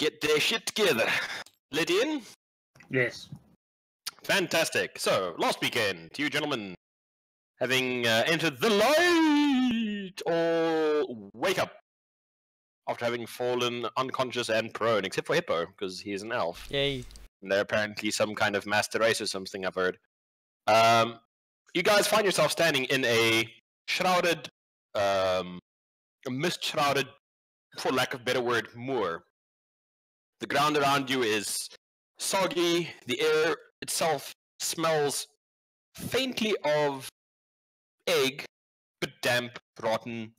get their shit together. Let in? Yes. Fantastic. So, last weekend, you gentlemen, having entered the light, or wake up after having fallen unconscious and prone, except for Hippo, because he's an elf. Yay. And they're apparently some kind of master race or something, I've heard. You guys find yourself standing in a shrouded, a mist-shrouded, for lack of a better word, moor. The ground around you is soggy. The air itself smells faintly of egg, but damp, rotten.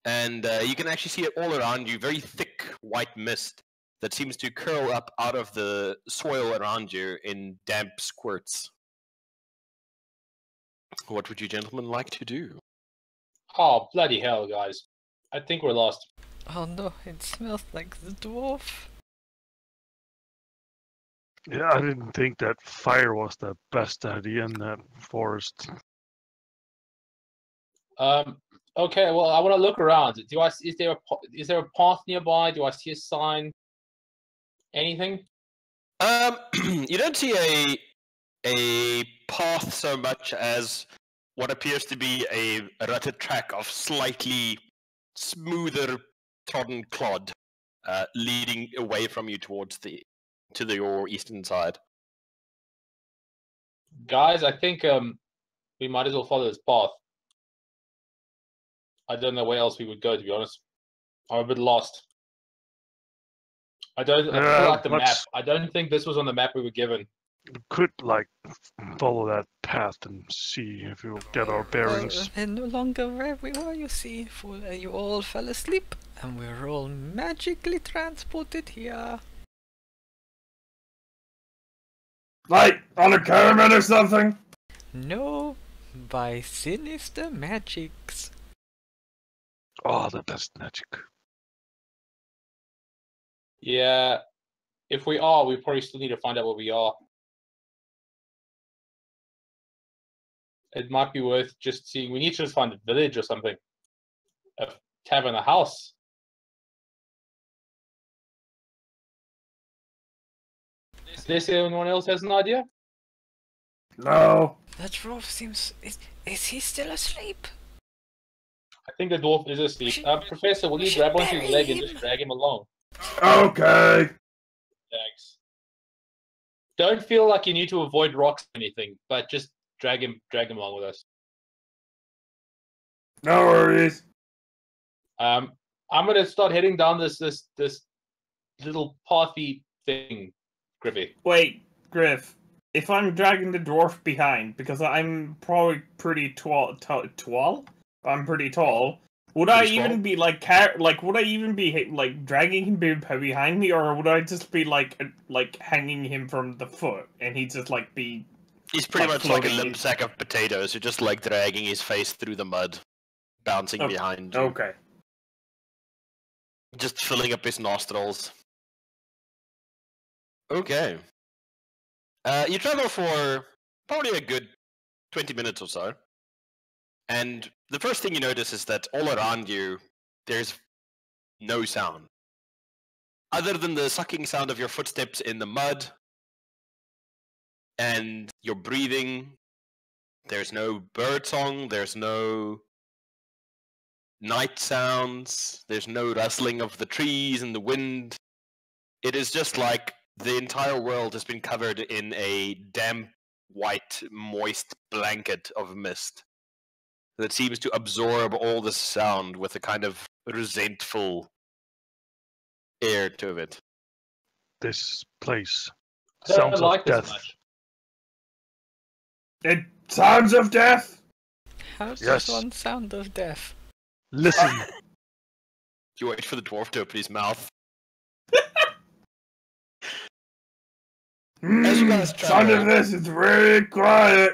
And you can actually see it all around you, very thick white mist that seems to curl up out of the soil around you in damp squirts. What would you gentlemen like to do? Oh, bloody hell, guys. I think we're lost. Oh no, it smells like the dwarf. Yeah, I didn't think that fire was the best idea in that forest. Okay, well, I want to look around. Is there a path nearby? Do I see a sign? Anything? You don't see a path so much as what appears to be a rutted track of slightly smoother trodden clod, leading away from you towards your eastern side. Guys, I think we might as well follow this path. I don't know where else we would go, to be honest. I'm a bit lost. I feel like the map. I don't think this was on the map we were given. We could, like, follow that path and see if we'll get our bearings. We're no longer where we were, you see. You all fell asleep, and we're all magically transported here. Like, on a caravan or something? No, by sinister magics. Oh, the best magic. Yeah, if we are, we probably still need to find out where we are. It might be worth just seeing. We need to just find a village or something. A tavern, a house. Does anyone else has an idea? No. That dwarf seems... Is he still asleep? I think the dwarf is asleep. Professor, will you grab onto his leg and just drag him along? Okay. Thanks. Don't feel like you need to avoid rocks or anything, but just drag him along with us. No worries. I'm gonna start heading down this little pathy thing, Griffy. Wait, Griff. If I'm dragging the dwarf behind, because I'm probably pretty tall. I'm pretty tall. Would I even be would I even be like dragging him behind me, or would I just be like hanging him from the foot, and he'd just like be? He's pretty much like a limp sack of potatoes. You're just like dragging his face through the mud, bouncing behind you. Okay. Just filling up his nostrils. Okay. You travel for probably a good 20 minutes or so. And the first thing you notice is that all around you, there's no sound. Other than the sucking sound of your footsteps in the mud and your breathing, there's no bird song, there's no night sounds, there's no rustling of the trees and the wind. It is just like the entire world has been covered in a damp, white, moist blanket of mist that seems to absorb all the sound with a kind of resentful air to it. This place I don't sounds like of this death. much. It sounds of death. How's Yes. this one sound of death? Listen, You wait for the dwarf to open his mouth. As you guys Sound of travel- this is very quiet.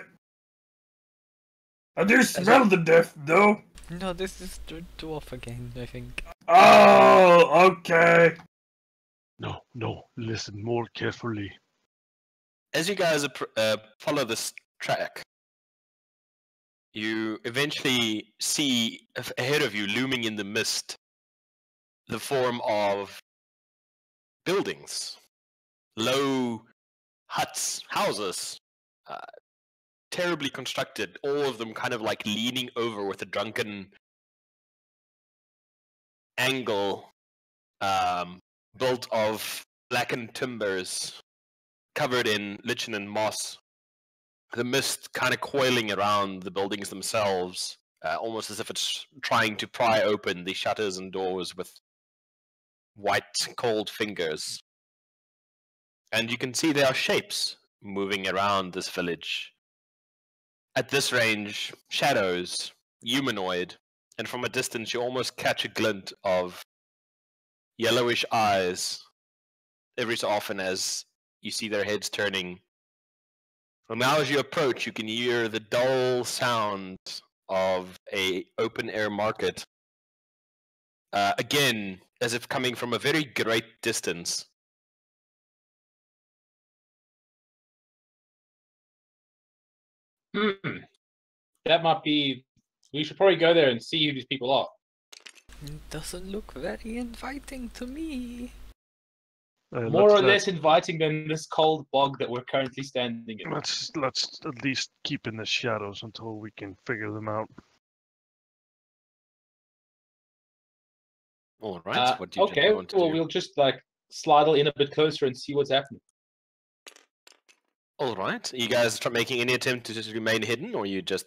I do smell the death though. No, this is the dwarf again, I think. Oh, okay. no, listen more carefully. As you guys follow this track, you eventually see ahead of you, looming in the mist, the form of buildings, low huts, houses, terribly constructed, all of them kind of like leaning over with a drunken angle, built of blackened timbers, covered in lichen and moss. The mist kind of coiling around the buildings themselves, almost as if it's trying to pry open the shutters and doors with white, cold fingers. And you can see there are shapes moving around this village. At this range, shadows, humanoid, and from a distance you almost catch a glint of yellowish eyes every so often as you see their heads turning. And now as you approach, you can hear the dull sound of a open-air market. Again, as if coming from a very great distance. That might be... We should probably go there and see who these people are. It doesn't look very inviting to me. More or less inviting than this cold bog that we're currently standing in. Let's at least keep in the shadows until we can figure them out. All right. What do you okay, want to well, do? we'll just like slide in a bit closer and see what's happening. All right. Are you guys making any attempt to just remain hidden, or you just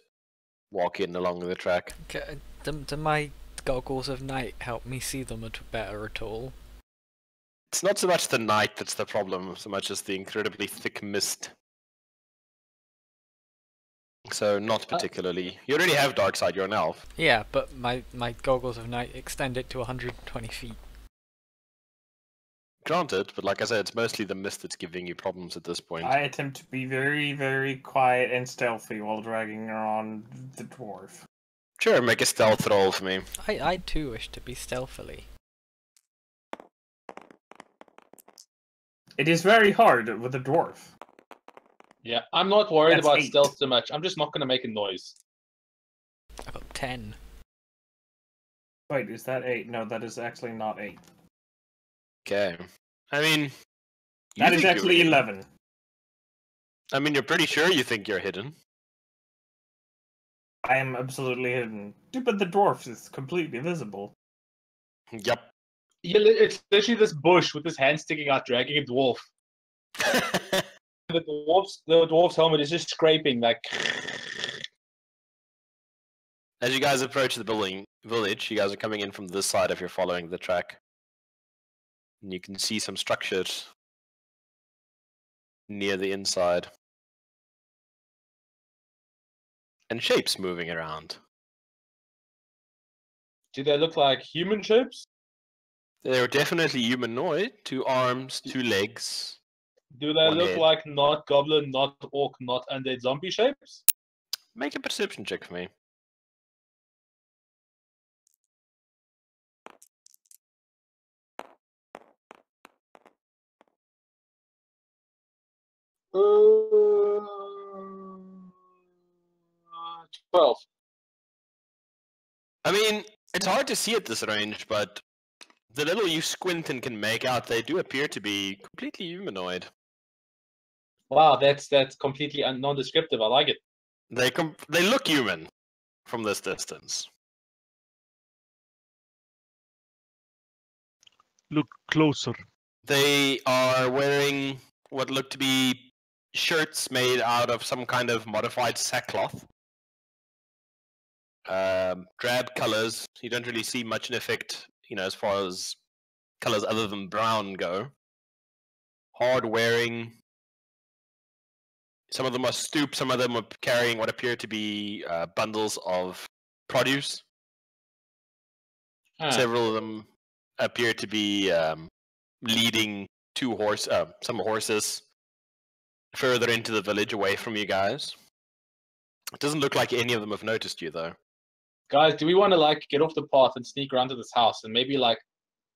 walk in along the track? Okay, do my goggles of night help me see them better at all? It's not so much the night that's the problem, so much as the incredibly thick mist. So not particularly. You already have dark side, you're an elf. Yeah, but my goggles of night extend it to 120 feet. Granted, but like I said, it's mostly the mist that's giving you problems at this point. I attempt to be very, very quiet and stealthy while dragging around the dwarf. Sure, make a stealth roll for me. I too wish to be stealthily. It is very hard with a dwarf. Yeah, I'm not worried That's about 8. stealth so much. I'm just not going to make a noise. I got 10. Wait, is that 8? No, that is actually not 8. Okay. I mean... That is actually 11. I mean, you're pretty sure you think you're hidden. I am absolutely hidden. Dude, but the dwarf is completely visible. Yep. Yeah, it's literally this bush with his hand sticking out, dragging a dwarf. The dwarf's helmet is just scraping, like... As you guys approach the village, you guys are coming in from this side if you're following the track. And you can see some structures near the inside. And shapes moving around. Do they look like human shapes? They're definitely humanoid. 2 arms, 2 legs. Do they One look head. like not goblin, not orc, not undead zombie shapes? Make a perception check for me. Uh, 12. I mean, it's hard to see at this range, but the little you squint and can make out, they do appear to be completely humanoid. Wow, that's completely non-descriptive. I like it. They look human from this distance. Look closer. They are wearing what look to be shirts made out of some kind of modified sackcloth. Drab colors. You don't really see much in effect, as far as colors other than brown go. Hard wearing. Some of them are stooped, some of them are carrying what appear to be bundles of produce. Several of them appear to be leading some horses further into the village away from you guys. It doesn't look like any of them have noticed you, though. Guys, do we want to get off the path and sneak around to this house and maybe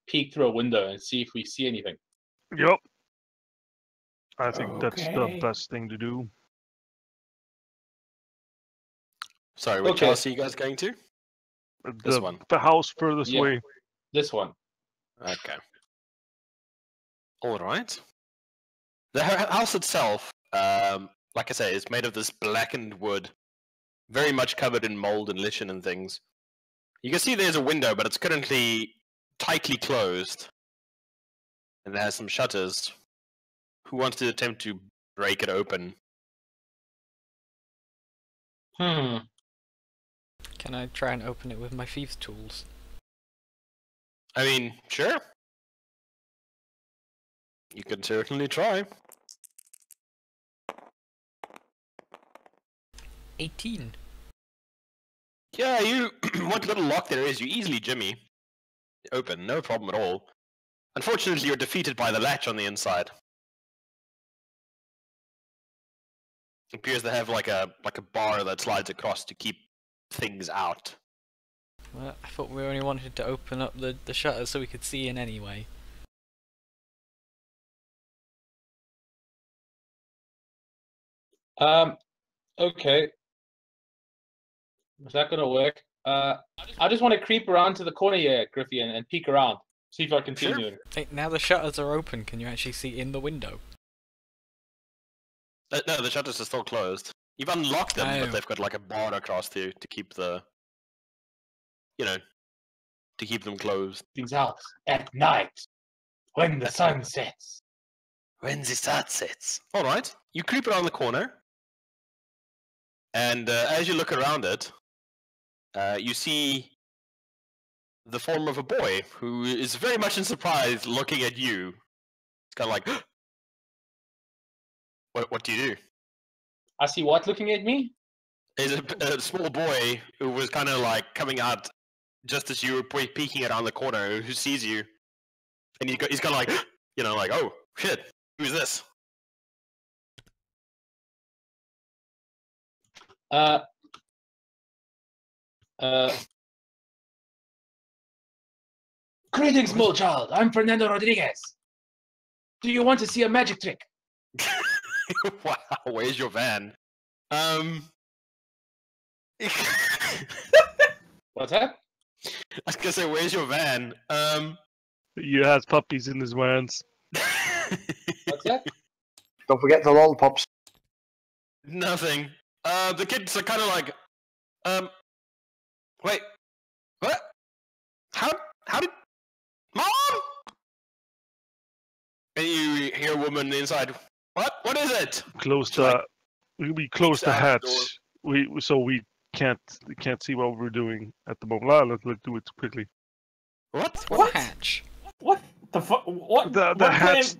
peek through a window and see if we see anything? Yep. I think that's the Okay. best thing to do. Sorry, which Okay. house are you guys going to? This one. The house furthest Yeah. away. This one. Okay. All right. The house itself, like I say, is made of this blackened wood, very much covered in mold and lichen and things. You can see there's a window, but it's currently tightly closed. And it has some shutters. Who wants to attempt to break it open? Hmm. Can I try and open it with my thieves' tools? I mean, sure. You can certainly try. 18. Yeah, you. What little lock there is, you easily jimmy. Open, no problem at all. Unfortunately, you're defeated by the latch on the inside. It appears to have like a bar that slides across to keep things out. Well, I thought we only wanted to open up the shutters so we could see in anyway. Okay. Is that gonna work? I just want to creep around to the corner here, Griffy, and peek around. See if I can see Sure. you. Hey, now the shutters are open, can you actually see in the window? No, the shutters are still closed. You've unlocked them, Oh. but they've got like a bar across to keep the, to keep them closed. Things out at night when the sun sets. When the sun sets. All right, you creep around the corner, and as you look around it, you see the form of a boy who is very much in surprise, looking at you. It's kind of like, what do you do? I see what looking at me? Is a small boy who was kind of like coming out just as you were peeking around the corner, who sees you, and he's kind of like, like, oh shit, who's this? Greetings, small child. I'm Fernando Rodriguez. Do you want to see a magic trick? Wow, where's your van? What's that? I was gonna say, where's your van? He has puppies in his vans. What's that? Don't forget the lollipops. Nothing. The kids are kind of like, wait, what? How did, Mom? And you hear a woman inside. What is it? Close So, like, we close the out hatch. the door. We can't see what we're doing at the moment. Let's do it quickly. What? What? Hatch. What the fuck? What? The what hatch.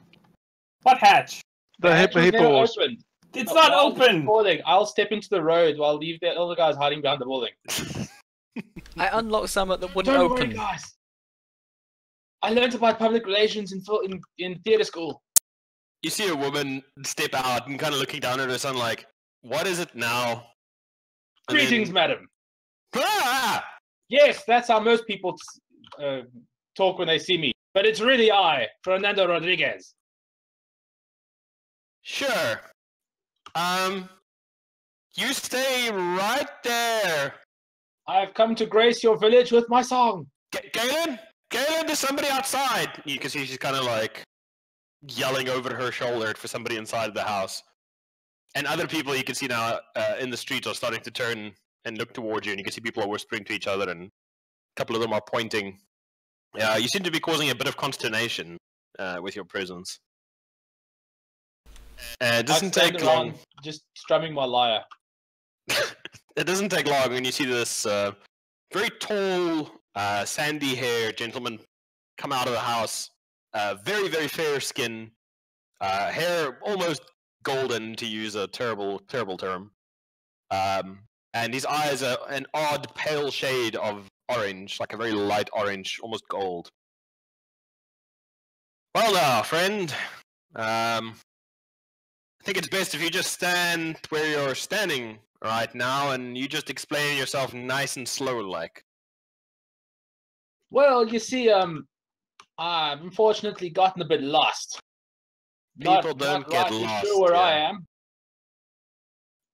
What hatch? The hatch was never hippos. opened. It's not While it's open. recording, I'll step into the road while leave the other guys hiding behind the building. I unlocked some that wouldn't Don't open. worry, guys. I learned about public relations in theater school. You see a woman step out and kind of looking down at her son like, what is it now? And Greetings, then- madam. Ah! Yes, that's how most people talk when they see me. But it's really I, Fernando Rodriguez. Sure. You stay right there. I've come to grace your village with my song. Galen, there's somebody outside. You can see she's kind of like yelling over her shoulder for somebody inside the house. And other people you can see now in the street are starting to turn and look towards you, and you can see people are whispering to each other, and a couple of them are pointing. You seem to be causing a bit of consternation with your presence. It doesn't I take stand long. around just strumming my lyre. It doesn't take long when you see this very tall, sandy-haired gentleman come out of the house. Very, very fair skin, hair almost golden, to use a terrible, terrible term. And his eyes are an odd, pale shade of orange, like a very light orange, almost gold. Well now, friend, I think it's best if you just stand where you're standing right now, and you just explain yourself nice and slow like. Well, you see, I've unfortunately gotten a bit lost. People don't get rightly lost, Sure where I yeah. am.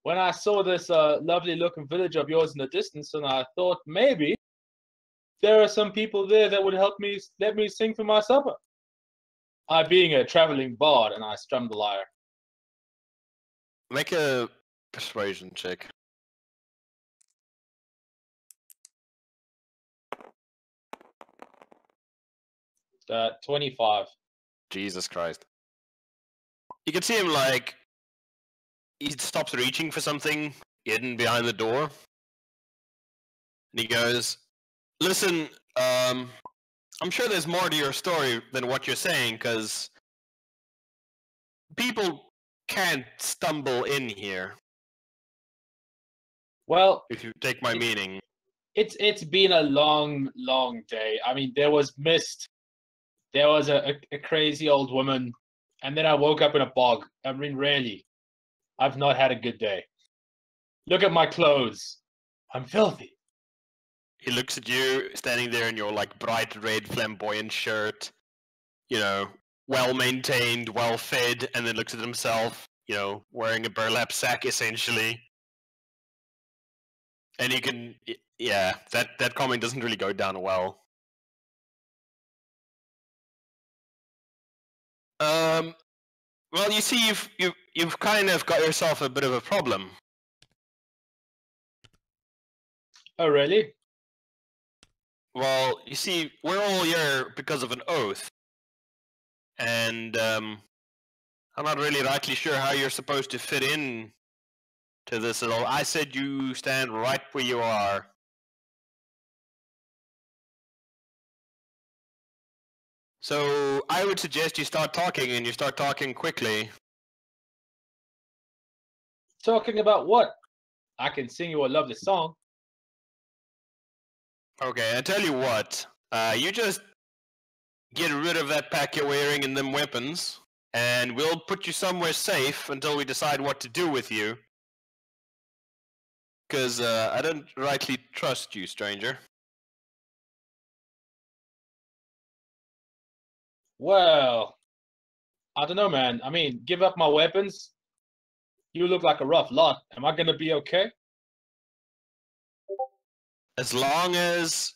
When I saw this lovely-looking village of yours in the distance, and I thought maybe there are some people there that would help me let me sing for my supper. I being a traveling bard, and I strum the lyre. Make a persuasion check. 25. Jesus Christ. You can see him like he stops reaching for something hidden behind the door. And he goes, listen, I'm sure there's more to your story than what you're saying, because people can't stumble in here, Well, if you take my meaning. it's been a long day. I mean, there was mist. There was a crazy old woman, and then I woke up in a bog. I mean, really, I've not had a good day. Look at my clothes. I'm filthy. He looks at you standing there in your like bright red flamboyant shirt, you know, well maintained, well fed, and then looks at himself, you know, wearing a burlap sack essentially. And you can, yeah, that comment doesn't really go down well. Well, you see, you've kind of got yourself a bit of a problem. Oh, really? Well, you see, we're all here because of an oath, and I'm not really rightly sure how you're supposed to fit in to this at all. I said you stand right where you are. So I would suggest you start talking, and you start talking quickly. Talking about what? I can sing you a lovely song. Okay, I tell you what. You just get rid of that pack you're wearing and them weapons, and we'll put you somewhere safe until we decide what to do with you. Because I don't rightly trust you, stranger. Well, I don't know, man. I mean, give up my weapons. You look like a rough lot. Am I gonna be okay? As long as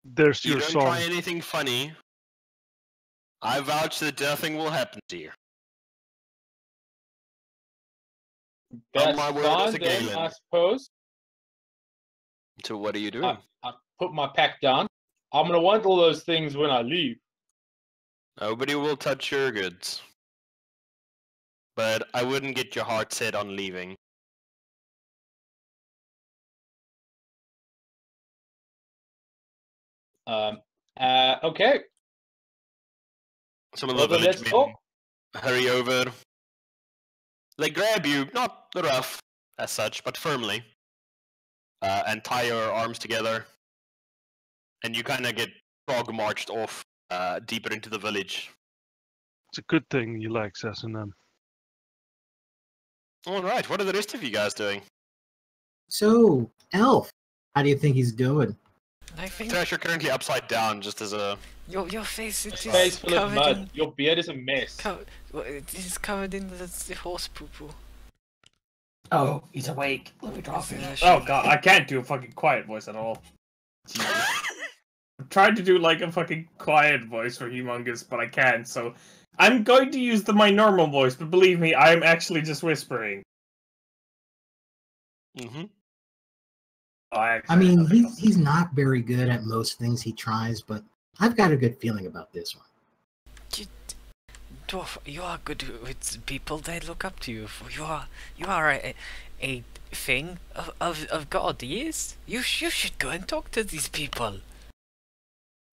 There's you your don't song. try anything funny, I vouch that nothing will happen to you. That's my word fine as a then, Galen. I suppose. So what are you doing? I put my pack down. I'm gonna want all those things when I leave. Nobody will touch your goods. But I wouldn't get your heart set on leaving. Okay. Some of Well, the then let's village go. men hurry over. They grab you, not rough as such, but firmly, and tie your arms together. And you kind of get frog marched off deeper into the village. It's a good thing you like S&M. All right, what are the rest of you guys doing? So, Elf, how do you think he's doing? I think Trash, you're currently upside down, just as a... your face it Face is full of covered mud. in Your beard is a mess. it is covered in the horse poo poo. Oh, he's awake. Let me drop him. Yeah, Oh sure. god, I can't do a fucking quiet voice at all. Jesus. I'm trying to do like a fucking quiet voice for Humongous, but I can't, so I'm going to use my normal voice, but believe me, I'm actually just whispering. Mm-hmm. I mean, he's not very good at most things he tries, but I've got a good feeling about this one. Dwarf, you are good with people. They look up to you. You are a thing of God. Yes, you should go and talk to these people.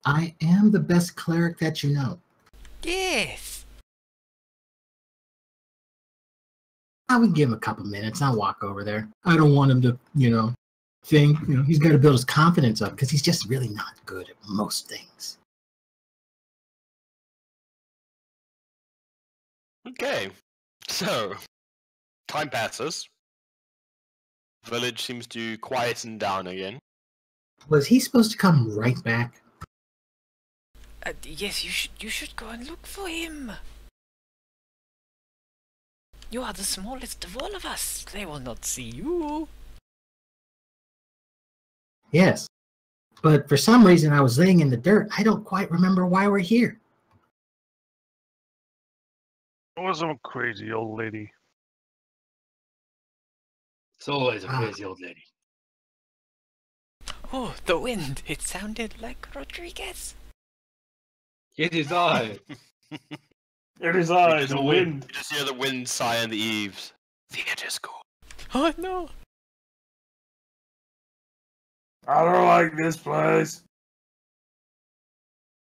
I am the best cleric that you know. Yes. I would give him a couple minutes. I'll walk over there. I don't want him to, think, he's got to build his confidence up because he's just really not good at most things. Okay, so time passes. Village seems to quieten down again. Was he supposed to come right back? Yes, you should go and look for him. You are the smallest of all of us. They will not see you. Yes. But for some reason, I was laying in the dirt. I don't quite remember why we're here. It was some crazy old lady. It's always a crazy old lady. Oh, the wind! It sounded like Rodriguez. It is I. It is I, It's the the wind. You just hear the wind sigh on the eaves. The edges go. Oh no! I don't like this place.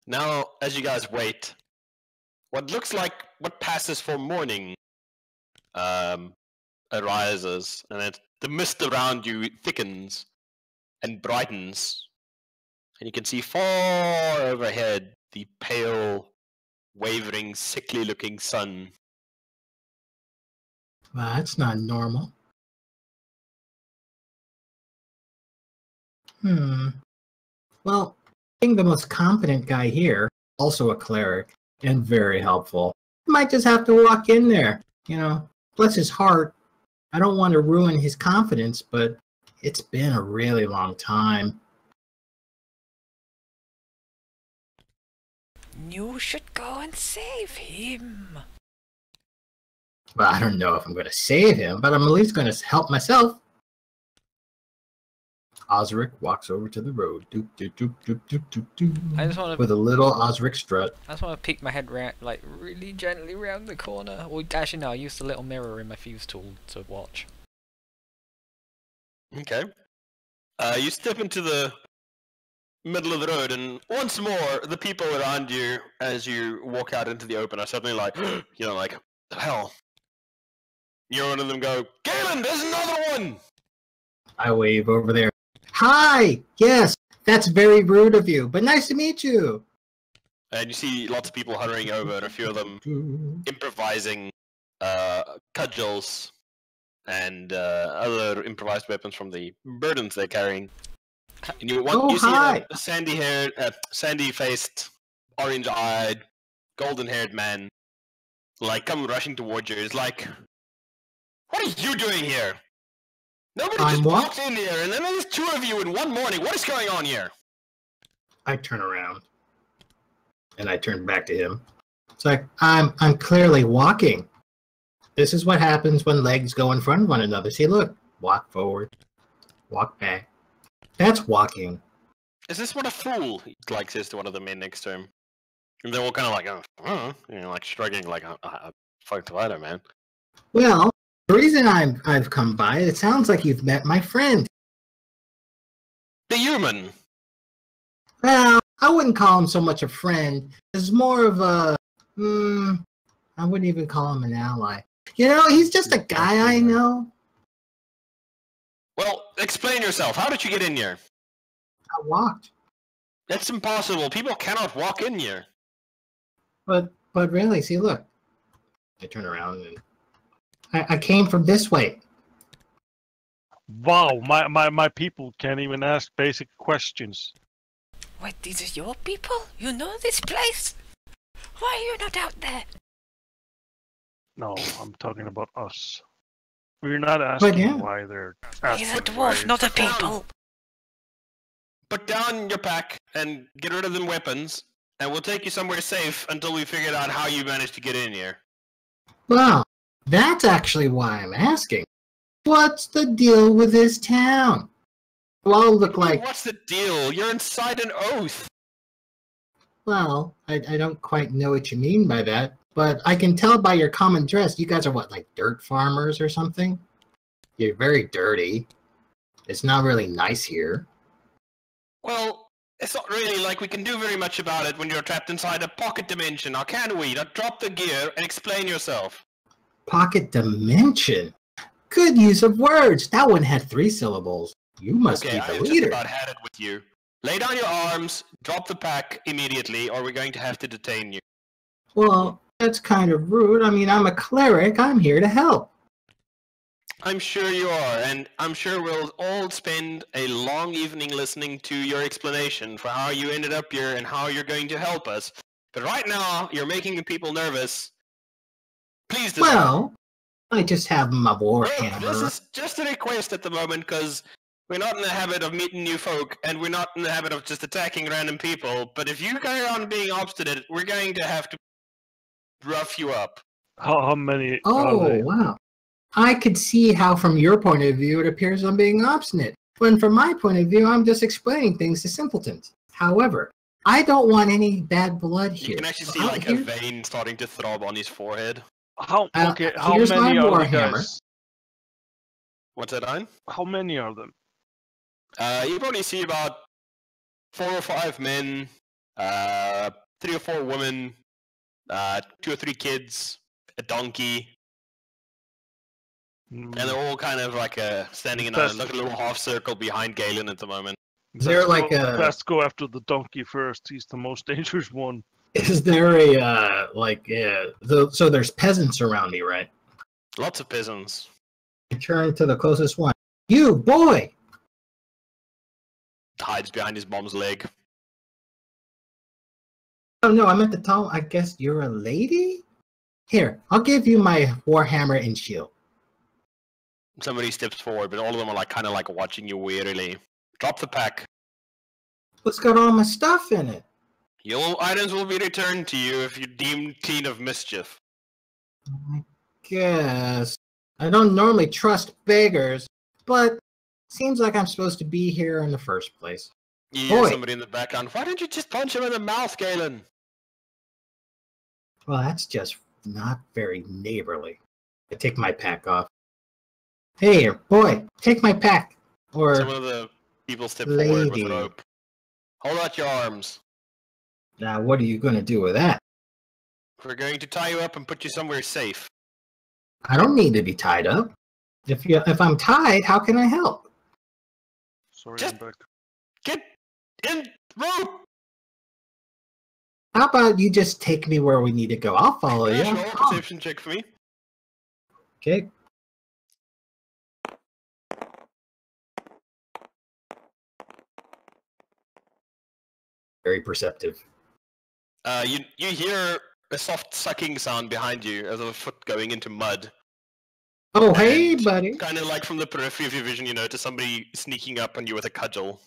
Now, as you guys wait, what looks like what passes for morning arises, and the mist around you thickens and brightens, and you can see far overhead the pale, wavering, sickly-looking sun. Well, that's not normal. Well, being the most competent guy here, also a cleric, and very helpful, might just have to walk in there. You know, bless his heart. I don't want to ruin his confidence, but it's been a really long time. You should go and save him. Well, I don't know if I'm going to save him, but I'm at least going to help myself. Osric walks over to the road. Doop, doop, doop, doop, doop, doop, doop, I just want to. with a little Osric strut. I just want to peek my head round, like really gently round the corner. Well, actually, no. I used the little mirror in my fuse tool to watch. Okay. You step into the middle of the road, and once more, the people around you, as you walk out into the open, are suddenly like, you know, like, the hell? You hear one of them go, Galen, there's another one! I wave over there. Hi! Yes, that's very rude of you, but nice to meet you. And you see lots of people hurrying over, and a few of them improvising cudgels and other improvised weapons from the burdens they're carrying. And you see a sandy-haired, sandy-faced, orange-eyed, golden-haired man, like, come rushing towards you. He's like, what are you doing here? Nobody just walked in here, and then there's two of you in one morning. What is going on here? I turn around, and I turn back to him. It's like, I'm clearly walking. This is what happens when legs go in front of one another. See, look. Walk forward. Walk back. That's walking. Is this what a fool, like, says to one of the men next to him? And they're all kind of like, oh, you know, like, shrugging, like, fuck the ladder, man. Well, the reason I've come by, it sounds like you've met my friend. The human. Well, I wouldn't call him so much a friend. It's more of a, I wouldn't even call him an ally. You know, he's just a guy I know. Well, explain yourself. How did you get in here? I walked. That's impossible. People cannot walk in here. But really, see, look. I turn around and I came from this way. Wow, my people can't even ask basic questions. Wait, these are your people? You know this place? Why are you not out there? No, I'm talking about us. We're not asking why they're asking. He's a dwarf, not a people. Put down your pack and get rid of them weapons, and we'll take you somewhere safe until we figured out how you managed to get in here. Well, that's actually why I'm asking. What's the deal with this town? Well, look like... What's the deal? You're inside an oath. Well, I don't quite know what you mean by that, but I can tell by your common dress, you guys are what, like dirt farmers or something? You're very dirty. It's not really nice here. Well, it's not really like we can do very much about it when you're trapped inside a pocket dimension, now can we? Now drop the gear and explain yourself. Pocket dimension? Good use of words. That one had 3 syllables. You must be the I leader. just about had it with you. Lay down your arms, drop the pack immediately, or we're going to have to detain you. Well, that's kind of rude. I mean, I'm a cleric. I'm here to help. I'm sure you are, and I'm sure we'll all spend a long evening listening to your explanation for how you ended up here and how you're going to help us. But right now, you're making the people nervous. Please decide. Well, I just have my warhammer. This is just a request at the moment, because we're not in the habit of meeting new folk, and we're not in the habit of just attacking random people. But if you carry on being obstinate, we're going to have to rough you up. How many? Oh, wow. I could see how, from your point of view, it appears I'm being obstinate. When from my point of view, I'm just explaining things to simpletons. However, I don't want any bad blood here. You can actually see So like a vein starting to throb on his forehead. How here's my many are the warhammer. guys? What's that, Ian? How many are them? You probably see about 4 or 5 men, 3 or 4 women, 2 or 3 kids, a donkey, and they're all kind of like standing in a little half circle behind Galen at the moment. Is there like a... Let's go after the donkey first. He's the most dangerous one. Is there a, so there's peasants around me, right? Lots of peasants. I turn to the closest one. You, boy! Hides behind his mom's leg. Oh no, I'm at the top. I guess you're a lady? Here, I'll give you my warhammer and shield. Somebody steps forward, but all of them are like kind of like watching you wearily. Drop the pack. What's got all my stuff in it? Your items will be returned to you if you're deemed clean of mischief. I guess. I don't normally trust beggars, but seems like I'm supposed to be here in the first place. You hear somebody in the background. Why didn't you just punch him in the mouth, Galen? Well, that's just not very neighborly. I take my pack off. Hey, boy, take my pack. Or some of the people step forward with a rope. Hold out your arms. Now, what are you going to do with that? We're going to tie you up and put you somewhere safe. I don't need to be tied up. If I'm tied, how can I help? Sorry, just I'm back. Get in rope. How about you just take me where we need to go? I'll follow you. Roll a perception check for me. Okay. Very perceptive. You hear a soft sucking sound behind you as of a foot going into mud. Oh, hey, buddy. Kind of like from the periphery of your vision, you notice somebody sneaking up on you with a cudgel.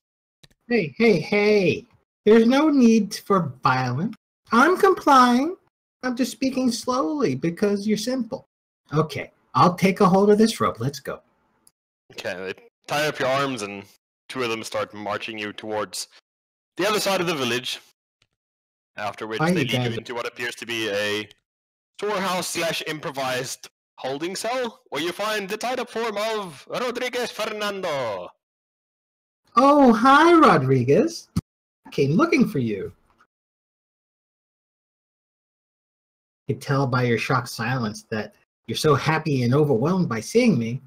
Hey. There's no need for violence. I'm complying. I'm just speaking slowly because you're simple. Okay, I'll take a hold of this rope. Let's go. Okay, they tie up your arms and 2 of them start marching you towards the other side of the village. After which they lead you into what appears to be a storehouse/improvised holding cell, where you find the tied-up form of Rodriguez Fernando. Oh, hi, Rodriguez. I came looking for you. I could tell by your shocked silence that you're so happy and overwhelmed by seeing me.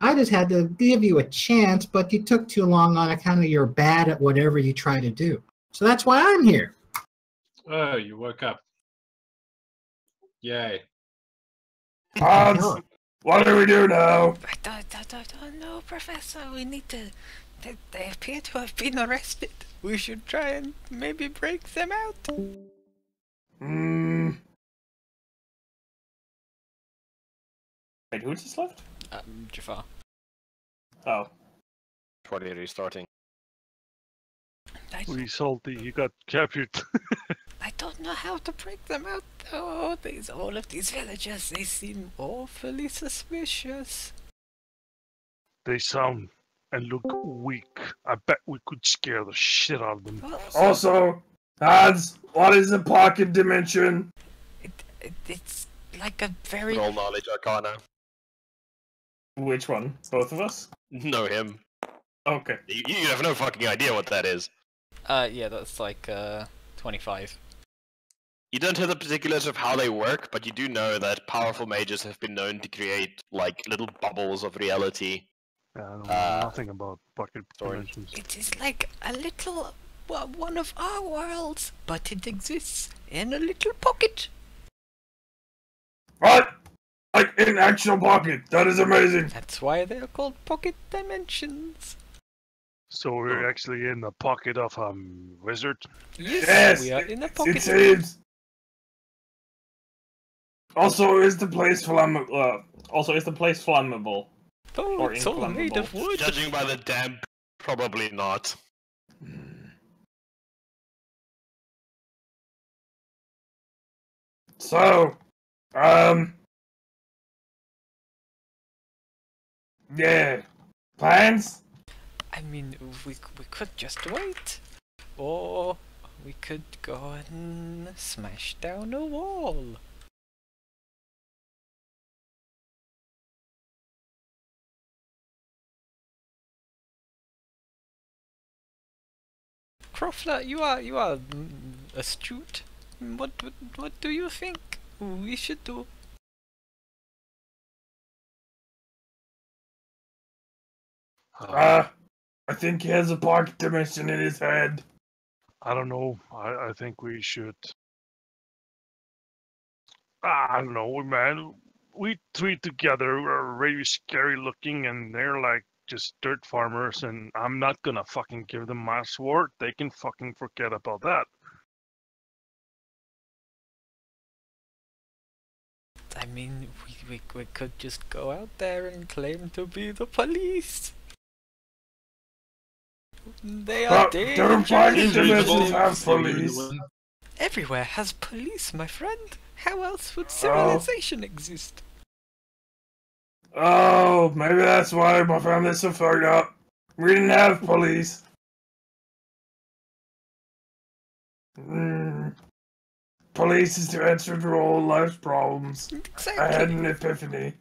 I just had to give you a chance, but you took too long on account of you're bad at whatever you try to do. So that's why I'm here. Oh, you woke up. Yay. Hans, what do we do now? I don't know, Professor. We need to... They appear to have been arrested. We should try and maybe break them out. Wait, who just left? Jafar. Oh. 20 restarting. We salty, he got captured. I don't know how to break them out, though. All of these villagers, they seem awfully suspicious. They sound and look weak. I bet we could scare the shit out of them. Also, Hans, what is the pocket dimension? It's like a very... Roll knowledge arcana. Which one? Both of us? No, him. Okay. You have no fucking idea what that is. Yeah, that's like, 25. You don't know the particulars of how they work, but you do know that powerful mages have been known to create, like, little bubbles of reality. Yeah, I don't know nothing about pocket dimensions. It is like a little... one of our worlds, but it exists in a little pocket. What? Like, in actual pocket. That is amazing. That's why they're called pocket dimensions. So we're actually in the pocket of a wizard? Yes, we are in a pocket. It seems. Also, is the place flammable? Oh, or it's all made of wood. Judging by the damp, probably not. So, Yeah. Plans? I mean, we could just wait. Or we could go and smash down a wall. Croffler, you are astute. What do you think we should do? I think he has a pocket dimension in his head. I don't know. I think we should. I don't know, man. We three together are really scary looking, and they're like just dirt farmers, and I'm not gonna fucking give them my sword. They can fucking forget about that. I mean, we could just go out there and claim to be the police. They are dangerous. Have police. Everywhere has police, my friend. How else would civilization exist? Oh, maybe that's why my family's so fucked up. We didn't have police. Police is the answer to all life's problems. Exactly. I had an epiphany.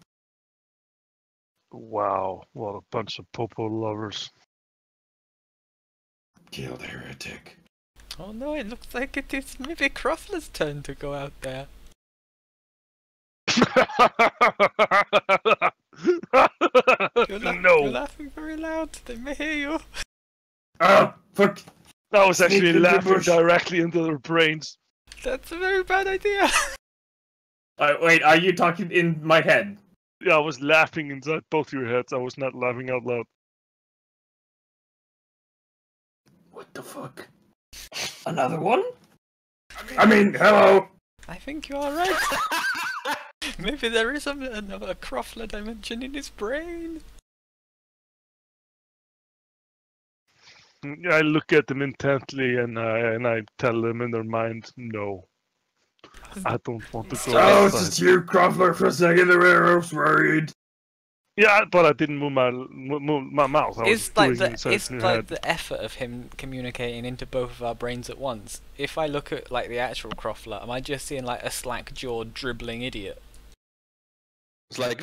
Wow, what a bunch of popo lovers. Kill the heretic. Oh no, it looks like it is maybe Croffler's turn to go out there. You're laughing very loud. They may hear you. Ah, fuck. I was actually Sneak into the laughing bush. directly into their brains. That's a very bad idea. Wait, are you talking in my head? Yeah, I was laughing inside both your heads. I was not laughing out loud. What the fuck? Another one? I mean, hello! I think you are right. Maybe there is another Croffler dimension in his brain. I look at them intently and I tell them in their mind, no. I don't want to go Oh, it's outside. just you, Croffler, for a second there, I was worried. Yeah, but I didn't move my mouth. I was It's like doing inside it's your like head. the effort of him communicating into both of our brains at once. If I look at like the actual Croffler, am I just seeing like a slack-jawed dribbling idiot? It's like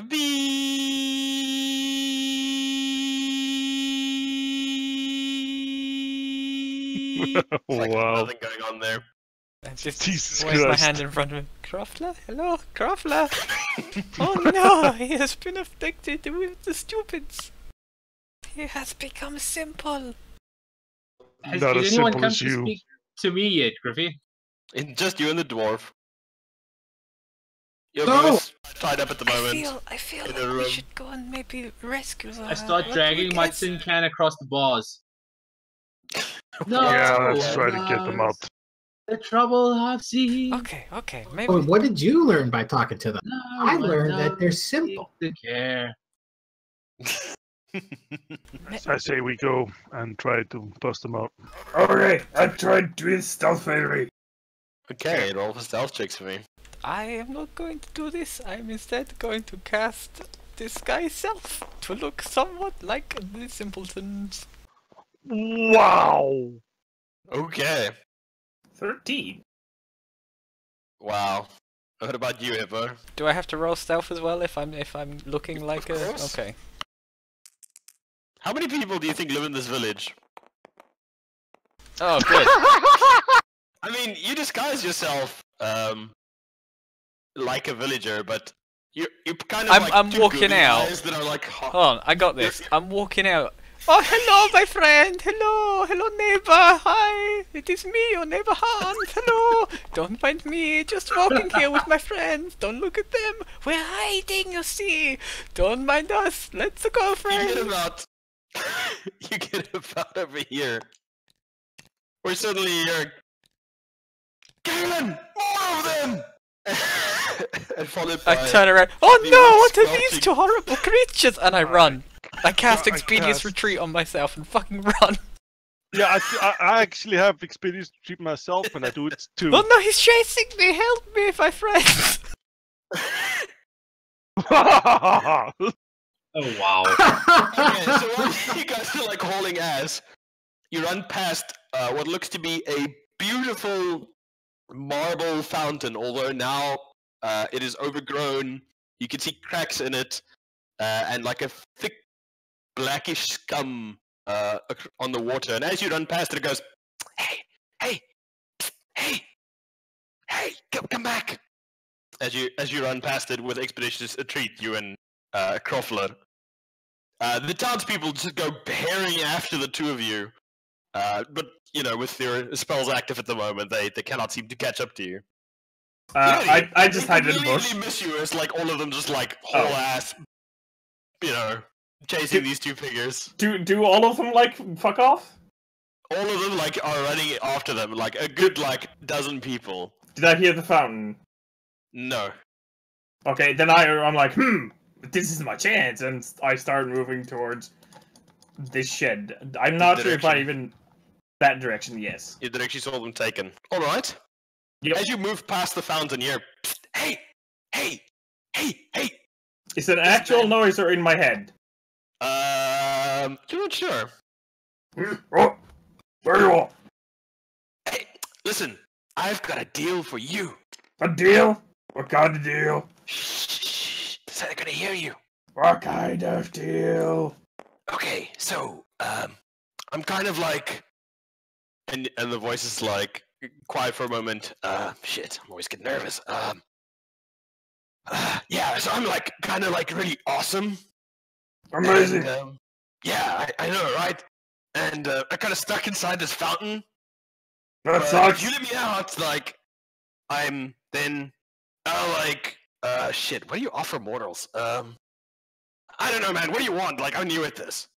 like Wow. nothing going on there. I just Jesus wave my Christ. hand in front of him. Croffler? Hello? Croffler? Oh no! He has been afflicted with the stupids! He has become simple! Not Did as anyone simple come as to you. speak to me yet, Griffey? It's just you and the dwarf. You're No! both tied up at the moment. I feel in like a we room. should go and maybe rescue the I start dragging my tin can across the bars. No, Yeah, let's try to get them out. The trouble I've seen. Okay, maybe. Oh, what did you learn by talking to them? No I one learned that they're knows simple. the care. I say we go and try to bust them out. Okay, I tried doing stealthily. Okay, roll for stealth checks for me. I am not going to do this. I am instead going to cast Disguise Self to look somewhat like the simpletons. Wow! Okay. 13. Wow. What about you, Hippo? Do I have to roll stealth as well if I'm looking like a? course. Okay. How many people do you think live in this village? Oh, good. I mean, you disguise yourself like a villager, but you kind of I'm two walking goofy out. guys that are like, Hold on, I got this. I'm walking out. Oh, hello, my friend. Hello, neighbor. Hi, it is me, your neighbor Hans. Hello. Don't mind me. Just walking here with my friends. Don't look at them. We're hiding, you see. Don't mind us. Let's go, you friends. get about you get about over here. Where suddenly you're Galen, more of them and followed by I turn around. Oh the no! What are squelching- these two horrible creatures? And I run. I cast I Expedious cast- Retreat on myself and fucking run. Yeah, I actually have experience to treat myself and I do it too. Oh no! He's chasing me. Help me, my friends. Oh wow. Okay, so while you guys are like hauling ass, you run past what looks to be a beautiful marble fountain, although now it is overgrown. You can see cracks in it, and like a thick blackish scum on the water. And as you run past it, it goes, "Hey, hey, psst, hey, hey, come back!" As you run past it with expeditious retreat, you and Croffler. The townspeople just go bearing after the two of you, but you know, with their spells active at the moment, they cannot seem to catch up to you. I just hide in the really bush. miss you as like all of them just like whole ass, you know, chasing these two figures. Do all of them like fuck off? All of them like are running after them, like a good like dozen people. Did I hear the fountain? No. Okay, then I'm like, this is my chance, and I start moving towards this shed. I'm not sure if I even that direction. Yes. You actually saw them taken. All right. Yep. As you move past the fountain, you're hey, hey, hey, hey. Is it an actual noise or in my head? You're not sure. Oh, where you are? Hey, listen, I've got a deal for you. A deal? What kind of deal? Shh, they're not gonna hear you. What kind of deal? Okay, so, I'm kind of like, and the voice is like, quiet for a moment. Shit, I'm always getting nervous. Yeah, so I'm like, kind of like really awesome. Amazing. And, yeah, I know, right? And I'm kind of stuck inside this fountain. That But sucks. if you let me out, like, I'm then, like, shit, what do you offer mortals? I don't know, man, what do you want? Like, I'm new at this.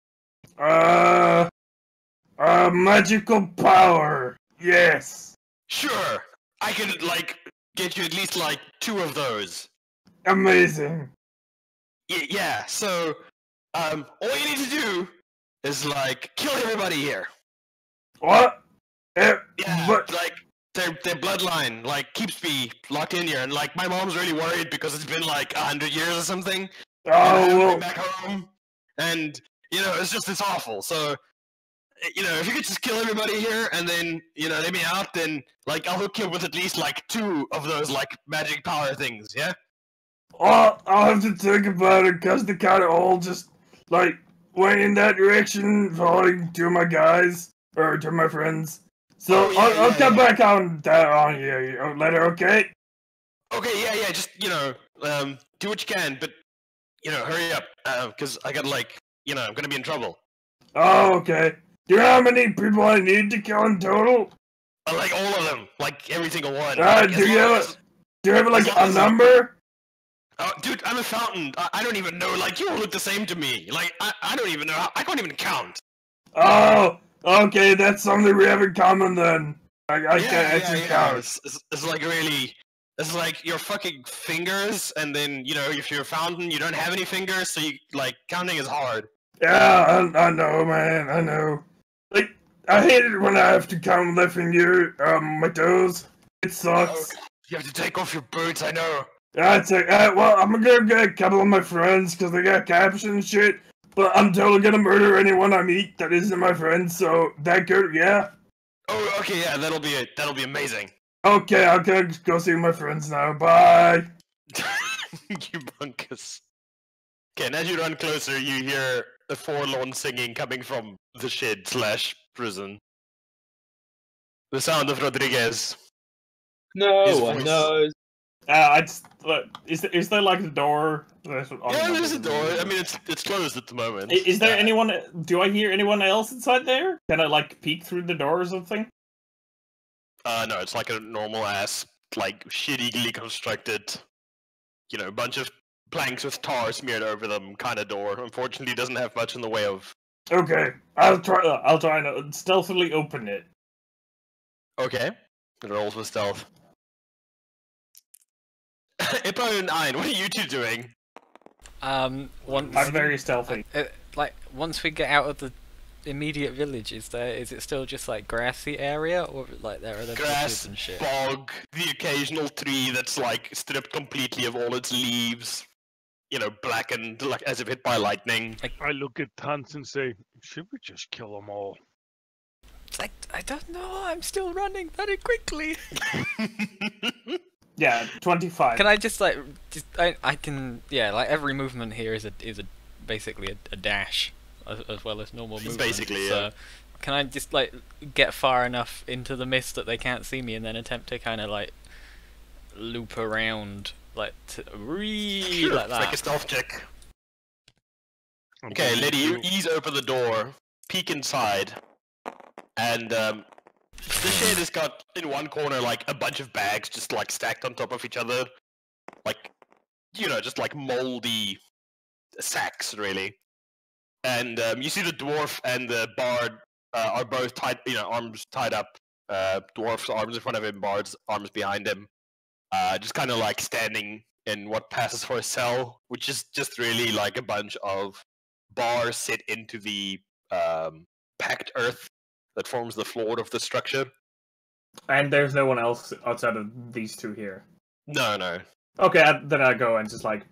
Magical power. Yes. Sure, I could, like, get you at least, like, 2 of those. Amazing. Yeah, so, all you need to do is, like, kill everybody here. What? Yeah, But like, their bloodline, like, keeps me locked in here, and, like, my mom's really worried because it's been, like, 100 years or something. And I haven't well, been back home, and, you know, it's awful, so, you know, if you could just kill everybody here, and then, you know, let me out, then, like, I'll hook you with at least, like, 2 of those, like, magic power things, yeah? I'll have to think about it because they kind of all just like went in that direction, following 2 of my guys or 2 of my friends. So Oh, yeah, I'll yeah, come yeah. back on that on you later, okay? Okay, yeah, just, you know, do what you can, but, you know, hurry up, because I gotta, like, you know, I'm gonna be in trouble. Oh, okay. Do you know how many people I need to kill in total? Like, all of them, like, every single one. Do Like, you have like as long a as- number? Oh, dude, I'm a fountain. I don't even know. Like, you all look the same to me. Like, I don't even know. I can't even count. Oh, okay, that's something we have in common then. I can't actually count. It's like really. It's like your fucking fingers, and then you know, if you're a fountain, you don't have any fingers, so you like counting is hard. Yeah, I know, man. I know. Like, I hate it when I have to count my finger, my toes. It sucks. Oh, you have to take off your boots. I know. Yeah, it's like, well, I'm gonna get a couple of my friends because they got caps and shit. But I'm totally gonna murder anyone I meet that isn't my friend. So that good, yeah. Oh, okay, yeah, that'll be it. That'll be amazing. Okay, I'll go see my friends now. Bye. You bunkus. Okay, and as you run closer, you hear a forlorn singing coming from the shed/prison. The sound of Rodriguez. No His one voice. knows. Is there like a door? Yeah, there's a door. I mean, it's closed at the moment. Is there anyone? Do I hear anyone else inside there? Can I like peek through the door or something? No, it's like a normal ass, like shittily constructed, you know, bunch of planks with tar smeared over them kind of door. Unfortunately, it doesn't have much in the way of. Okay, I'll try and stealthily open it. Okay, it rolls with stealth. Ippo and Ein, what are you two doing? Once I'm very stealthy. like once we get out of the immediate village, is it still just like grassy area, or like there are the bushes Grass, and shit? bog, the occasional tree that's like stripped completely of all its leaves. blackened, like as if hit by lightning. I look at Hans and say, should we just kill them all? It's like, I don't know, I'm still running very quickly. Yeah, 25. Can I just I can, yeah, like every movement here is basically a dash as well as normal movement. Basically, so yeah. Can I just like get far enough into the mist that they can't see me and then attempt to kind of like loop around like Sure, like that? make a stealth check. I'm Okay, going lady, you to- ease open the door, peek inside, and the shed has got in one corner like a bunch of bags just like stacked on top of each other, like just like moldy sacks really. And you see the dwarf and the bard are both tied, arms tied up. Dwarf's arms in front of him, bard's arms behind him, just kind of like standing in what passes for a cell, which is just really like a bunch of bars set into the packed earth that forms the floor of the structure. And there's no one else outside of these two here. No. Okay, then I go and just like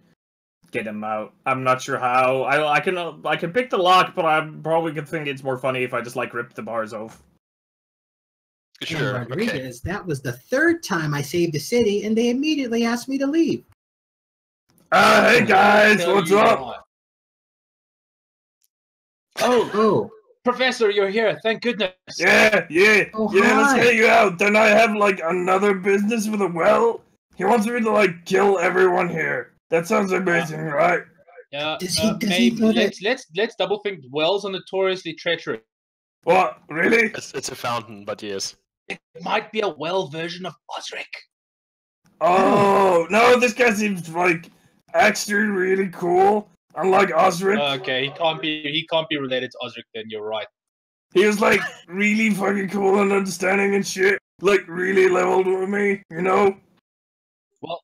get him out. I'm not sure how. I can pick the lock, but I probably could think it's more funny if I just like rip the bars off. Sure. And Okay. Rodriguez, that was the third time I saved the city, and they immediately asked me to leave. Hey guys, No, what's you up? not. Oh, Oh, Professor, you're here. Thank goodness. Yeah, Oh, let's hi. get you out. Then I have like another business with a well. He wants me to like kill everyone here. That sounds amazing, right? Yeah. Does he maybe know that- let's double think. Wells are notoriously treacherous. What? Really? It's a fountain, but yes. It might be a well version of Osric. Oh no, this guy seems like actually really cool. Unlike Osric, Okay, he can't be related to Osric. Then you're right. he was like really fucking cool and understanding and shit. Like really leveled with me, you know. Well,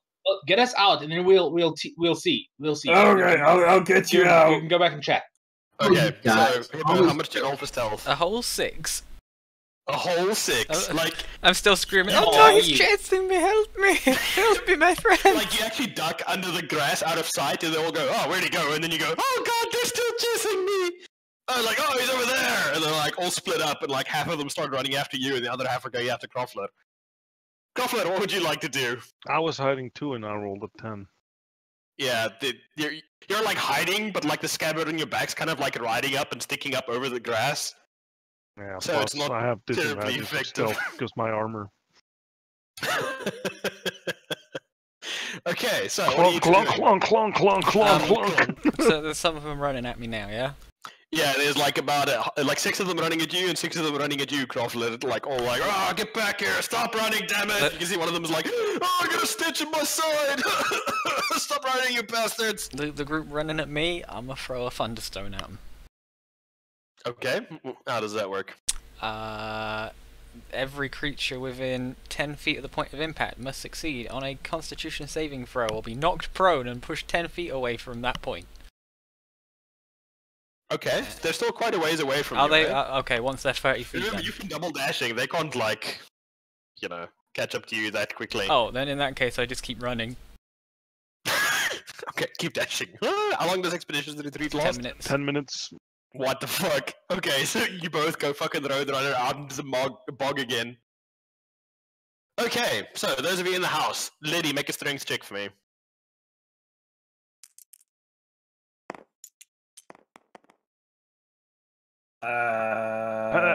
get us out, and then we'll see. Okay, I'll get you You out. can go back and chat. Oh, you Okay, guys. so how much do you roll for stealth? A whole 6. A whole 6. Like I'm still screaming. How Oh no, are he's you? chasing me! Help me! Help me, my friend! like you actually duck under the grass out of sight, and they all go, "Oh, where'd he go?" And then you go, "Oh God, they're still chasing me!" Like, "Oh, he's over there!" And they're like all split up, and like half of them start running after you, and the other half are going after Croffler. Croffler, what would you like to do? I was hiding too, and I rolled a 10. Yeah, you're like hiding, but like the scabbard on your back's kind of like riding up and sticking up over the grass. Yeah, So plus it's not I have terribly disadvantage for effective. stealth because my armor. Okay, so what are you Clonk, doing? clonk, clonk, clonk, clonk, clonk. So there's some of them running at me now, yeah? Yeah, there's like about like 6 of them running at you and 6 of them running at you, Croffler. Like all like, "Oh, get back here! Stop running, damn it!" You can see one of them is like, "Oh, I got a stitch in my side! Stop running, you bastards!" The group running at me, I'm gonna throw a thunderstone at them. Okay, how does that work? Every creature within 10 feet of the point of impact must succeed on a Constitution saving throw or be knocked prone and pushed 10 feet away from that point. Okay, they're still quite a ways away from Are you. they? right? Okay, once they're 30 feet Remember, then. you've been double dashing. They can't like, catch up to you that quickly. Oh, then in that case I just keep running. Okay, keep dashing. How long does Expeditions Retreat 10 last? minutes. 10 minutes. What the fuck? Okay, so you both go fucking Roadrunner out into the bog again. Okay, so those of you in the house, Liddy, make a strength check for me.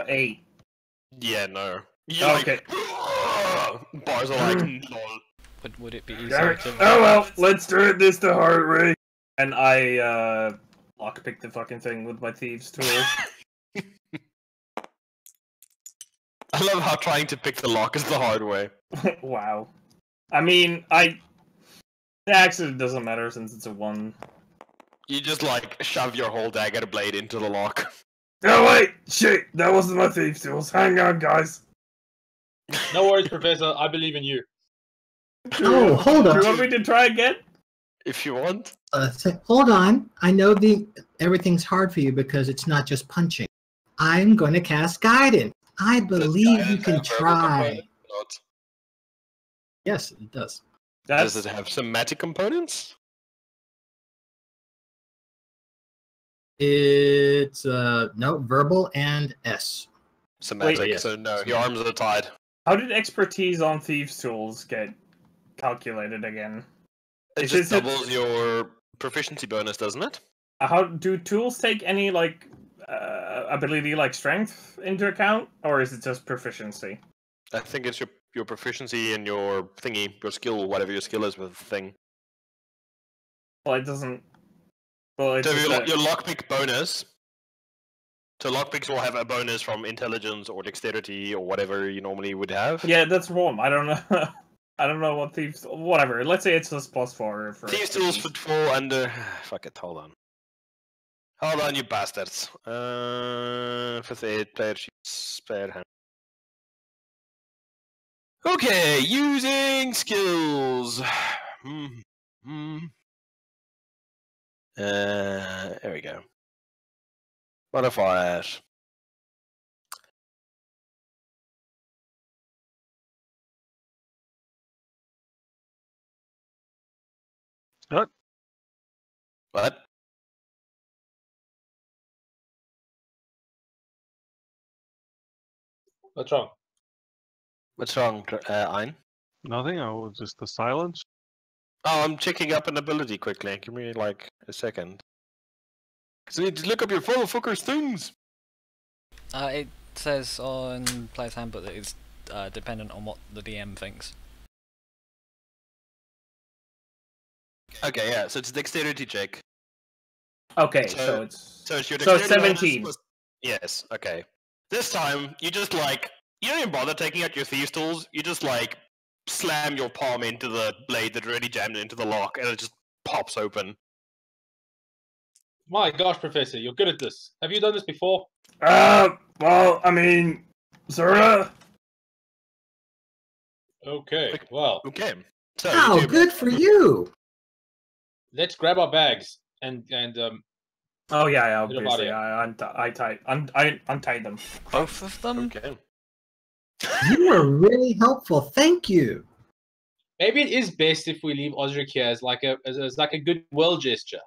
Eight. Yeah, no. Okay. Bars are like, lol. Would it be Damn easier it. to... Oh well, let's do it this the hard way. And I lockpick the fucking thing with my thieves' tools. I love how trying to pick the lock is the hard way. Wow. I mean, it actually doesn't matter since it's a 1. You just like shove your whole dagger blade into the lock. Oh wait, shit, that wasn't my thieves' tools. Hang on, guys. No worries, Professor. I believe in you. Oh, hold Do on. you want me to try again? If you want. Hold on. I know everything's hard for you because it's not just punching. I'm going to cast guidance. I believe you can try. Yes, it does. Does it have some magic components? It's no verbal and S. Semantic. Wait, yes. So no, your arms are tied. How did expertise on thieves' tools get calculated again? It just doubles your proficiency bonus, doesn't it? How do tools take any like ability like strength into account, or is it just proficiency? I think it's your proficiency and your thingy, your skill, whatever your skill is with the thing. Well, it doesn't. Well, it's So just your lockpick bonus. So lockpicks will have a bonus from intelligence or dexterity or whatever you normally would have. yeah, that's wrong. I don't know. I don't know what thieves. Whatever. Let's say it's just +4 for. Thieves tools would fall under. Fuck it. Hold on. Hold on, you bastards. Fifth aid, player sheets, spare hand. Okay, using skills. There we go. Modifiers. What? What? What's wrong? What's wrong, Ein? Nothing. I was just the silence. Oh, I'm checking up an ability quickly. Give me like a second. Cause I need to look up your fellow fuckers' things. It says on Player's Handbook that it's dependent on what the DM thinks. Okay, yeah. So it's a dexterity check. Okay, So- so So it's your So dexterity bonus 17. plus- Yes. Okay. This time you just like you don't even bother taking out your thieves tools. You just like slam your palm into the blade that already jammed into the lock, and it just pops open. My gosh, Professor, you're good at this. Have you done this before? well, I mean, sorta. Okay, well, Okay. So Oh, you do- good for you. let's grab our bags and Oh yeah, Little obviously. body. I untied them. Both of them? Okay. You were really helpful. Thank you. maybe it is best if we leave Osric here as like a goodwill gesture,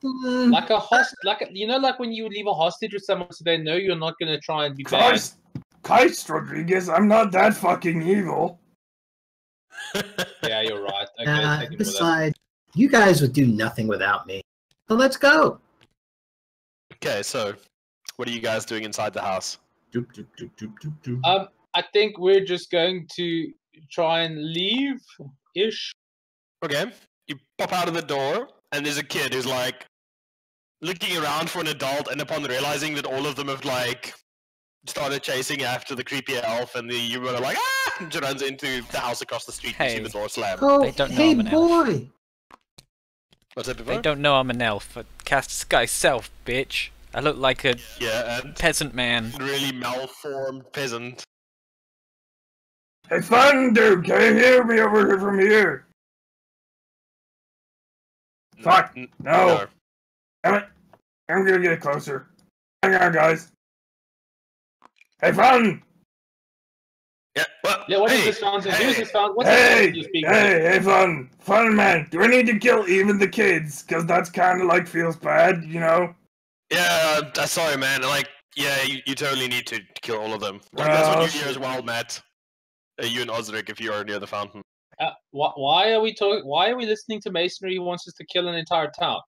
Mm, like a like when you leave a hostage with someone so they know you're not going to try and be bad. Christ, Rodriguez, I'm not that fucking evil. Yeah, you're right. Okay, take it with that. besides, you guys would do nothing without me. So let's go. Okay. So, what are you guys doing inside the house? Doop, doop, doop, doop, doop, doop. I think we're just going to try and leave ish. Okay. You pop out of the door, and there's a kid who's like looking around for an adult, and upon realizing that all of them have like started chasing after the creepy elf, and you were like, ah! And she runs into the house across the street and see Hey. the door slam. Oh, They don't know hey, I'm an elf. boy. What's that They before? don't know I'm an elf, but cast disguise self, bitch. I look like a Yeah, and peasant man. really malformed peasant. Hey, fun dude, can you hear me over here from here? Fuck, N- no. Damn it. I'm gonna get closer. Hang on, guys. Hey, fun! Yeah, well, Yeah, what is hey, this fountain? hey, Who's this fountain? What's this Hey, fountain you speak of? hey, fun! Fun, man. Do I need to kill even the kids? Because that's kind of like feels bad, you know? Yeah, sorry, man. Like, yeah, you totally need to kill all of them. Like, that's what you hear as well, Matt. You and Osric, if you are near the fountain. Why are we talking? Why are we listening to Masonry? He wants us to kill an entire town.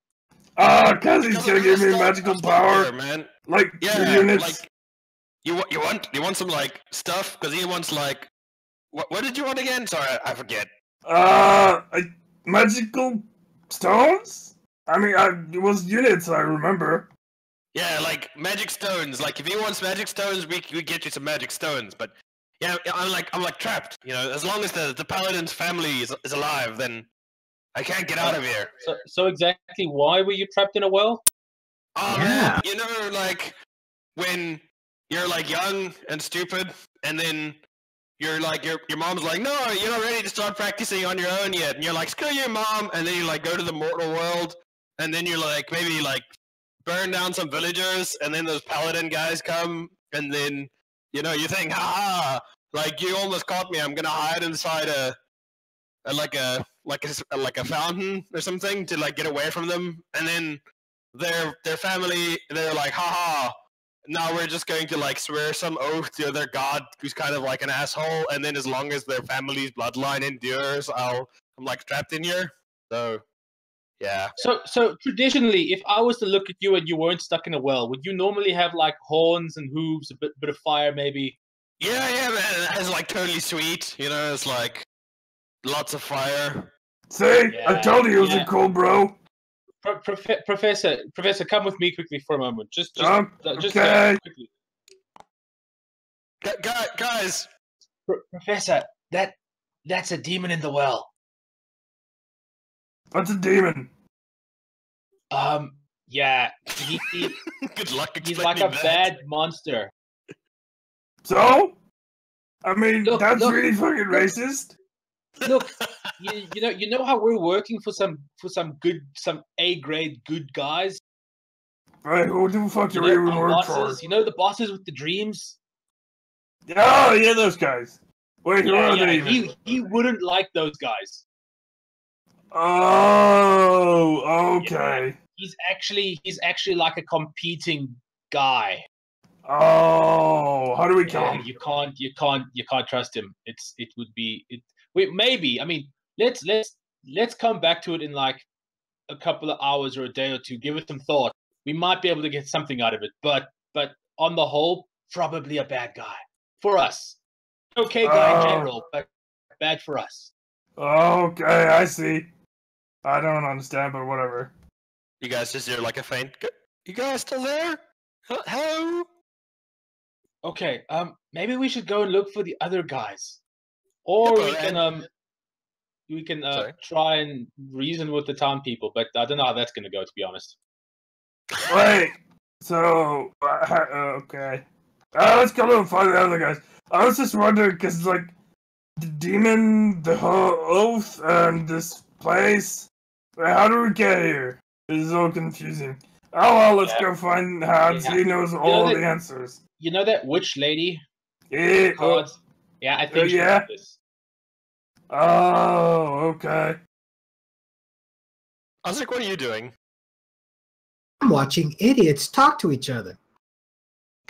Because he's gonna give me magical power. Here, man. Like, Yeah, 2 units. like you want some like stuff because he wants like what did you want again? Sorry, I forget. Magical stones? I mean, it was units, I remember. Yeah, like magic stones. Like if he wants magic stones, we get you some magic stones. But yeah, I'm like trapped. You know, as long as the paladin's family is alive, then I can't get out of here. So exactly why were you trapped in a well? Oh Yeah. man, you know, like when you're like young and stupid, and then you're like your mom's like, no, you're not ready to start practicing on your own yet, and you're like, screw you, mom, and then you like go to the mortal world, and then you're like maybe like burn down some villagers, and then those paladin guys come, and then you know you think, ha, like you almost caught me, I'm gonna hide inside a fountain or something to like get away from them, and then their family, they're like, haha, now we're just going to like swear some oath to their god who's kind of like an asshole, and then as long as their family's bloodline endures, I'm like trapped in here. So yeah. So traditionally, if I was to look at you and you weren't stuck in a well, would you normally have like horns and hooves, a bit of fire, maybe? Yeah, man. It's like totally sweet. You know, it's like lots of fire. See, Yeah, I told you it was yeah. a cool, bro. Professor, come with me quickly for a moment. Just okay. quickly. Guys, Professor, that's a demon in the well. What's a demon? Yeah, good luck he's like explaining a that. bad monster. So? I mean, Look, that's look, really fucking racist. Look, you know how we're working for some A grade good guys. Right, who the fuck do You we know, even our work bosses. for? You know the bosses with the dreams. Oh, yeah, those guys. Wait, who are they even? He wouldn't like those guys. Oh, okay. He's actually like a competing guy. Oh, how do we kill Yeah, him? you can't trust him. Wait, maybe. I mean, let's come back to it in like a couple of hours or a day or two. Give it some thought. We might be able to get something out of it. But on the whole, probably a bad guy for us. Okay guy in general, but bad for us. Okay, I see. I don't understand, but whatever. You guys just hear like a faint. You guys still there? Hello? Okay, maybe we should go and look for the other guys, or we can Sorry? try and reason with the town people. But I don't know how that's gonna go, to be honest. Wait, so, okay. Let's go and find the other guys. I was just wondering, because, like, the demon, the whole oath, and this place, how do we get here? This is all confusing. Oh well, let's go find Hans. Yeah. He knows all the answers. You know that witch lady? Yeah. Cards? Yeah, I think she yeah. did this. Oh, okay. Osric, what are you doing? I'm watching idiots talk to each other.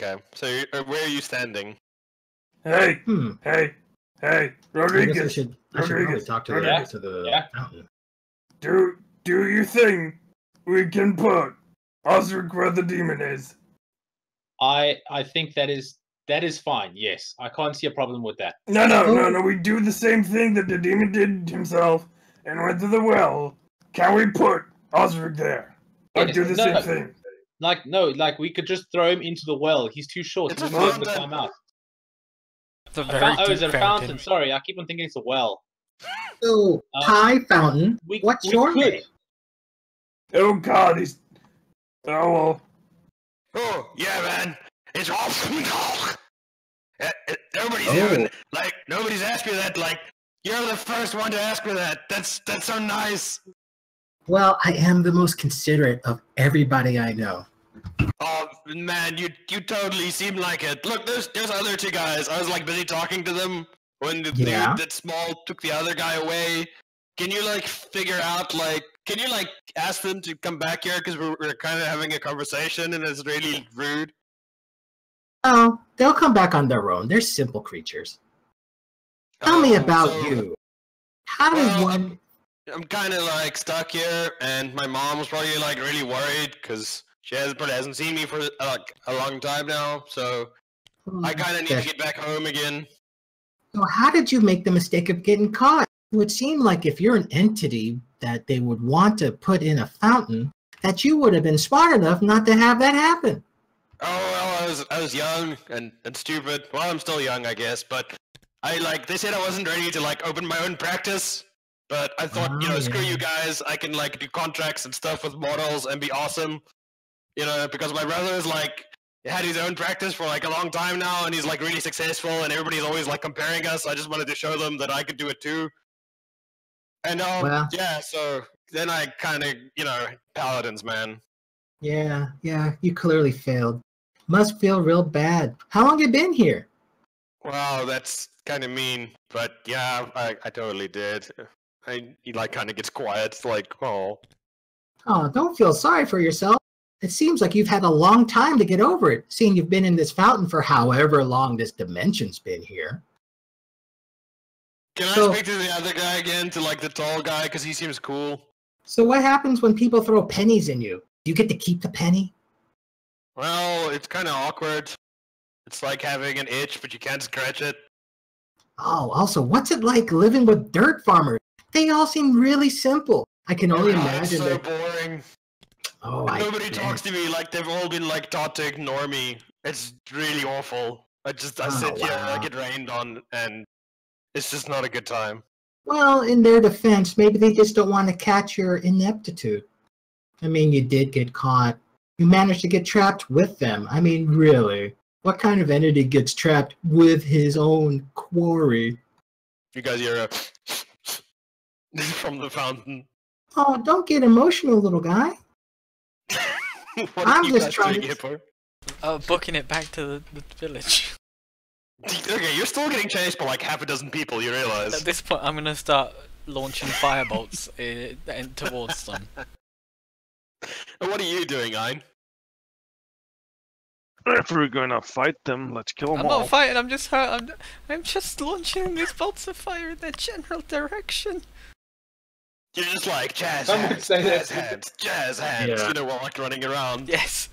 Okay, so where are you standing? Hey, hey, Rodriguez. I guess I should probably talk to the fountain. Do your thing. We can put Osric where the demon is. I think that is fine. Yes, I can't see a problem with that. No. We do the same thing that the demon did himself and went to the well. Can we put Osric there? Like do the same thing. Like we could just throw him into the well. He's too short. It's He a won't be able to fountain. climb out. It's a very It's deep a fountain. Sorry, I keep on thinking it's a well. So, hi, fountain. What's your name? Oh God, he's. Oh well. Oh, yeah, man. It's awesome. Nobody's even, like, nobody's asked me that. Like, you're the first one to ask me that. That's so nice. Well, I am the most considerate of everybody I know. Oh, man, you totally seem like it. Look, there's other two guys. I was, like, busy talking to them when the dude that small took the other guy away. Can you, like, figure out, like, can you, like, ask them to come back here? Because we're kind of having a conversation and it's really rude. Oh, they'll come back on their own. They're simple creatures. Tell me about you. How does one... I'm kind of, like, stuck here, and my mom's probably, like, really worried because she hasn't seen me for, like, a long time now, so I kind of need to get back home again. So how did you make the mistake of getting caught? It would seem like if you're an entity that they would want to put in a fountain, that you would have been smart enough not to have that happen. Oh, well, I was young and stupid. Well, I'm still young, I guess, but they said I wasn't ready to, like, open my own practice, but I thought, screw you guys, I can, like, do contracts and stuff with models and be awesome, because my brother's, like, had his own practice for, like, a long time now, and he's, like, really successful, and everybody's always, like, comparing us. I just wanted to show them that I could do it, too. And, yeah, so then I kind of, paladins, man. Yeah, you clearly failed. Must feel real bad. How long you been here? Wow, that's kind of mean, but yeah, I totally did. He, like, kind of gets quiet. It's like, oh. Oh, don't feel sorry for yourself. It seems like you've had a long time to get over it, seeing you've been in this fountain for however long this dimension's been here. Can So- I speak to the other guy again, to like the tall guy, because he seems cool? So what happens when people throw pennies in you? Do you get to keep the penny? Well, it's kind of awkward. It's like having an itch, but you can't scratch it. Oh, also, what's it like living with dirt farmers? They all seem really simple. I can only Oh, imagine it's so that. boring. Oh, I Nobody bet. talks to me like they've all been like taught to ignore me. It's really awful. I Oh, sit here and I wow. get rained on, and it's just not a good time. Well, in their defense, maybe they just don't want to catch your ineptitude. I mean, you did get caught. You managed to get trapped with them. I mean, really? What kind of entity gets trapped with his own quarry? You guys hear a from the fountain. Oh, don't get emotional, little guy. What I'm are you just guys trying doing to- here for? Booking it back to the village. Okay, you're still getting chased by like half a dozen people, you realize? At this point, I'm gonna start launching firebolts and towards them. And what are you doing, Ein? If we're gonna fight them, let's kill them I'm all. not fighting. I'm just hurt. I'm just launching these bolts of fire in that general direction. You're just like jazz Some would hands, say jazz that. hands, jazz hands. Yeah. You know, while like running around. Yes.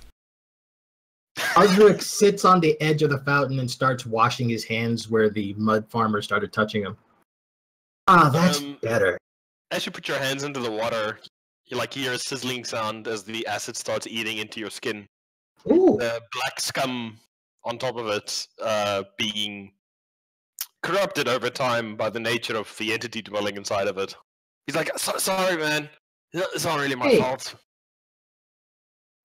Osric sits on the edge of the fountain and starts washing his hands where the mud farmer started touching him. Ah, that's better. As you put your hands into the water, you like hear a sizzling sound as the acid starts eating into your skin. Ooh, The black scum on top of it being corrupted over time by the nature of the entity dwelling inside of it. He's like, sorry, man. It's not really my Hey. fault.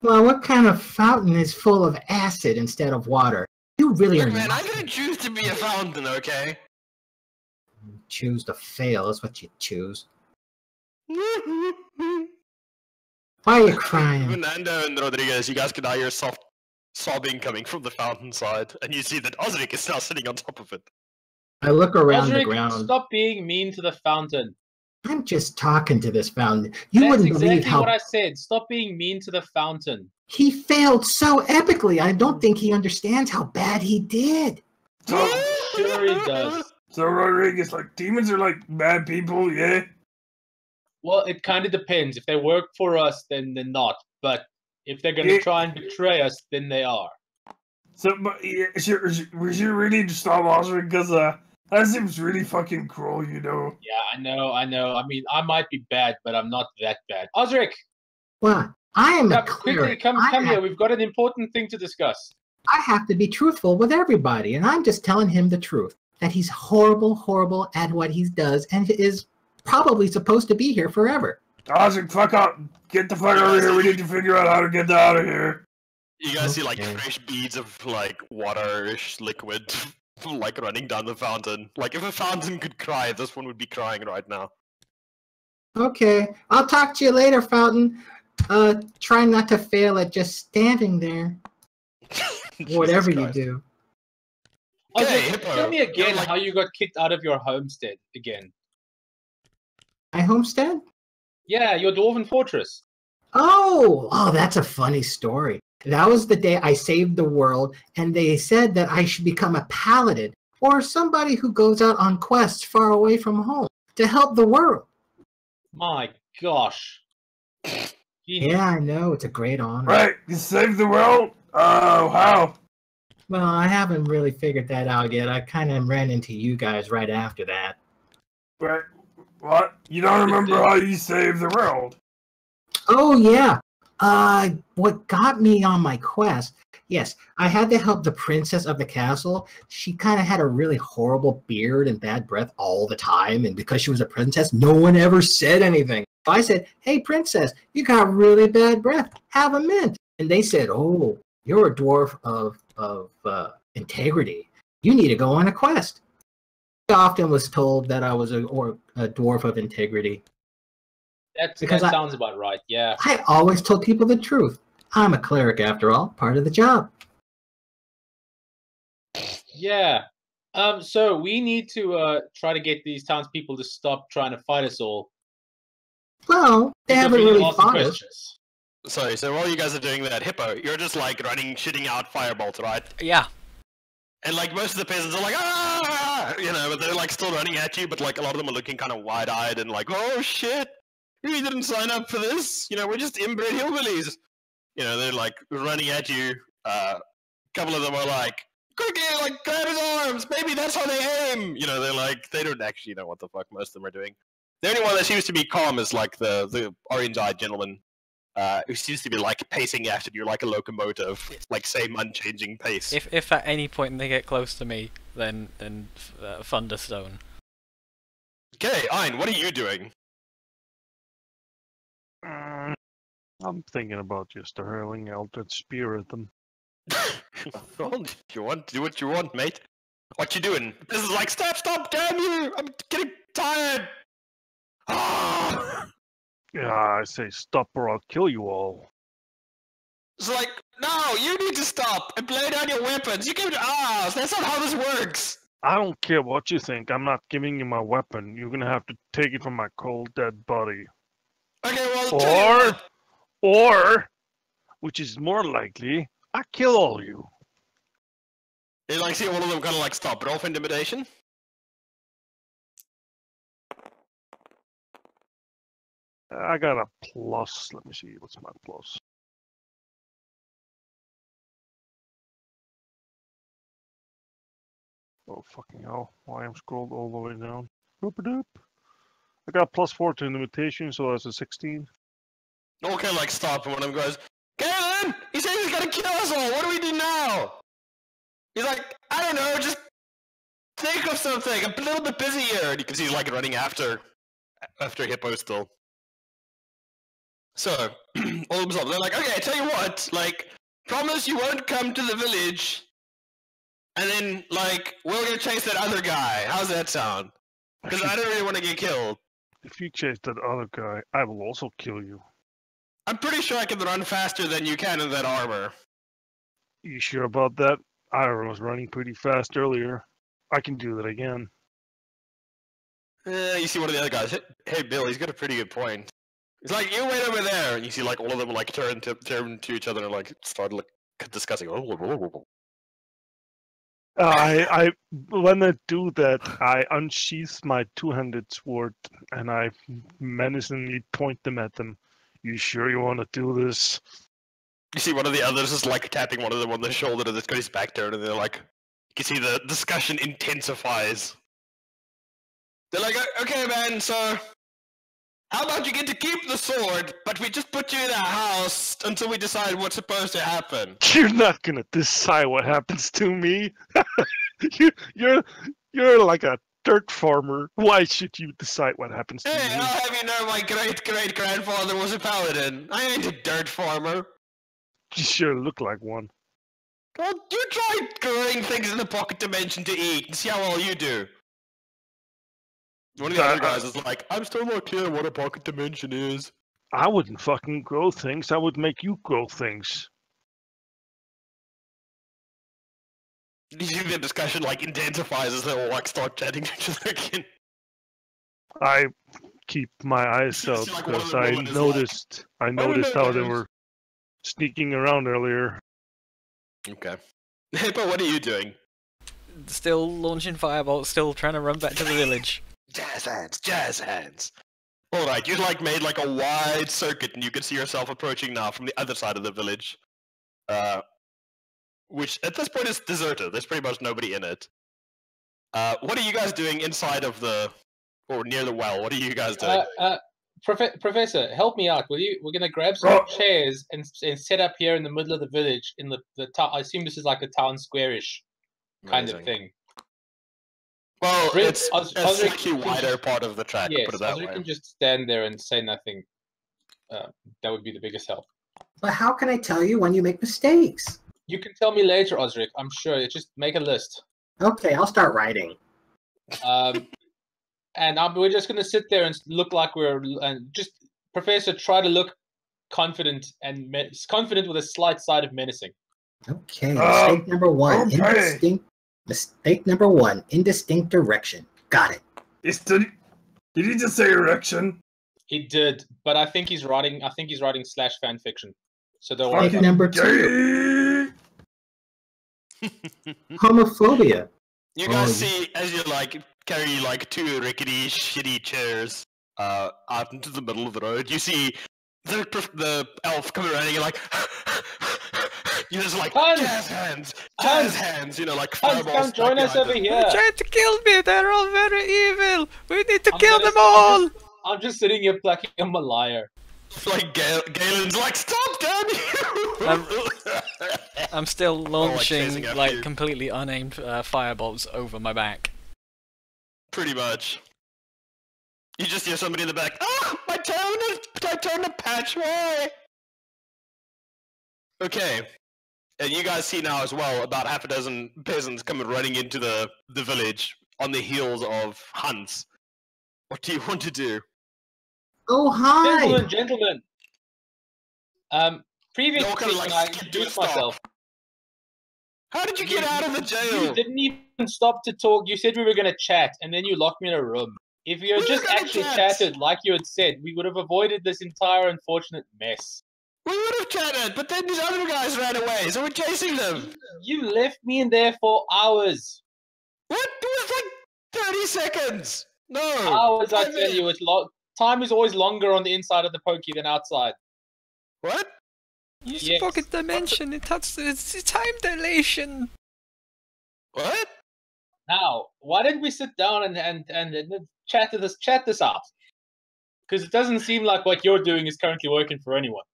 well, what kind of fountain is full of acid instead of water? You really are Look, man, I not didn't choose to be a fountain, okay? choose to fail. That's what you choose. Why are you crying? Fernando and Rodriguez, you guys can now hear soft sobbing coming from the fountainside, and you see that Osric is now sitting on top of it. I look around the Osric, ground. stop being mean to the fountain. I'm just talking to this fountain. You That's wouldn't exactly believe how what I said. Stop being mean to the fountain. he failed so epically. I don't think he understands how bad he did. Sure he does. So Rodriguez, like demons are like bad people, yeah. Well, it kind of depends. If they work for us, then they're not. But if they're going to Yeah. try and betray us, then they are. So, but yeah, we should really just stop Osric because that seems really fucking cruel, you know. Yeah, I know. I mean, I might be bad, but I'm not that bad. Osric, What? I am a quickly, cleric. come I here. have- We've got an important thing to discuss. I have to be truthful with everybody, and I'm just telling him the truth. That he's horrible, horrible at what he does, and is probably supposed to be here forever. Osric, fuck up. Get the fuck over here. We need to figure out how to get out of here. You guys see like Okay. fresh beads of like water-ish liquid like running down the fountain. Like if a fountain could cry, this one would be crying right now. Okay, I'll talk to you later, Fountain. Try not to fail at just standing there. Whatever Jesus you Christ. do. Okay, Osric, Hippo, tell me you're again like- how you got kicked out of your homestead again. My homestead? Yeah, your dwarven fortress. Oh, that's a funny story. That was the day I saved the world, and they said that I should become a paladin, or somebody who goes out on quests far away from home to help the world. My gosh. Genius. Yeah, I know, it's a great honor. Right, you saved the world? Oh, how? Well, I haven't really figured that out yet. I kind of ran into you guys right after that. Right, what? You don't remember how you saved the world? Oh, yeah. What got me on my quest, yes, I had to help the princess of the castle. She kind of had a really horrible beard and bad breath all the time, and because she was a princess, no one ever said anything. I said, hey, princess, you got really bad breath. Have a mint. And they said, oh, you're a dwarf of integrity. You need to go on a quest. I often was told that I was a dwarf of integrity. That Because I- sounds about right, yeah. I always told people the truth. I'm a cleric after all, part of the job. Yeah. So we need to try to get these townspeople to stop trying to fight us all. Well, they Because haven't we need to really ask them fought us. questions. Sorry, so while you guys are doing that, Hippo, you're just like running, shitting out firebolts, right? Yeah. And like most of the peasants are like, ah, you know, but they're like still running at you, but like a lot of them are looking kind of wide-eyed and like, oh shit, we didn't sign up for this. You know, we're just inbred hillbillies. You know, they're like running at you. A couple of them are like, quickly, like grab his arms. Maybe that's how they aim. You know, they're like, they don't actually know what the fuck most of them are doing. The only one that seems to be calm is like the orange-eyed gentleman. Who seems to be like pacing after you like a locomotive, like same unchanging pace. If at any point they get close to me, then Thunderstone. Okay, Ein, what are you doing? I'm thinking about just hurling Eldritch Spear at them. Well, you want do what you want, mate. What you doing? This is like stop, damn you! I'm getting tired. Ah! Yeah, I say stop or I'll kill you all. It's like, no, you need to stop and lay down your weapons. You give it to us. That's not how this works. I don't care what you think. I'm not giving you my weapon. You're gonna have to take it from my cold, dead body. Okay, well, Or, which is more likely, I kill all you. You like see one of them kind of like stop. Roll for intimidation. I got a plus. Let me see. What's my plus? Oh, fucking hell. Why I'm scrolled all the way down. Doop-a-doop. I got plus 4 to intimidation, so that's a 16. Okay, like stop, and one of them goes, Galen! He says he's gonna kill us all! What do we do now? He's like, I don't know, just think of something. I'm a little bit busy here. And you can see he's like running after Hippo still. So, all of a sudden, they're like, okay, tell you what, like, promise you won't come to the village, and then, like, we're gonna chase that other guy. How's that sound? Because I don't really want to get killed. If you chase that other guy, I will also kill you. I'm pretty sure I can run faster than you can in that armor. You sure about that? I was running pretty fast earlier. I can do that again. You see one of the other guys, hey Bill, he's got a pretty good point. He's like, you wait over there, and you see like all of them like turn to each other and like start like discussing. I when I do that, I unsheath my two-handed sword and I menacingly point them at them. You sure you want to do this? You see one of the others is like tapping one of them on the shoulder, and it's got his back turned, and they're like, you can see the discussion intensifies. They're like, okay, man, so how about you get to keep the sword, but we just put you in a house until we decide what's supposed to happen? You're not gonna decide what happens to me. You're like a dirt farmer. Why should you decide what happens to Hey, me? I'll have you know my great-great-grandfather was a paladin. I ain't a dirt farmer. You sure look like one. Well, you try growing things in the pocket dimension to eat and see how well you do. One of the other guys is like, I'm still not clear what a pocket dimension is. I wouldn't fucking grow things. I would make you grow things. You see the discussion like intensifies as they all like start chatting to each other again. I keep my eyes You out see, like, one of because the I women is noticed. I don't noticed know, how they guys." were sneaking around earlier. Okay. Hippo, what are you doing? Still launching firebolts, still trying to run back to the village. Jazz hands, jazz hands. Alright, you like made like a wide circuit and you can see yourself approaching now from the other side of the village. Which at this point is deserted. There's pretty much nobody in it. What are you guys doing inside of the, or near the well? What are you guys doing? Professor, help me out, will you? We're gonna grab some chairs and set up here in the middle of the village in the town. I assume this is like a town square-ish kind of Amazing. thing. Well, Really, it's a Osric slightly can wider just- part of the track, Yes, put it that Osric way. can just stand there and say nothing. That would be the biggest help. But how can I tell you when you make mistakes? You can tell me later, Osric. I'm sure. Just make a list. Okay, I'll start writing. We're just gonna sit there and look like just Professor. Try to look confident and confident with a slight side of menacing. Okay, mistake number one. okay. Mistake number one, indistinct direction. Got it. Did he just say erection? He did, but I think he's writing. I think he's writing / fan fiction. So don't worry. Fact About number 2. Homophobia. You Oh, guys see as you like carry like 2 rickety, shitty chairs out into the middle of the road. You see the elf coming around, and you're like, you just like Hans! jazz hands, you know, like Hans, fireballs. come join us over here. They're trying to kill me. They're all very evil. We need to kill gonna- them all. I'm just sitting here plucking a liar. Like Galen's like, stop, damn you! I'm still launching chasing after like you. completely unaimed firebolts over my back. Pretty much. You just hear somebody in the back. Ah, my turn to patch. Why? Okay. And you guys see now as well about half a dozen peasants coming running into the village on the heels of Hans. What do you want to do? Oh, hi! Gentlemen. Previously, Y'all kinda, like, when I skip to a introduced stop. myself, How did you get out of the you jail? didn't even stop to talk. You said we were going to chat, and then you locked me in a room. If you had We were just gonna actually chat. chatted like you had said, we would have avoided this entire unfortunate mess. We would have chatted, but then these other guys ran away, so we're chasing them. You left me in there for hours. What? It was like 30 seconds. No. Hours, I 5 tell you. minutes. Time is always longer on the inside of the pokey than outside. What? Use Yes. pocket dimension. It's time dilation. What? Now, why don't we sit down and chat this out? Because it doesn't seem like what you're doing is currently working for anyone.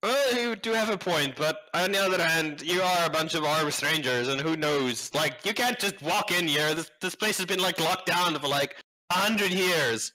Well, you do have a point, but on the other hand, you are a bunch of armed strangers, and who knows? Like, you can't just walk in here. This place has been like locked down for like 100 years.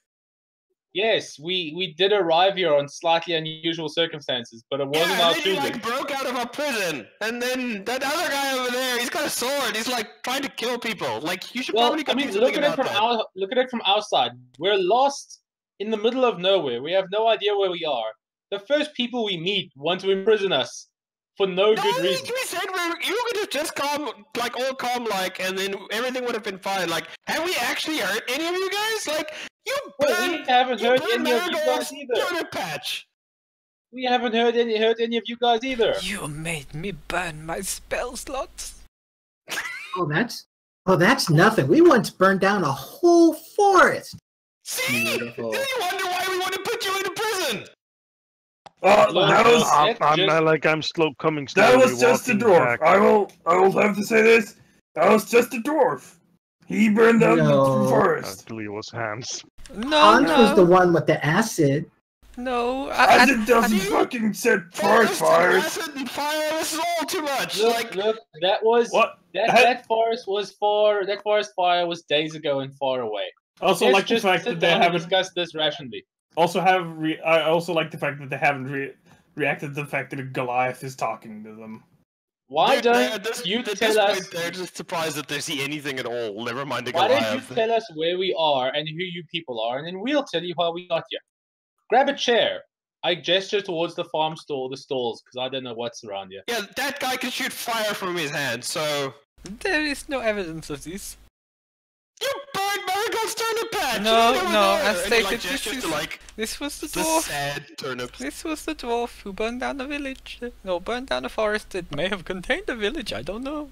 Yes, we did arrive here on slightly unusual circumstances, but it wasn't our and then you choosing. like broke out of a prison, and then that other guy over there, he's got a sword. He's like trying to kill people. Like, you should Well, probably I do mean, something look at about that. look at it from our side. We're lost in the middle of nowhere. We have no idea where we are. The first people we meet want to imprison us for no No, good reason. we said you could have just come, like, all calm, like, and then everything would have been fine. Like, have we actually hurt any of you guys? Like, you Well, we burned, haven't you hurt burned any of you Marigold's guys either. donut patch. We haven't hurt any of you guys either. You made me burn my spell slots. Oh, that's nothing. We once burned down a whole forest. See? Beautiful. Then you wonder why we want to put you into prison. Oh, Look, that was I'm slow coming that slowly. was just a walking dwarf. back. I will have to say this. That was just a dwarf. He burned down No. the forest. Actually, it was Hans. No, Hans was the no, one with the acid. no. As it doesn't fucking set forest fires. Acid and fire, this is all too much. Look, that was What? that forest fire was days ago and far away. Also, Let's like the just fact sit that they down and haven't. discuss this rationally. I also like the fact that they haven't reacted to the fact that Goliath is talking to them. Why Dude, don't you at this tell us? point, they're just surprised that they see anything at all. Never mind the Why don't you Goliath. tell us where we are and who you people are, and then we'll tell you how we got here. Grab a chair. I gesture towards the stalls, because I don't know what's around here. Yeah, that guy can shoot fire from his hand, so... There is no evidence of this. You burned Marigold's turnip patch! No, right over no, there! as And he, stated, like, this gestures is to, like, this was the the dwarf. sad turnips. This was the dwarf who burned down the village. No, burned down a forest that may have contained a village. I don't know.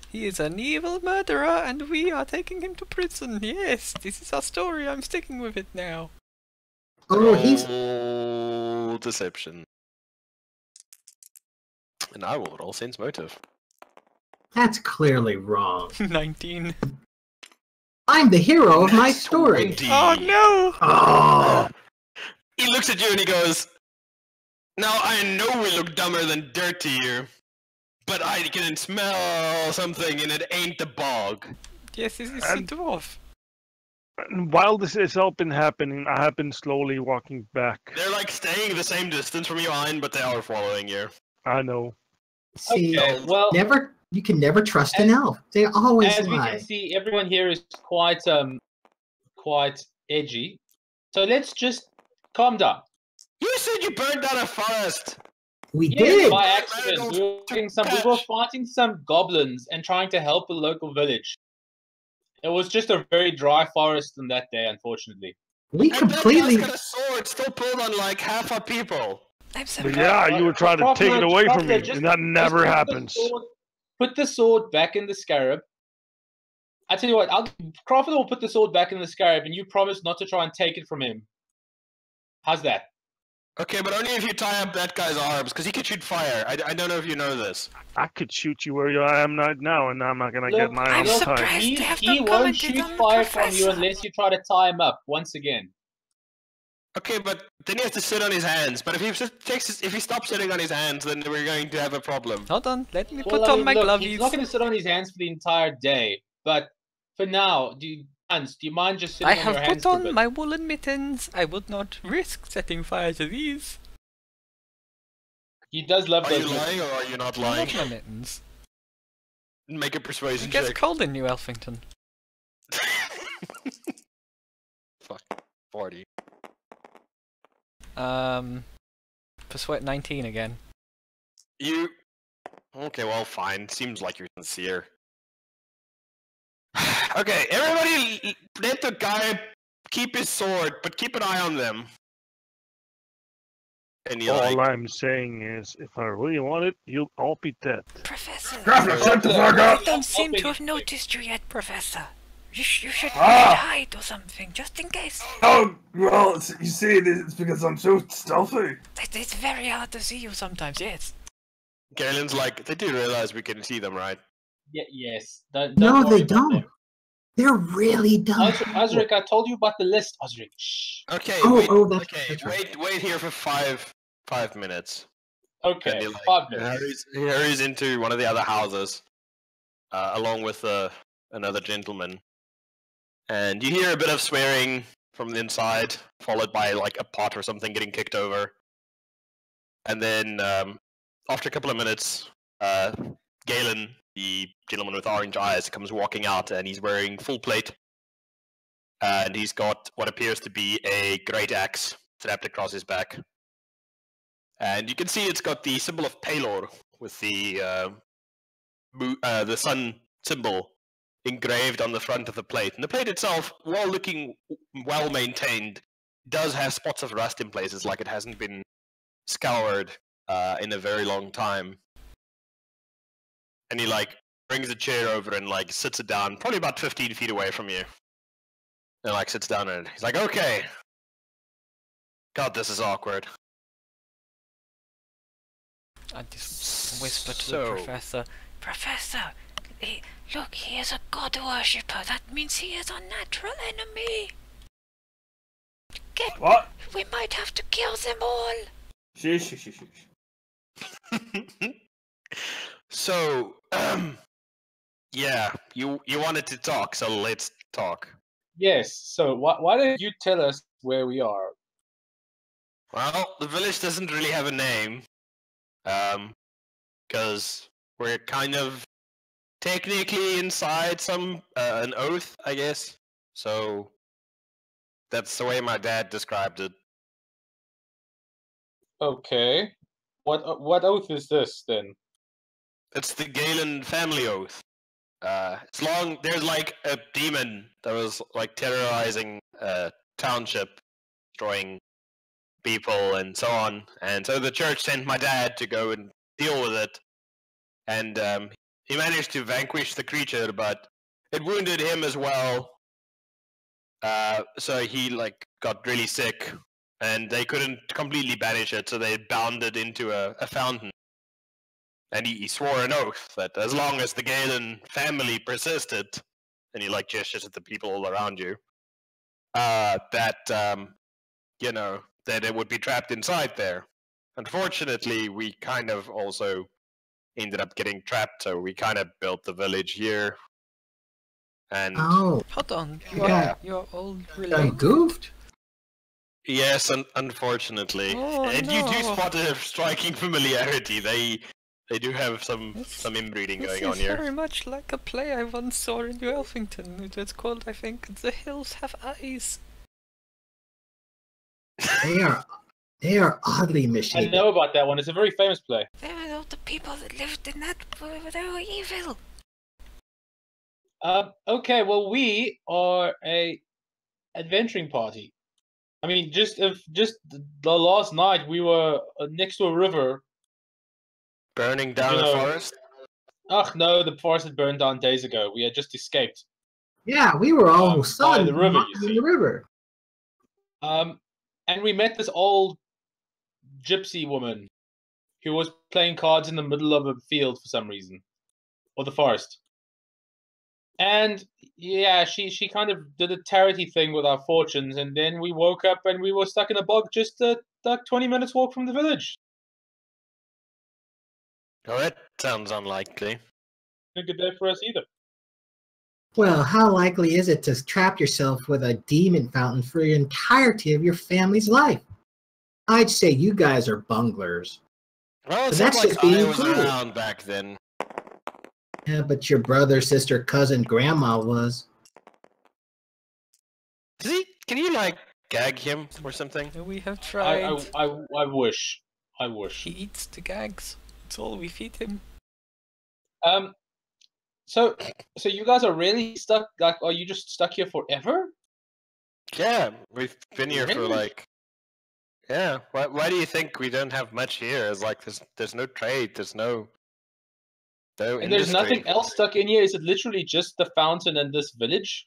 He is an evil murderer, and we are taking him to prison. Yes, this is our story. I'm sticking with it now. Oh, he's Roll deception. And I will roll sense motive. that's clearly wrong. 19. I'm the hero of my story. 20. Oh no! Oh, He looks at you and he goes, "Now I know we look dumber than dirt to you, but I can smell something and it ain't the bog." Yes, this is the And- dwarf. And while this has all been happening, I have been slowly walking back. They're like staying the same distance from you behind, but they are following you. I know. see, Okay, well, you can never trust an elf. They always as we lie. can see, everyone here is quite edgy. So let's just calm down. You said you burned down a forest. We Yes, did. by accident. We were fighting some goblins and trying to help a local village. It was just a very dry forest on that day, unfortunately. We And completely. that guy's got a sword still pulled on like half our people. I'm But surprised. yeah, you were trying to take it away from me, and that never Just happens. put the sword back in the scarab. I tell you what, Crawford will put the sword back in the scarab, and you promise not to try and take it from him. How's that? Okay, but only if you tie up that guy's arms, because he can shoot fire. I don't know if you know this. I could shoot you where I am right now, and I'm not gonna get my I'm arms surprised. tied. They have He not won't commented shoot on the fire from you professor. unless you try to tie him up once again. Okay, but then he has to sit on his hands. But if he stops sitting on his hands, then we're going to have a problem. Hold on, let me Well, put I on mean, my look, he's not glovies. going to sit on his hands for the entire day. But for now, Hans, do you mind just sitting I on your have hands put for a on bit? my woolen mittens. I would not risk setting fire to these. He does love Are those. you lying or are you not I lying? love my mittens. Make a It persuasion gets check. cold in New Elfington. Fuck. 40. Persuade 19 again. You... Okay, well, fine. Seems like you're sincere. Okay, everybody let the guy keep his sword, but keep an eye on them. And you All like... I'm saying is, if I really want it, you'll all be dead. Professor, Grafler, shut the fuck I up! don't seem to Open have it. noticed you yet, Professor. You should Ah! hide or something, just in case. Oh, well, you see, it's because I'm so stealthy. It's very hard to see you sometimes, yes. Galen's like, they do realize we can see them, right? Yes. Don't No, worry they about don't. them. They're really dumb. Osric, I told you about the list, Osric. Shh. Okay, That's right. wait here for five minutes. Okay, And he, like, 5 minutes. He hurries into one of the other houses, along with another gentleman. And you hear a bit of swearing from the inside, followed by like a pot or something getting kicked over. And then after a couple of minutes, Galen, the gentleman with orange eyes, comes walking out, and he's wearing full plate. And he's got what appears to be a great axe strapped across his back. And you can see it's got the symbol of Pelor with the sun symbol engraved on the front of the plate. And the plate itself, while looking well maintained, does have spots of rust in places, like it hasn't been scoured in a very long time. And he like brings a chair over and like sits it down, probably about 15 feet away from you. And like sits down and he's like, okay. God, this is awkward. I just whisper to So- the professor. Professor, look, he is a god worshipper. That means he is our natural enemy. What? We might have to kill them all. Shush. So, yeah, you wanted to talk, so let's talk. Yes, so why don't you tell us where we are? Well, the village doesn't really have a name, because we're kind of technically inside an oath, I guess. So that's the way my dad described it. Okay. What oath is this, then? It's the Galen family oath. It's long. There's like a demon that was like terrorizing a township, destroying people and so on. And so the church sent my dad to go and deal with it. And he managed to vanquish the creature, but it wounded him as well. So he like got really sick, and they couldn't completely banish it, so they bound it into a fountain. And he swore an oath that as long as the Galen family persisted, and he like gestures at the people all around you, that it would be trapped inside there. Unfortunately, we kind of also ended up getting trapped, so we kind of built the village here. And Oh, Hold on, Yeah. you're all done related. goofed? yes, unfortunately, Oh, and you do no. spot a striking familiarity. They do have some inbreeding This going on is here. very much like a play I once saw in New Elfington. It was called, I think, The Hills Have Eyes. They are oddly I misshapen. know about that one. It's a very famous play. They were all the people that lived in that. They were evil. Okay, well, we are a adventuring party. I mean, just the last night we were next to a river. Burning down You the know- forest? Ugh, no, the forest had burned down days ago. We had just escaped. Yeah, we were all By sun the river, you in see. the river. And we met this old gypsy woman who was playing cards in the middle of a field for some reason, or the forest. And yeah, she kind of did a charity thing with our fortunes, and then we woke up and we were stuck in a bog just like 20 minutes walk from the village. Oh, that sounds unlikely. A good day for us either. Well, how likely is it to trap yourself with a demon fountain for the entirety of your family's life? I'd say you guys are bunglers. Well, it But sounds that's like just being I was cruel. around back then. Yeah, but your brother, sister, cousin, grandma was. Can you, like, gag him or something? We have tried. I wish. He eats the gags. That's all we feed him. So you guys are really stuck? Like, are you just stuck here forever? Yeah, we've been here for, Really? like... Yeah, why do you think we don't have much here? It's like, there's no trade, there's no And there's industry. nothing else stuck in here. Is it literally just the fountain and this village?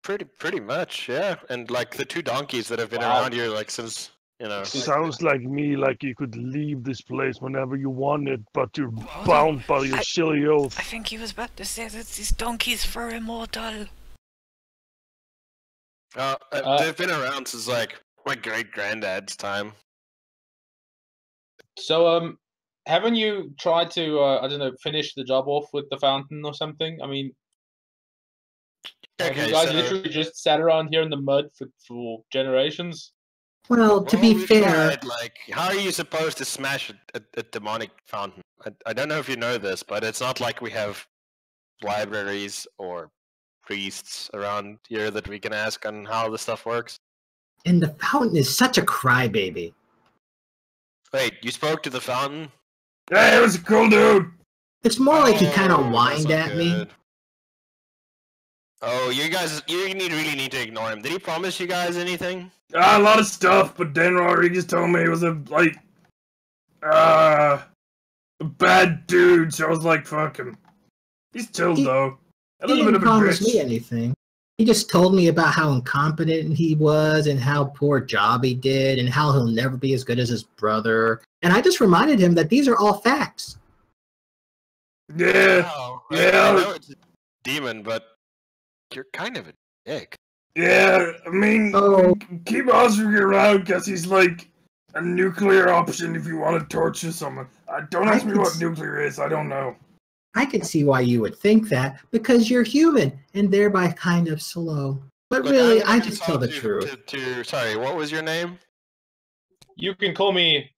Pretty much, yeah. And, like, the 2 donkeys that have been Wow. around here, like, since, you know... Sounds like me, like you could leave this place whenever you wanted, but you're Hold bound by your I- silly oath. I think he was about to say that these donkeys were immortal. They've been around since, like, my great-granddad's time. So haven't you tried to I don't know, finish the job off with the fountain or something? I mean, have Okay, you guys so... literally just sat around here in the mud for generations? Well, to Well, be we fair, tried, like, how are you supposed to smash a demonic fountain? I don't know if you know this, but it's not like we have libraries or priests around here that we can ask on how the stuff works. and the fountain is such a crybaby. Wait, you spoke to the fountain? Hey, it was a cool dude. It's more like he kind Oh, of that's whined not at me. good. Oh, you really need to ignore him. Did he promise you guys anything? A lot of stuff, but Dan Rodriguez told me he was a bad dude, so I was like, fuck him. He's chill He- though. A He little bit didn't of a promise bitch. me anything. He just told me about how incompetent he was and how poor job he did and how he'll never be as good as his brother. And I just reminded him that these are all facts. Yeah, Wow. yeah. I know it's a demon, but you're kind of a dick. yeah. I mean, Oh. keep Osric around because he's like a nuclear option if you want to torture someone. Don't I ask me could what s- nuclear is. I don't know. I can see why you would think that because you're human and thereby kind of slow. But Look, really, I'm gonna I go just talk tell the to- truth. Sorry, what was your name? You can call me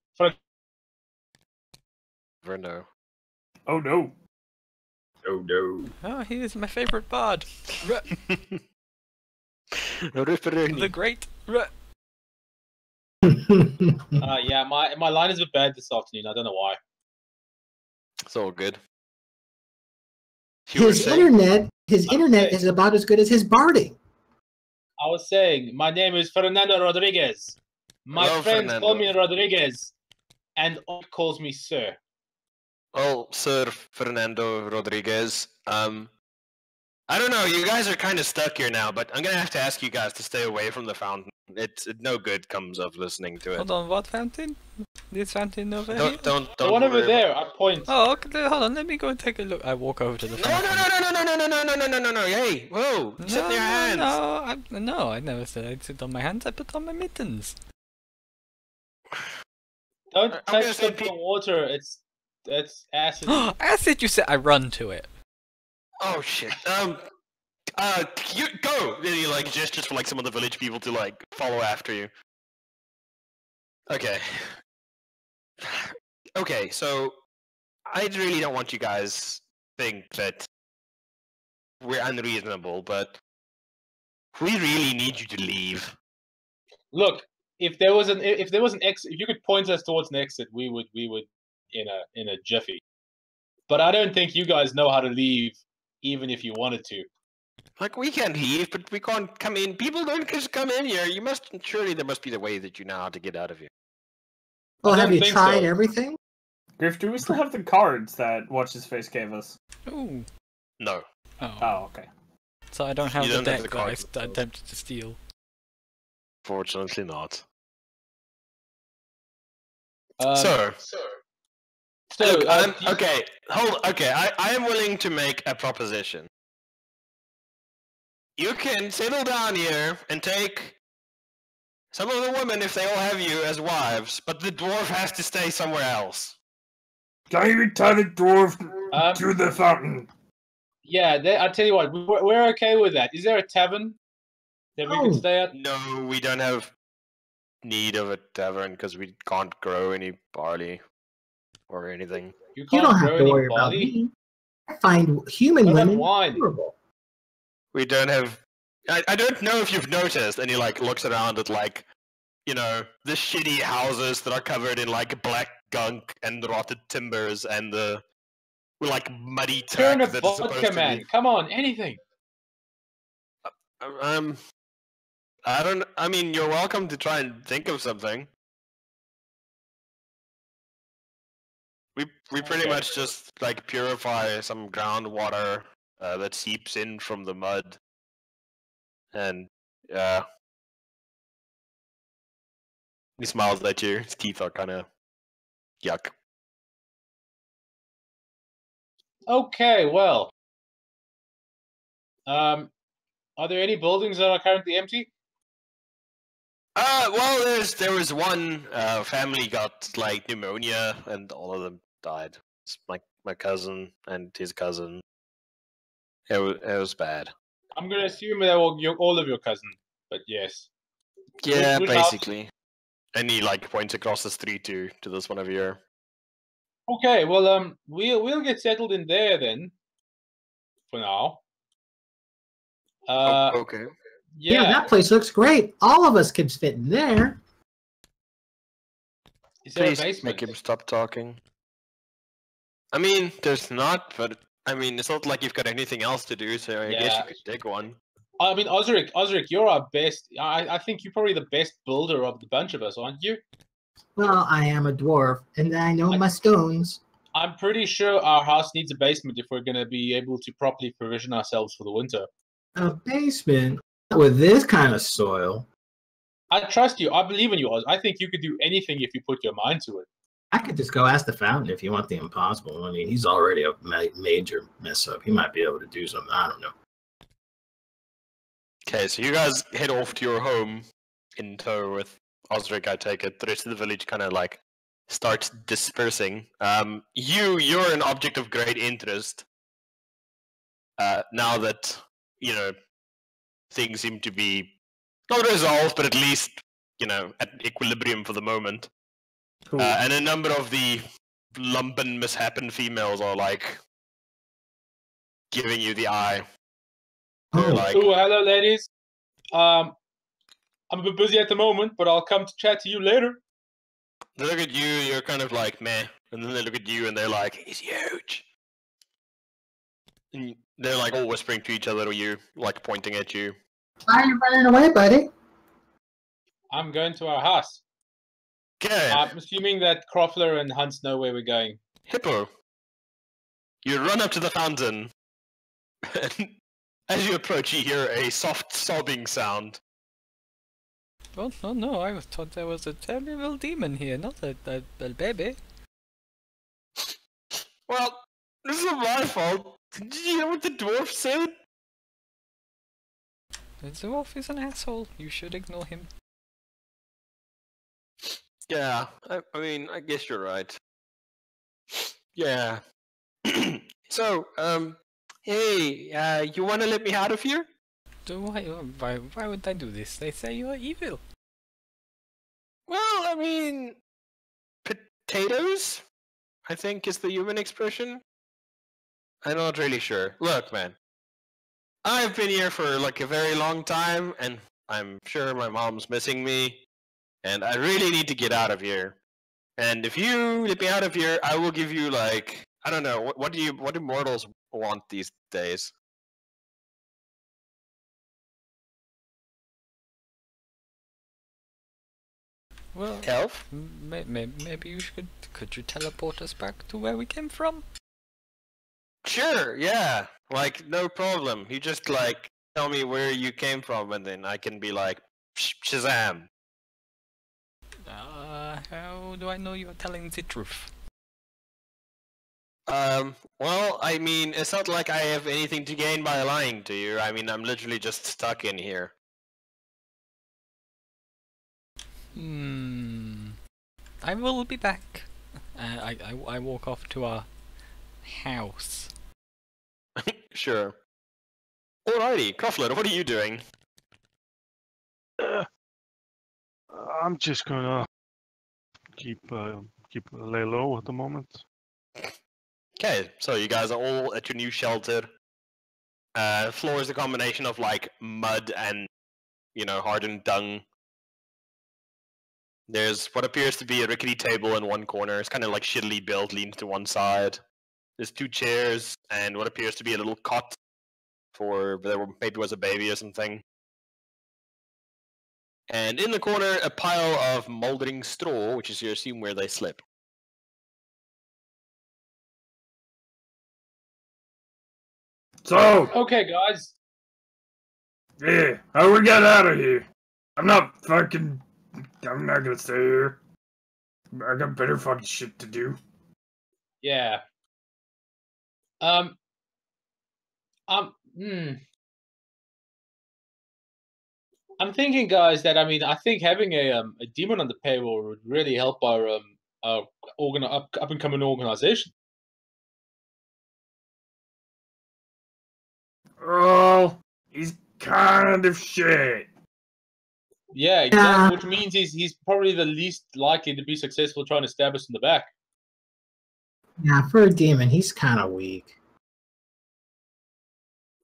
Verno. Oh no. Oh no. Oh, he is my favorite bard. The Rufferoni. great. yeah, my line is a bit bad this afternoon. I don't know why. It's all good. You were his saying- internet is about as good as his barding. I was saying, my name is Fernando Rodriguez. My Hello, friends call me Fernando. Rodriguez, and Ock calls me Sir. Well, Sir Fernando Rodriguez, I don't know, you guys are kind of stuck here now, but I'm gonna have to ask you guys to stay away from the fountain. No good comes of listening to it. Hold on, what fountain? This fountain over here? Don't The one over worry there, I point. Oh, okay, hold on, let me go and take a look. I walk over to the No, fountain. no, hey, whoa, you sit in your hands. No, I never said I'd sit on my hands. I put on my mittens. Don't I'm gonna touch say the water. It's acid. Acid, you said. I run to it. Oh shit, you go! And he like gestures for like some of the village people to like follow after you. Okay. Okay, so I really don't want you guys think that we're unreasonable, but we really need you to leave. Look, if there was an exit, if you could point us towards an exit, we would in a jiffy. But I don't think you guys know how to leave, even if you wanted to. Like, we can't leave, but we can't come in. People don't just come in here. Surely there must be the way that you know how to get out of here. Well, I have don't you think tried so. everything? Griff, do we still have the cards that Watch His Face gave us? Ooh. No. Oh. Oh, okay. So I don't have You the don't have deck the that cards I attempted to steal. Fortunately not. So, Look, do you- okay, I am willing to make a proposition. You can settle down here and take some of the women if they all have you as wives, but the dwarf has to stay somewhere else. Can you tie the dwarf Um, to the fountain? yeah, I'll tell you what, we're okay with that. Is there a tavern that we can Oh. stay at? No, we don't have need of a tavern because we can't grow any barley or anything. You You can't don't have grow to any worry about barley. me. I find human What about women wine? horrible. We don't have. I don't know if you've noticed, and he like looks around at like, you know, the shitty houses that are covered in like black gunk and rotted timbers and the like muddy Turn track a that's supposed vodka, to man. be. Come on, anything. I don't. I mean, you're welcome to try and think of something. We pretty Okay. much just like purify some groundwater that seeps in from the mud, and he smiles at you. His teeth are kind of yuck. Okay, well. Are there any buildings that are currently empty? Well, there was one family got like pneumonia, and all of them died. It's my cousin and his cousin. It was bad. I'm gonna assume they were all of your cousin, but yes. Yeah, Which house? basically. And he like points across the street to this one over here. Okay, well, we'll get settled in there then. For now. Okay. Yeah, Yeah. that place looks great. All of us could fit in there. Is there Please a basement? make him stop talking. I mean, there's not, but I mean, it's not like you've got anything else to do, so I guess Yeah. you could dig one. I mean, Osric, you're our best. I think you're probably the best builder of the bunch of us, aren't you? Well, I am a dwarf, and I know my stones. I'm pretty sure our house needs a basement if we're going to be able to properly provision ourselves for the winter. A basement with this kind of soil. I trust you. I believe in you, Oz. I think you could do anything if you put your mind to it. I could just go ask the fountain if you want the impossible. I mean, he's already a major mess up. He might be able to do something. I don't know. Okay, so you guys head off to your home in tow with Osric, I take it. The rest of the village kind of like starts dispersing. You're an object of great interest. Now that, you know, things seem to be not resolved, but at least, you know, at equilibrium for the moment. Cool. And a number of the lumpen mishappen females are like giving you the eye. They're Oh, like, Oh, hello, ladies. I'm a bit busy at the moment, but I'll come to chat to you later. they look at you, you're kind of like meh, and then they look at you and they're like, he's huge. And they're like all whispering to each other, or you like pointing at you. why are you running away, buddy? I'm going to our house. Okay, I'm assuming that Croffler and Hans know where we're going. Hippo. You run up to the fountain, and as you approach, you hear a soft sobbing sound. Well, no, I thought there was a terrible demon here, not a baby. Well, this isn't my fault. Did you hear what the dwarf said? The dwarf is an asshole. You should ignore him. Yeah, I mean, I guess you're right. Yeah. So, hey, you wanna let me out of here? Why would I do this? They say you are evil. Well, I mean, potatoes, I think is the human expression. I'm not really sure. Look, man, I've been here for like a very long time, and I'm sure my mom's missing me, and I really need to get out of here. And if you let me out of here, I will give you like, I don't know, what do mortals want these days? Well, Elf? maybe you could you teleport us back to where we came from? Sure, yeah. Like, no problem. You just, like, tell me where you came from, and then I can be like, Shazam. How do I know you're telling the truth? Well, I mean, it's not like I have anything to gain by lying to you. I mean, I'm literally just stuck in here. I will be back. I walk off to our house. Sure. Alrighty, Croftler, what are you doing? I'm just gonna keep lay low at the moment. Okay, so you guys are all at your new shelter. The floor is a combination of like mud and, hardened dung. There's what appears to be a rickety table in one corner. It's kind of like shittily built, leans to one side. There's 2 chairs and what appears to be a little cot for maybe was a baby or something. And in the corner, a pile of moldering straw, which is you assume where they sleep. So, Okay, guys. yeah, how we get out of here? I'm not gonna stay here. I got better fucking shit to do. Yeah. I'm thinking, guys, that I think having a demon on the payroll would really help our up and coming organization. Oh, he's kind of shit. Yeah, exactly. Which means he's probably the least likely to be successful trying to stab us in the back. Yeah, for a demon, he's kind of weak.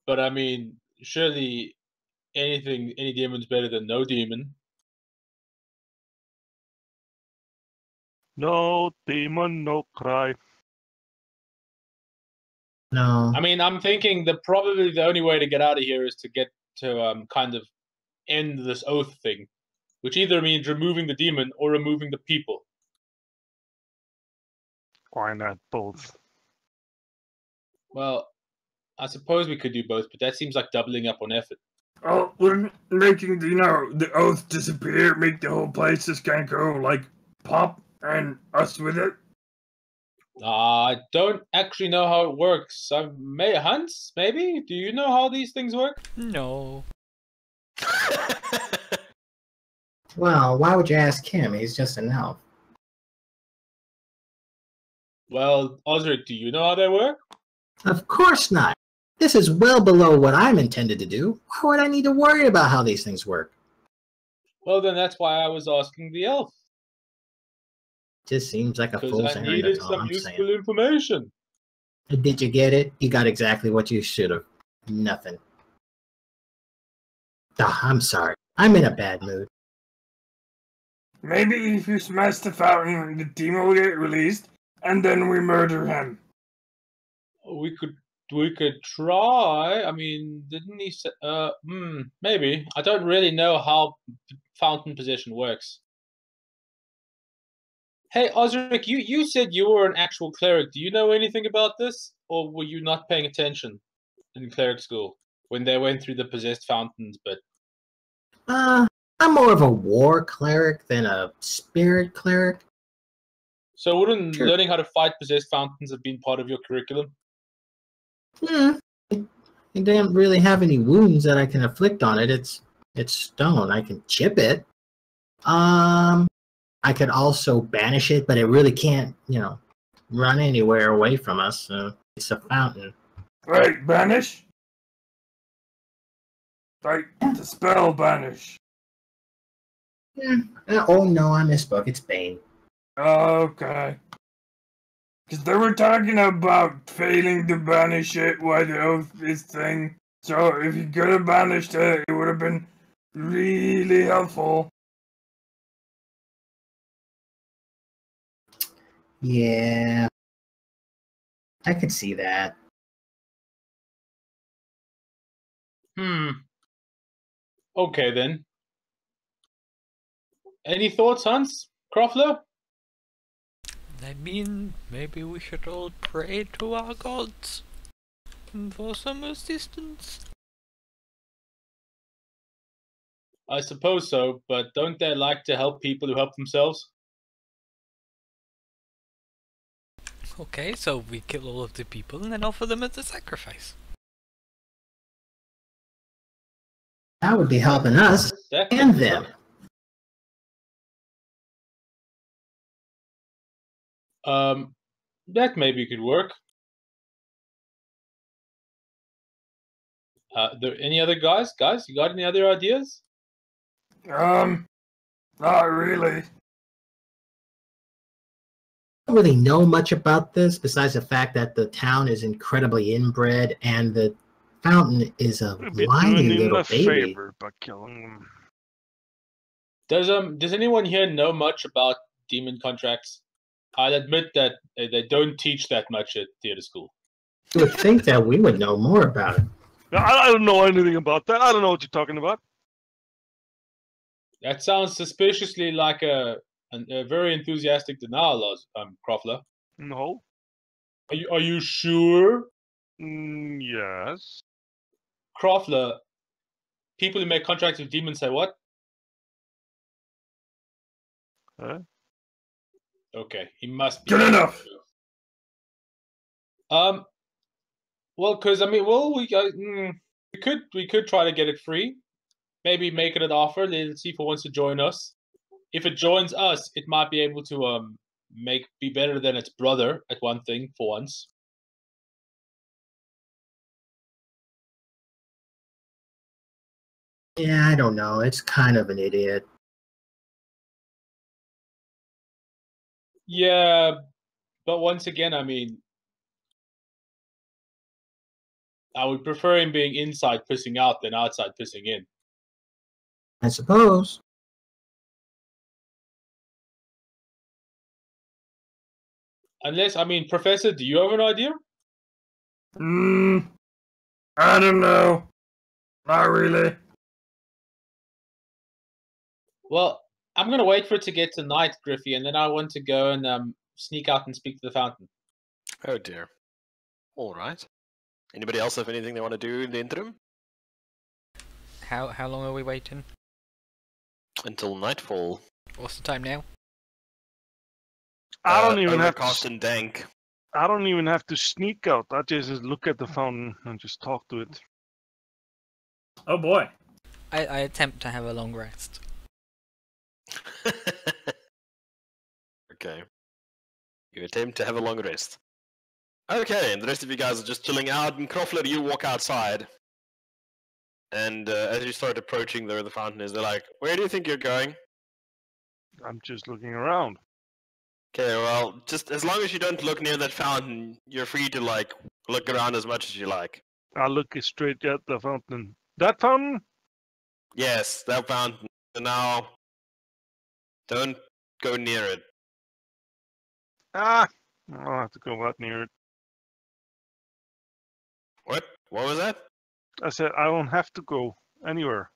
But surely any demon's better than no demon. No demon, no cry. No. I'm thinking that probably the only way to get out of here is to get to kind of end this oath thing, which either means removing the demon or removing the people. Why not both? Well, I suppose we could do both, but that seems like doubling up on effort. Oh, we're making the oath disappear, make the whole place just kind of go like pop, and us with it. I don't actually know how it works. Hans, maybe? Do you know how these things work? No. Well, why would you ask him? He's just an elf. Well, Osric, do you know how they work? Of course not. This is well below what I'm intended to do. Why would I need to worry about how these things work? Well, then that's why I was asking the elf. Just seems like a Because fool's I errand. needed That's all some I'm useful saying. information. Did you get it? You got exactly what you should have. Nothing. I'm sorry. I'm in a bad mood. Maybe if you smash the fountain, the demon will get released, and then we murder him. We could try. Didn't he say, maybe. I don't really know how fountain possession works. Hey, Osric, you said you were an actual cleric. Do you know anything about this? Or were you not paying attention in cleric school when they went through the possessed fountains bit? I'm more of a war cleric than a spirit cleric. So wouldn't learning how to fight possessed fountains have been part of your curriculum? I don't really have any wounds that I can inflict on it. It's stone. I can chip it. I could also banish it, but it really can't, run anywhere away from us. So it's a fountain. Right, banish? Like, the spell banish. Oh no, I misspoke. It's Bane. Okay. Because they were talking about failing to banish it while the oath is thing. So if you could have banished it, it would have been really helpful. Yeah. I could see that. Okay then. Any thoughts, Hans? Croffler? I mean, maybe we should all pray to our gods for some assistance. I suppose so, but don't they like to help people who help themselves? Okay, so we kill all of the people and then offer them as a sacrifice. That would be helping us That and could them. work. That maybe could work. There any other guys? Guys, you got any other ideas? Not really. I don't really know much about this besides the fact that the town is incredibly inbred and the fountain is a We'd be whiny doing him little a baby. favor by killing him. Does anyone here know much about demon contracts? I'll admit that they don't teach that much at theater school. You would think that we would know more about it. I don't know anything about that. I don't know what you're talking about. That sounds suspiciously like a very enthusiastic denial, Croffler. No. Are you sure? Yes. Croffler, people who make contracts with demons say what? Huh? Okay, he must be good enough. Well, because I mean, well, we could try to get it free. Maybe make it an offer. Let's see if it wants to join us. If it joins us, it might be able to be better than its brother at one thing for once. Yeah, I don't know. It's kind of an idiot. Yeah, but once again, I mean, I would prefer him being inside pissing out than outside pissing in. I suppose. Unless, I mean, Professor, do you have an idea? I don't know. Not really. Well, I'm going to wait for it to get to night, Griffey, and then I want to go and sneak out and speak to the fountain. Oh dear. All right. Anybody else have anything they want to do in the interim? How long are we waiting? Until nightfall. What's the time now? I don't even have Overcast to. and dank. I don't even have to sneak out. I just look at the fountain and just talk to it. Oh boy. I attempt to have a long rest. Okay. You attempt to have a long rest. Okay, and the rest of you guys are just chilling out, and Croffler, you walk outside. And as you start approaching the fountain, they're like, where do you think you're going? I'm just looking around. Okay, well, just as long as you don't look near that fountain, you're free to, like, look around as much as you like. I look straight at the fountain. That fountain? Yes, that fountain. So now, don't go near it. Ah, I don't have to go out near it. What? What was that? I said I don't have to go anywhere.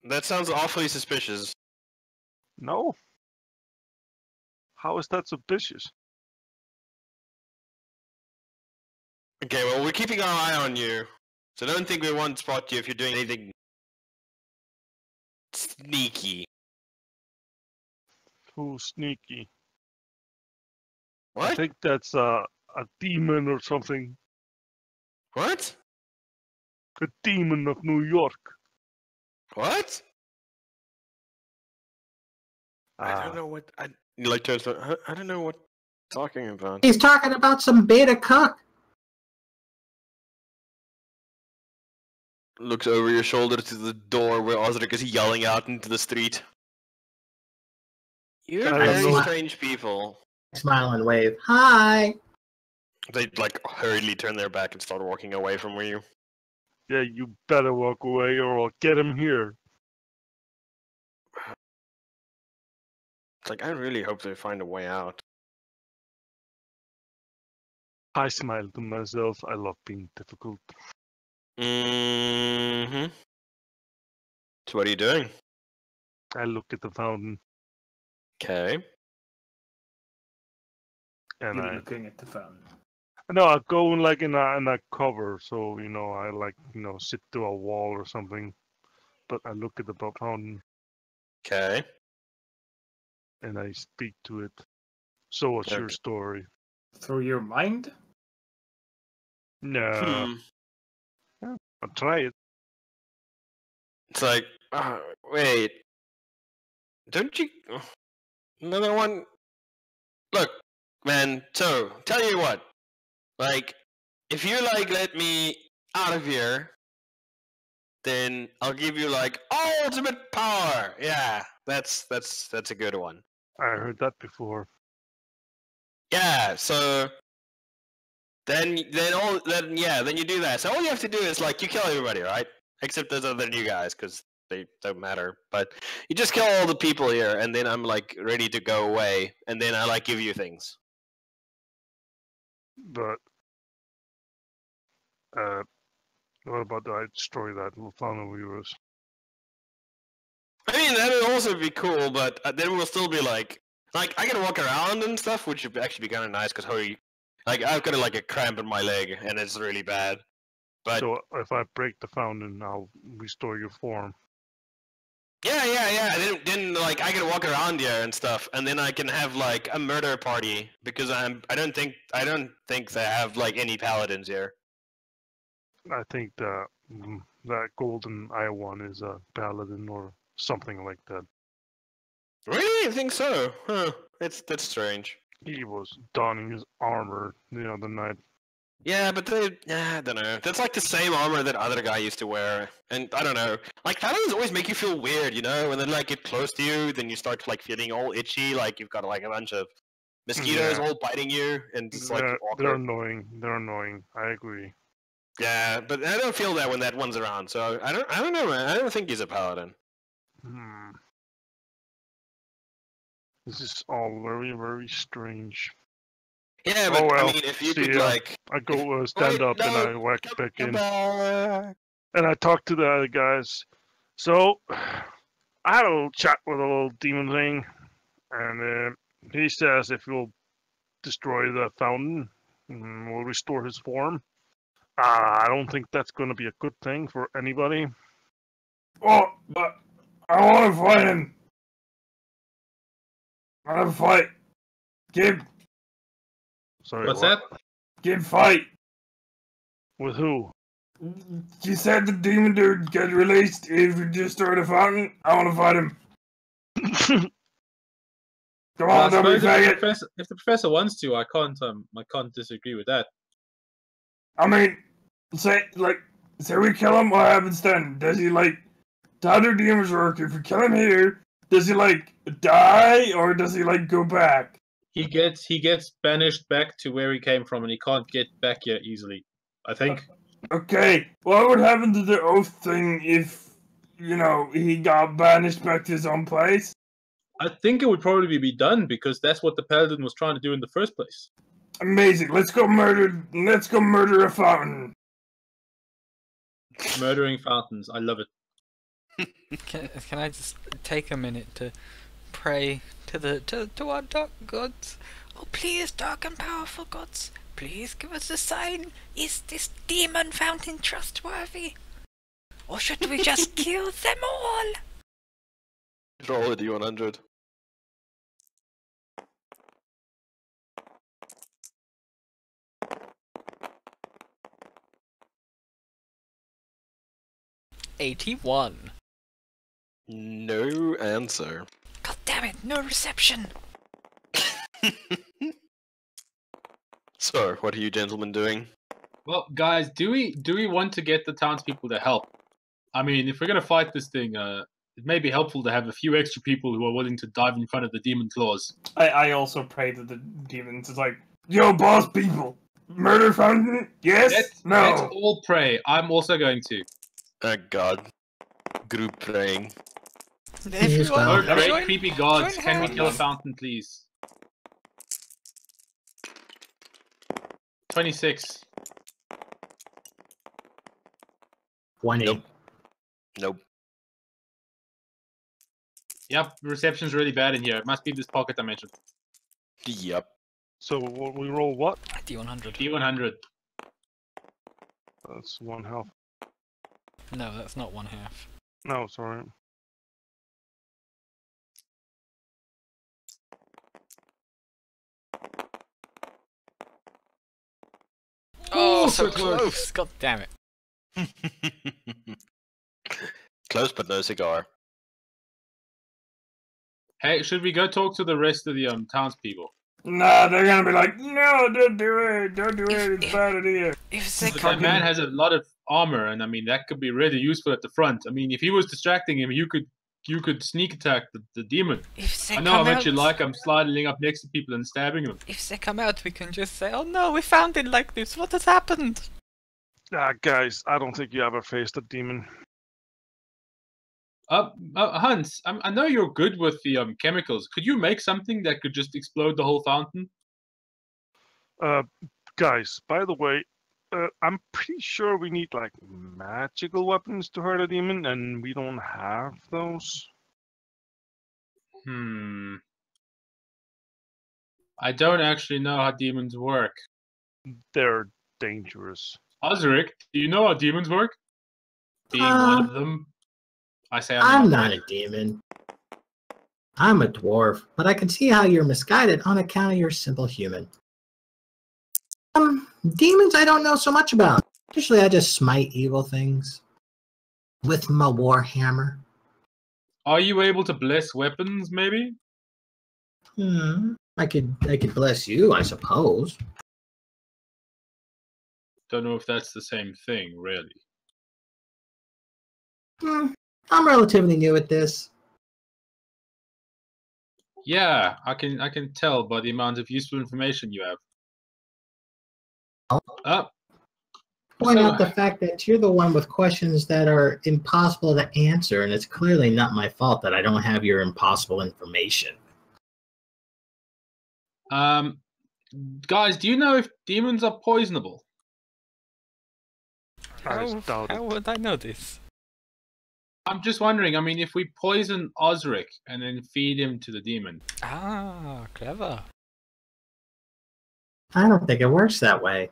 That sounds awfully suspicious. No. How is that suspicious? Okay, well, we're keeping our eye on you. So don't think we won't spot you if you're doing anything sneaky. Who's sneaky? I What? think that's a demon or something. What? A demon of New York. What? I Ah, don't know what you like turns to, I don't know what you're talking about. He's talking about some beta cuck. Looks over your shoulder to the door where Osric is yelling out into the street. You're I don't very know. strange people. Smile and wave. Hi. They like hurriedly turn their back and start walking away from where you. yeah, you better walk away or I'll get him here. It's like I really hope they find a way out. I smile to myself. I love being difficult. Mm-hmm. So what are you doing? I look at the fountain. Okay. And You're I looking at the fountain. no, I go in like in a cover, so I like sit to a wall or something. But I look at the fountain Okay. and I speak to it. So what's your Okay. story? Through your mind? No, I'll try it. It's like, wait, don't you? Another one? Look, man. So tell you what, like, if you like let me out of here, then I'll give you like ultimate power. Yeah, that's a good one. I heard that before. Yeah, so then you do that. So all you have to do is like you kill everybody, right? Except those other new guys, because they don't matter. But you just kill all the people here, and then I'm like ready to go away, and then I like give you things. But what about I destroy that little fountain of yours? I mean, that would also be cool, but then we'll still be like I can walk around and stuff, which would actually be kind of nice because I've got like a cramp in my leg, and it's really bad. But So if I break the fountain, I'll restore your form. yeah. Then like I can walk around here and stuff, and then I can have like a murder party because I don't think they have like any paladins here. I think that golden eye one is a paladin or something like that. Really, you think so? Huh? That's strange. He was donning his armor the other night. Yeah, but I don't know. That's like the same armor that other guy used to wear, and I don't know. Like paladins always make you feel weird, and then like get close to you, then you start like feeling all itchy, like you've got like a bunch of mosquitoes all biting you, and it's like They're awkward. annoying. They're annoying. I agree. Yeah, but I don't feel that when that one's around. So I don't know, man. I don't think he's a paladin. This is all very, very strange. Yeah, but well, I mean, if you see could ya. like, I go stand up and I whack back in. back. And I talk to the other guys. So, I had a little chat with a little demon thing, and he says if we'll destroy the fountain, we'll restore his form. I don't think that's going to be a good thing for anybody. Oh, but I want to fight him. I want to fight. Give Sorry, What's what? that? Give fight. With who? You said the demon dude get released if we destroy the fountain. I want to fight him. Come Well, I on, don't be suppose faggot. if the professor wants to, I can't disagree with that. I mean, say we kill him. What happens then? Does he like? How do demons work? If we kill him here, does he like die or does he like go back? He gets banished back to where he came from, and he can't get back here easily. I think. Okay, what would happen to the oath thing if he got banished back to his own place? I think it would probably be done because that's what the paladin was trying to do in the first place. Amazing. Let's go murder a fountain. Murdering fountains. I love it. Can I just take a minute to pray to our dark gods? Oh, please, dark and powerful gods, please give us a sign. Is this demon fountain trustworthy? Or should we just kill them all? Roll a D100. $81. No answer. God damn it, no reception. So, what are you gentlemen doing? Well, guys, do we want to get the townspeople to help? I mean, if we're gonna fight this thing, it may be helpful to have a few extra people who are willing to dive in front of the demon claws. I also pray to the demons. It's like, yo, boss people, murder fountain? Yes? No. Let's all pray. I'm also going to. Oh god. Group praying. Everyone, Oh, Join- great creepy gods! join Can we hands. kill a fountain, please? 26. 20. Nope. Nope. Yep, reception's really bad in here. It must be this pocket dimension. Yep. So we roll what? D100. D100. That's 1 health. No, that's not 1/2. No, sorry. Oh, Ooh, so so close. close! God damn it. Close but no cigar. Hey, should we go talk to the rest of the townspeople? No, they're gonna be like, no, don't do it, don't do it, it's bad idea. If they But come that man has a lot of armor, and I mean that could be really useful at the front. I mean, if he was distracting him, you could sneak attack the demon. if they I know how come much you out- like. I'm sliding up next to people and stabbing them. If they come out, we can just say, "Oh no, we found it like this. What has happened?" Guys, I don't think you ever faced a demon. Hans, I know you're good with the chemicals. Could you make something that could just explode the whole fountain? Guys, by the way, I'm pretty sure we need like magical weapons to hurt a demon, and we don't have those. I don't actually know how demons work. They're dangerous. Osric, do you know how demons work? Being one of them. I say I'm not a demon. I'm a dwarf, but I can see how you're misguided on account of your simple human. Demons I don't know so much about. Usually I just smite evil things with my war hammer. Are you able to bless weapons, maybe? I could bless you, I suppose. Don't know if that's the same thing, really. I'm relatively new at this. Yeah, I can tell by the amount of useful information you have. Point So- out the fact that you're the one with questions that are impossible to answer, and it's clearly not my fault that I don't have your impossible information. Guys, do you know if demons are poisonable? I doubt How it. would I know this? I'm just wondering, I mean, if we poison Osric and then feed him to the demon. Ah, clever. I don't think it works that way.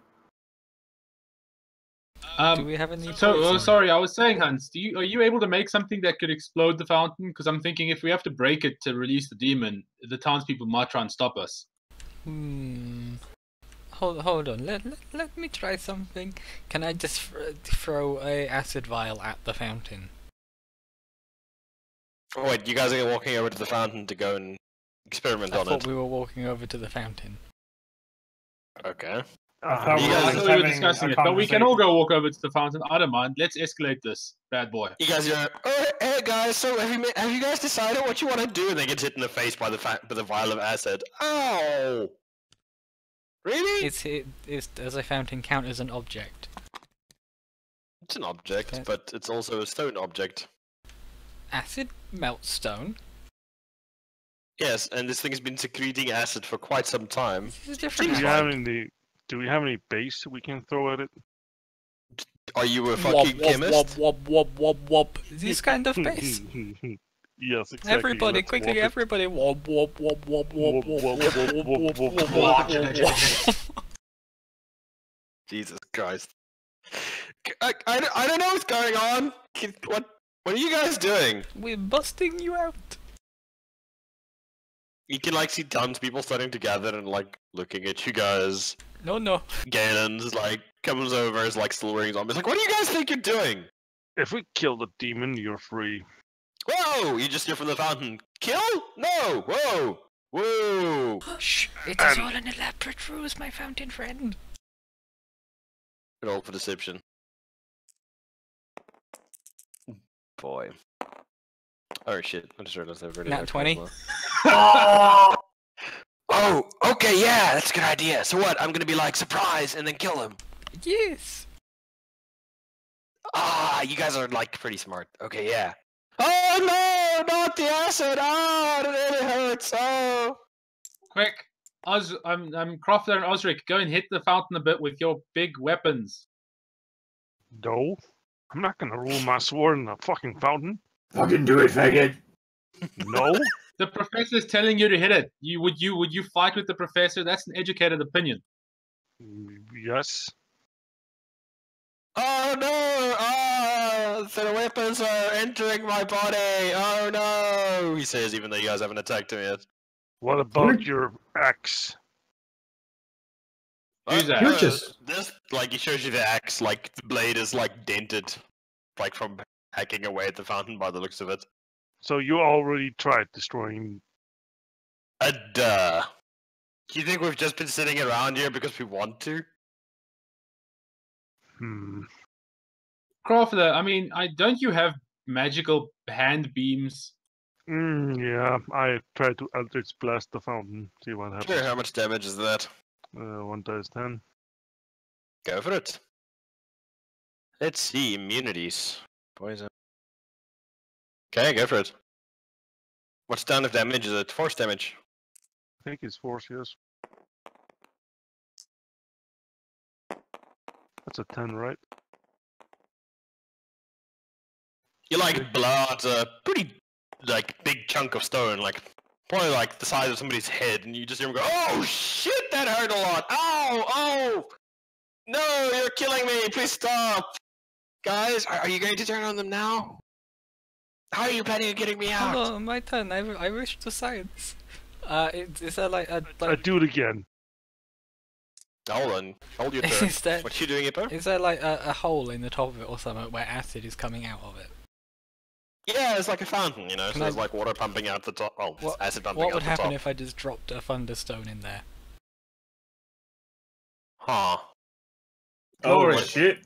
Do we have any So, poison? sorry, I was saying, Hans, are you able to make something that could explode the fountain? Because I'm thinking if we have to break it to release the demon, the townspeople might try and stop us. Hold on. Let me try something. Can I just throw a acid vial at the fountain? Oh, wait, you guys are walking over to the fountain to go and experiment I on thought it. we were walking over to the fountain. Okay. I thought You we were guys- I just thought we were having discussing a it, but we can all conversation. go walk over to the fountain. I don't mind. Let's escalate this bad boy. You guys are, oh, hey guys, so have you guys decided what you want to do? And they get hit in the face by the vial of acid. Ow! Really? Does a fountain count as an object? It's an object, Okay. but it's also a stone object. Acid melts stone. Yes, and this thing has been secreting acid for quite some time. This is Do different. we Seems have like- any? Do we have any base we can throw at it? Are you a fucking chemist? Wob. This kind of base. Yes, exactly. Everybody, let's quickly, walk it. everybody. Wob. Jesus Christ. I don't know what's going on. What are you guys doing? We're busting you out. You can like see townspeople starting to gather and like looking at you guys. No. Galen's like comes over as like still wearing zombies. Like, what do you guys think you're doing? If we kill the demon, you're free. Whoa! You just hear from the fountain. Kill? No! Whoa! Whoa! Shh. It is all an elaborate ruse, my fountain friend. Roll for deception. Boy. Oh shit! I just realized I've already. Nat had 20. charisma. Oh, okay, yeah, that's a good idea. So what? I'm gonna be like surprise and then kill him. Yes. Ah, you guys are like pretty smart. Okay, yeah. Oh no, not the acid! Ah, it really hurts. Oh. Quick, Crofter and Osric, go and hit the fountain a bit with your big weapons. No, I'm not gonna roll my sword in a fucking fountain. Fucking do it, faggot. No. The professor's telling you to hit it. Would you fight with the professor? That's an educated opinion. Yes. Oh no! Ah, the weapons are entering my body! Oh no! He says, even though you guys haven't attacked him yet. What about your axe? Use that. You're just- This, like, he shows you the axe, like, the blade is, like, dented. Like, from hacking away at the fountain by the looks of it. So you already tried destroying. Duh. Do you think we've just been sitting around here because we want to? Crawford, I mean, don't you have magical hand beams? Yeah, I tried to Eldritch Blast the fountain. See what happens. Sure, how much damage is that? 1 times 10. Go for it. Let's see, immunities. Poison. Okay, go for it. What standard damage is it? Force damage. I think it's force, yes. That's a 10, right? You like blow out a pretty like big chunk of stone, like probably like the size of somebody's head, and you just hear him go, "Oh shit, that hurt a lot! Ow, oh, no, you're killing me! Please stop, guys. Are you going to turn on them now? How are you planning on getting me out?" Hello, my turn. I wish to science. Is there like a I do it again. Hold on, hold your turn. is there What you doing, Hippo? is there like a hole in the top of it or something where acid is coming out of it? Yeah, it's like a fountain, you know. Can So there's I- like water pumping out the top. Oh, What- acid pumping What out would the happen top. if I just dropped a thunderstone in there? Huh. Oh what- shit!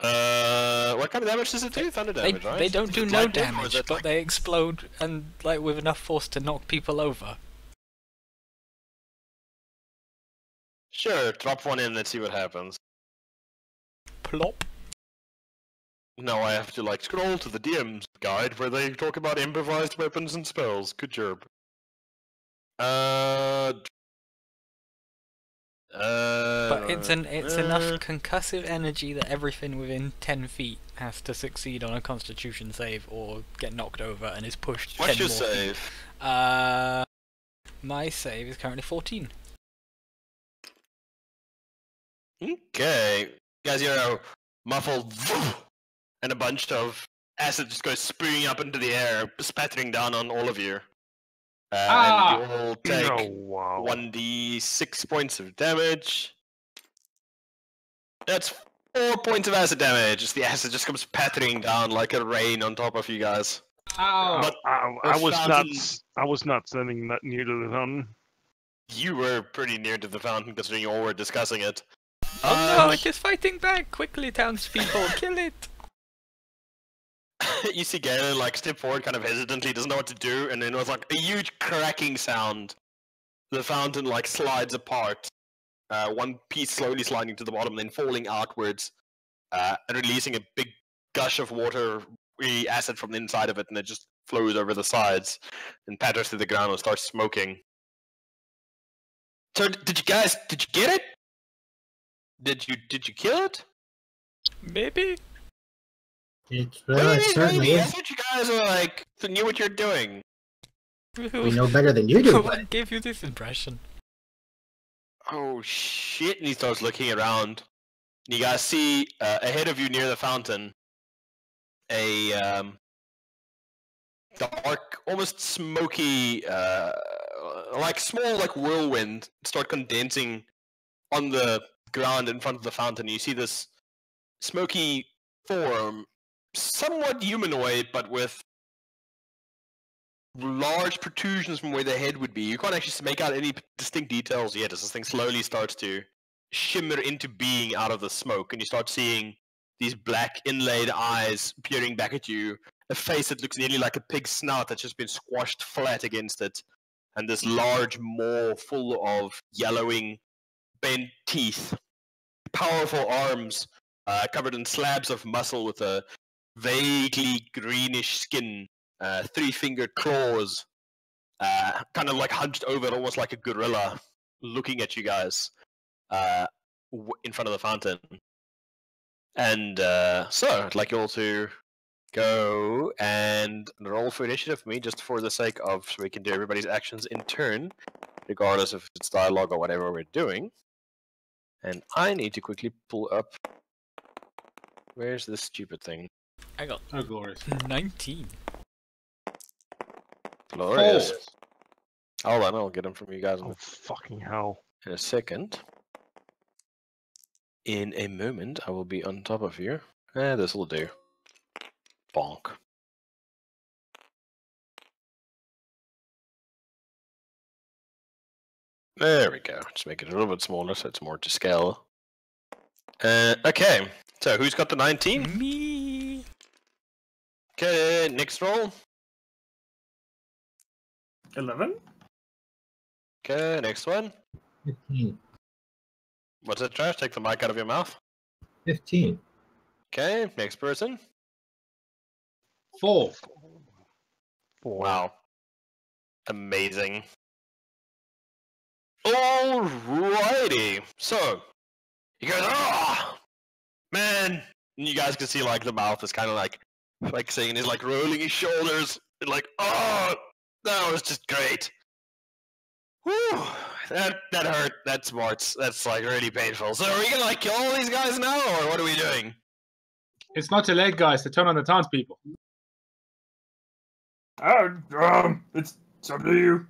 What kind of damage does it do? Thunder They, damage, right? they don't Is do it no lightning, or is damage, it, but like- they explode and like with enough force to knock people over. Sure, drop one in, let's see what happens. Plop. Now I have to like scroll to the DM's guide where they talk about improvised weapons and spells. Good job. But it's enough uh, concussive energy that everything within 10 feet has to succeed on a Constitution save or get knocked over and is pushed. What's 10 your more feet. save? My save is currently 14. Okay. Guys, you know, muffled and a bunch of acid just goes spewing up into the air, spattering down on all of you. Ah! And you all take Oh, wow. 1d6 points of damage. That's 4 points of acid damage. As the acid just comes pattering down like a rain on top of you guys. Ow! But I was fountain- not. I was not standing that near to the fountain. You were pretty near to the fountain considering you all were discussing it. Oh no, it is fighting back! Quickly, townspeople, kill it! You see Galen like step forward kind of hesitantly, doesn't know what to do, and then it was like a huge cracking sound. The fountain like slides apart. One piece slowly sliding to the bottom, then falling outwards, and releasing a big gush of water, really acid from the inside of it, and it just flows over the sides and patters to the ground and starts smoking. So, did you get it? Did you kill it? Maybe? It Maybe, certainly maybe. I is. thought you guys were like knew what you're doing. We know better than you do. What gave you this impression? Oh shit! And he starts looking around. And you guys see ahead of you near the fountain a dark, almost smoky, like small, like whirlwind start condensing on the ground in front of the fountain. You see this smoky form, somewhat humanoid, but with large protrusions from where the head would be. You can't actually make out any distinct details yet as this thing slowly starts to shimmer into being out of the smoke, and you start seeing these black inlaid eyes peering back at you, a face that looks nearly like a pig's snout that's just been squashed flat against it, and this large maw full of yellowing, bent teeth, powerful arms covered in slabs of muscle with a vaguely greenish skin, three-fingered claws, kind of like hunched over, almost like a gorilla, looking at you guys in front of the fountain. And so, I'd like you all to go and roll for initiative for me, just for the sake of so we can do everybody's actions in turn, regardless if it's dialogue or whatever we're doing. And I need to quickly pull up. Where's this stupid thing? I got Oh, glorious. 19. Glorious. Hold on, I'll get them from you guys Oh, fucking hell. in a second. In a moment, I will be on top of you. This will do. Bonk. There we go. Just make it a little bit smaller so it's more to scale. Okay, so who's got the 19? Me. Okay, next roll. 11. Okay, next one. 15. What's it, Trash? Take the mic out of your mouth. 15. Okay, next person. 4. Wow. Amazing. Alrighty. So, he goes, oh, man. And you guys can see, like, the mouth is kind of like saying, he's like rolling his shoulders. And like, oh, that was just great. Whew. That hurt. That smarts. That's like really painful. So are we gonna like kill all these guys now, or what are we doing? It's not too late, guys, to turn on the townspeople. It's up to you.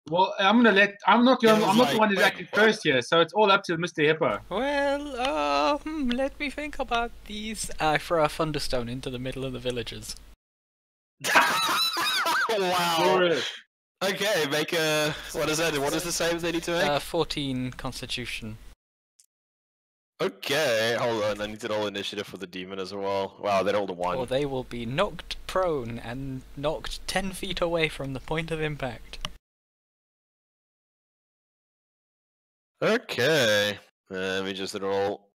Well, I'm not the one who's wait, acting first here, so it's all up to Mr. Hippo. Well, let me think about these. I throw a thunderstone into the middle of the villagers. Wow. Glorious. Okay, make a. What is that? What is the save they need to make? 14 Constitution. Okay, hold on. I need to roll initiative for the demon as well. Wow, they rolled a 1. Or they will be knocked prone and knocked 10 feet away from the point of impact. Okay. Let me just roll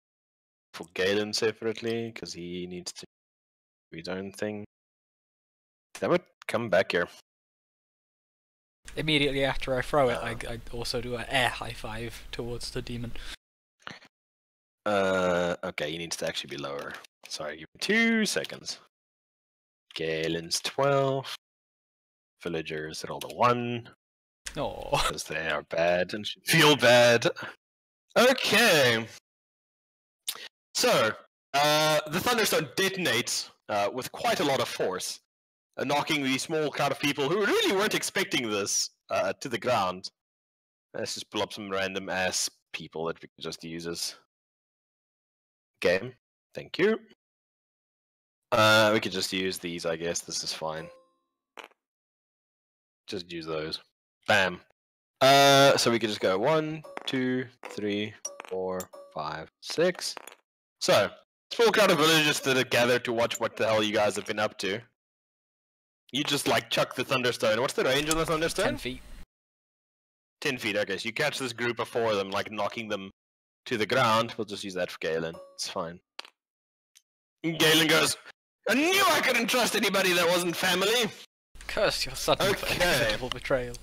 for Galen separately, because he needs to do his own thing. Damn it, come back here. Immediately after I throw it, I also do an air high five towards the demon. Okay, he needs to actually be lower. Sorry, give me 2 seconds. Galen's 12. Villagers rolled a 1. Oh, Because they are bad and should feel bad. Okay. So, the Thunderstone detonates with quite a lot of force, knocking the small crowd of people who really weren't expecting this to the ground. Let's just pull up some random ass people that we can just use as game. Thank you. We could just use these, I guess. This is fine. Just use those. Bam. So we could just go 1, 2, 3, 4, 5, 6. So, small crowd of villagers that are gathered to watch what the hell you guys have been up to. You just like chuck the Thunderstone. What's the range on the Thunderstone? 10 feet. 10 feet, okay. So you catch this group of 4 of them, like knocking them to the ground. We'll just use that for Galen. It's fine. And Galen goes, I knew I couldn't trust anybody that wasn't family. Curse your sudden inevitable betrayal.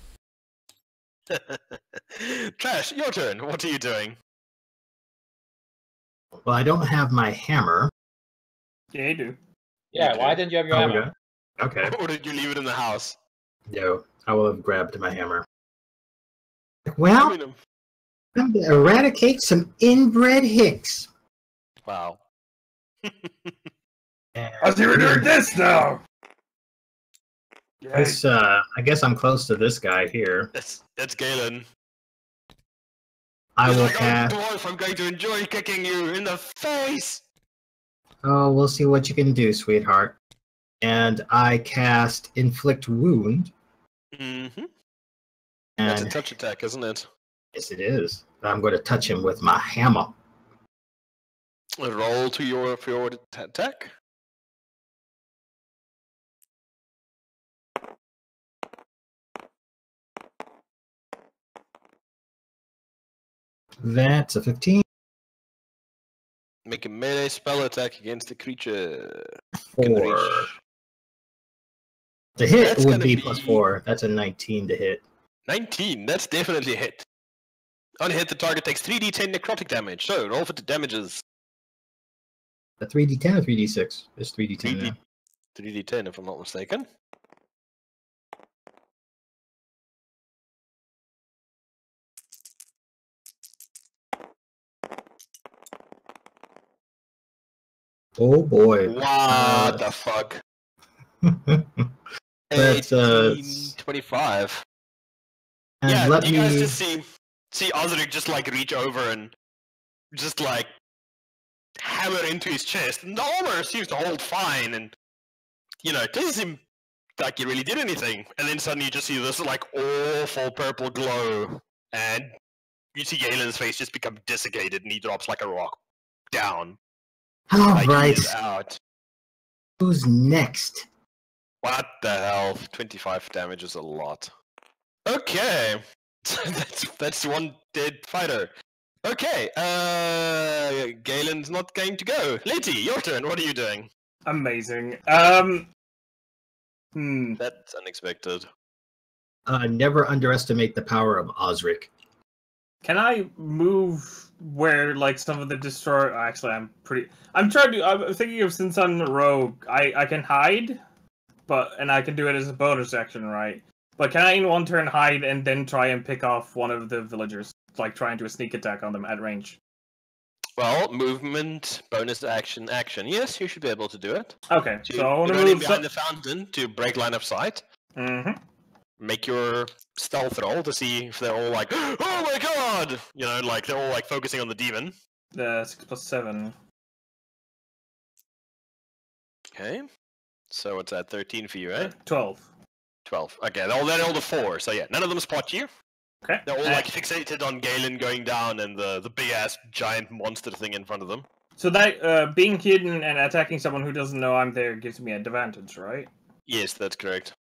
Trash, your turn. What are you doing? Well, I don't have my hammer. Yeah, you do. Yeah, why didn't you have your hammer? Okay. Or did you leave it in the house? No, I will have grabbed my hammer. I Well, mean, I'm going to eradicate some inbred hicks. wow. How's you doing this now? This, I guess I'm close to this guy here. That's Galen. I He's will like, cast. Oh, dwarf, I'm going to enjoy kicking you in the face. Oh, we'll see what you can do, sweetheart. And I cast Inflict Wound. Mm-hmm. And That's a touch attack, isn't it? yes, it is. I'm going to touch him with my hammer. Roll to your attack. That's a 15. Make a melee spell attack against the creature. Can 4. reach. The hit That's would gonna be be- +4. That's a 19 to hit. 19, that's definitely a hit. On a hit, the target takes 3d10 necrotic damage. So, roll for the damages. A 3d10 or 3d6? It's 3d10 now. 3d10 if I'm not mistaken. Oh boy. What the fuck? That's 25. and Yeah, let you guys me just see Osric just like reach over and just like hammer into his chest, and the armor seems to hold fine, and you know, it doesn't seem like he really did anything. And then suddenly you just see this like awful purple glow, and you see Galen's face just become desiccated, and he drops like a rock down. all Like he right. is out. Who's next? What the hell? 25 damage is a lot. Okay. that's one dead fighter. Okay, Galen's not going to go. Letty, your turn. What are you doing? Amazing. That's unexpected. Never underestimate the power of Osric. Can I move where like some of the destroyer? Actually, I'm thinking of, since I'm a rogue, I can hide, and I can do it as a bonus action, right? But can I in one turn hide and then try and pick off one of the villagers, like trying to a sneak attack on them at range? Well, movement, bonus action. Yes, you should be able to do it. Okay, So so I want you're to running move behind the fountain to break line of sight. Mm-hmm. Make your stealth roll to see if they're all like, oh my god! You know, like they're all like focusing on the demon. 6 + 7. Okay. So what's that? 13 for you, right? 12. 12. Okay, they're all the 4. So yeah, none of them spot you. Okay. They're all like fixated on Galen going down and the big ass giant monster thing in front of them. So that being hidden and attacking someone who doesn't know I'm there gives me an advantage, right? Yes, that's correct.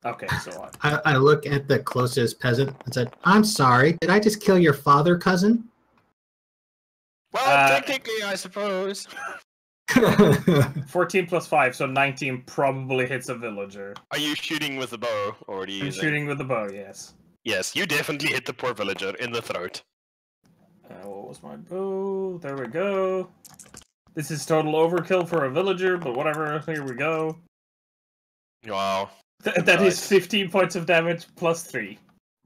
Okay, so I look at the closest peasant and said, "I'm sorry. Did I just kill your father, cousin?" Well, technically, I suppose. 14 + 5, so 19 probably hits a villager. Are you shooting with the bow, or are you I'm using... shooting with the bow, yes. Yes, you definitely hit the poor villager in the throat. What was my bow? There we go. This is total overkill for a villager, but whatever. Here we go. Wow. That is 15 points of damage plus 3.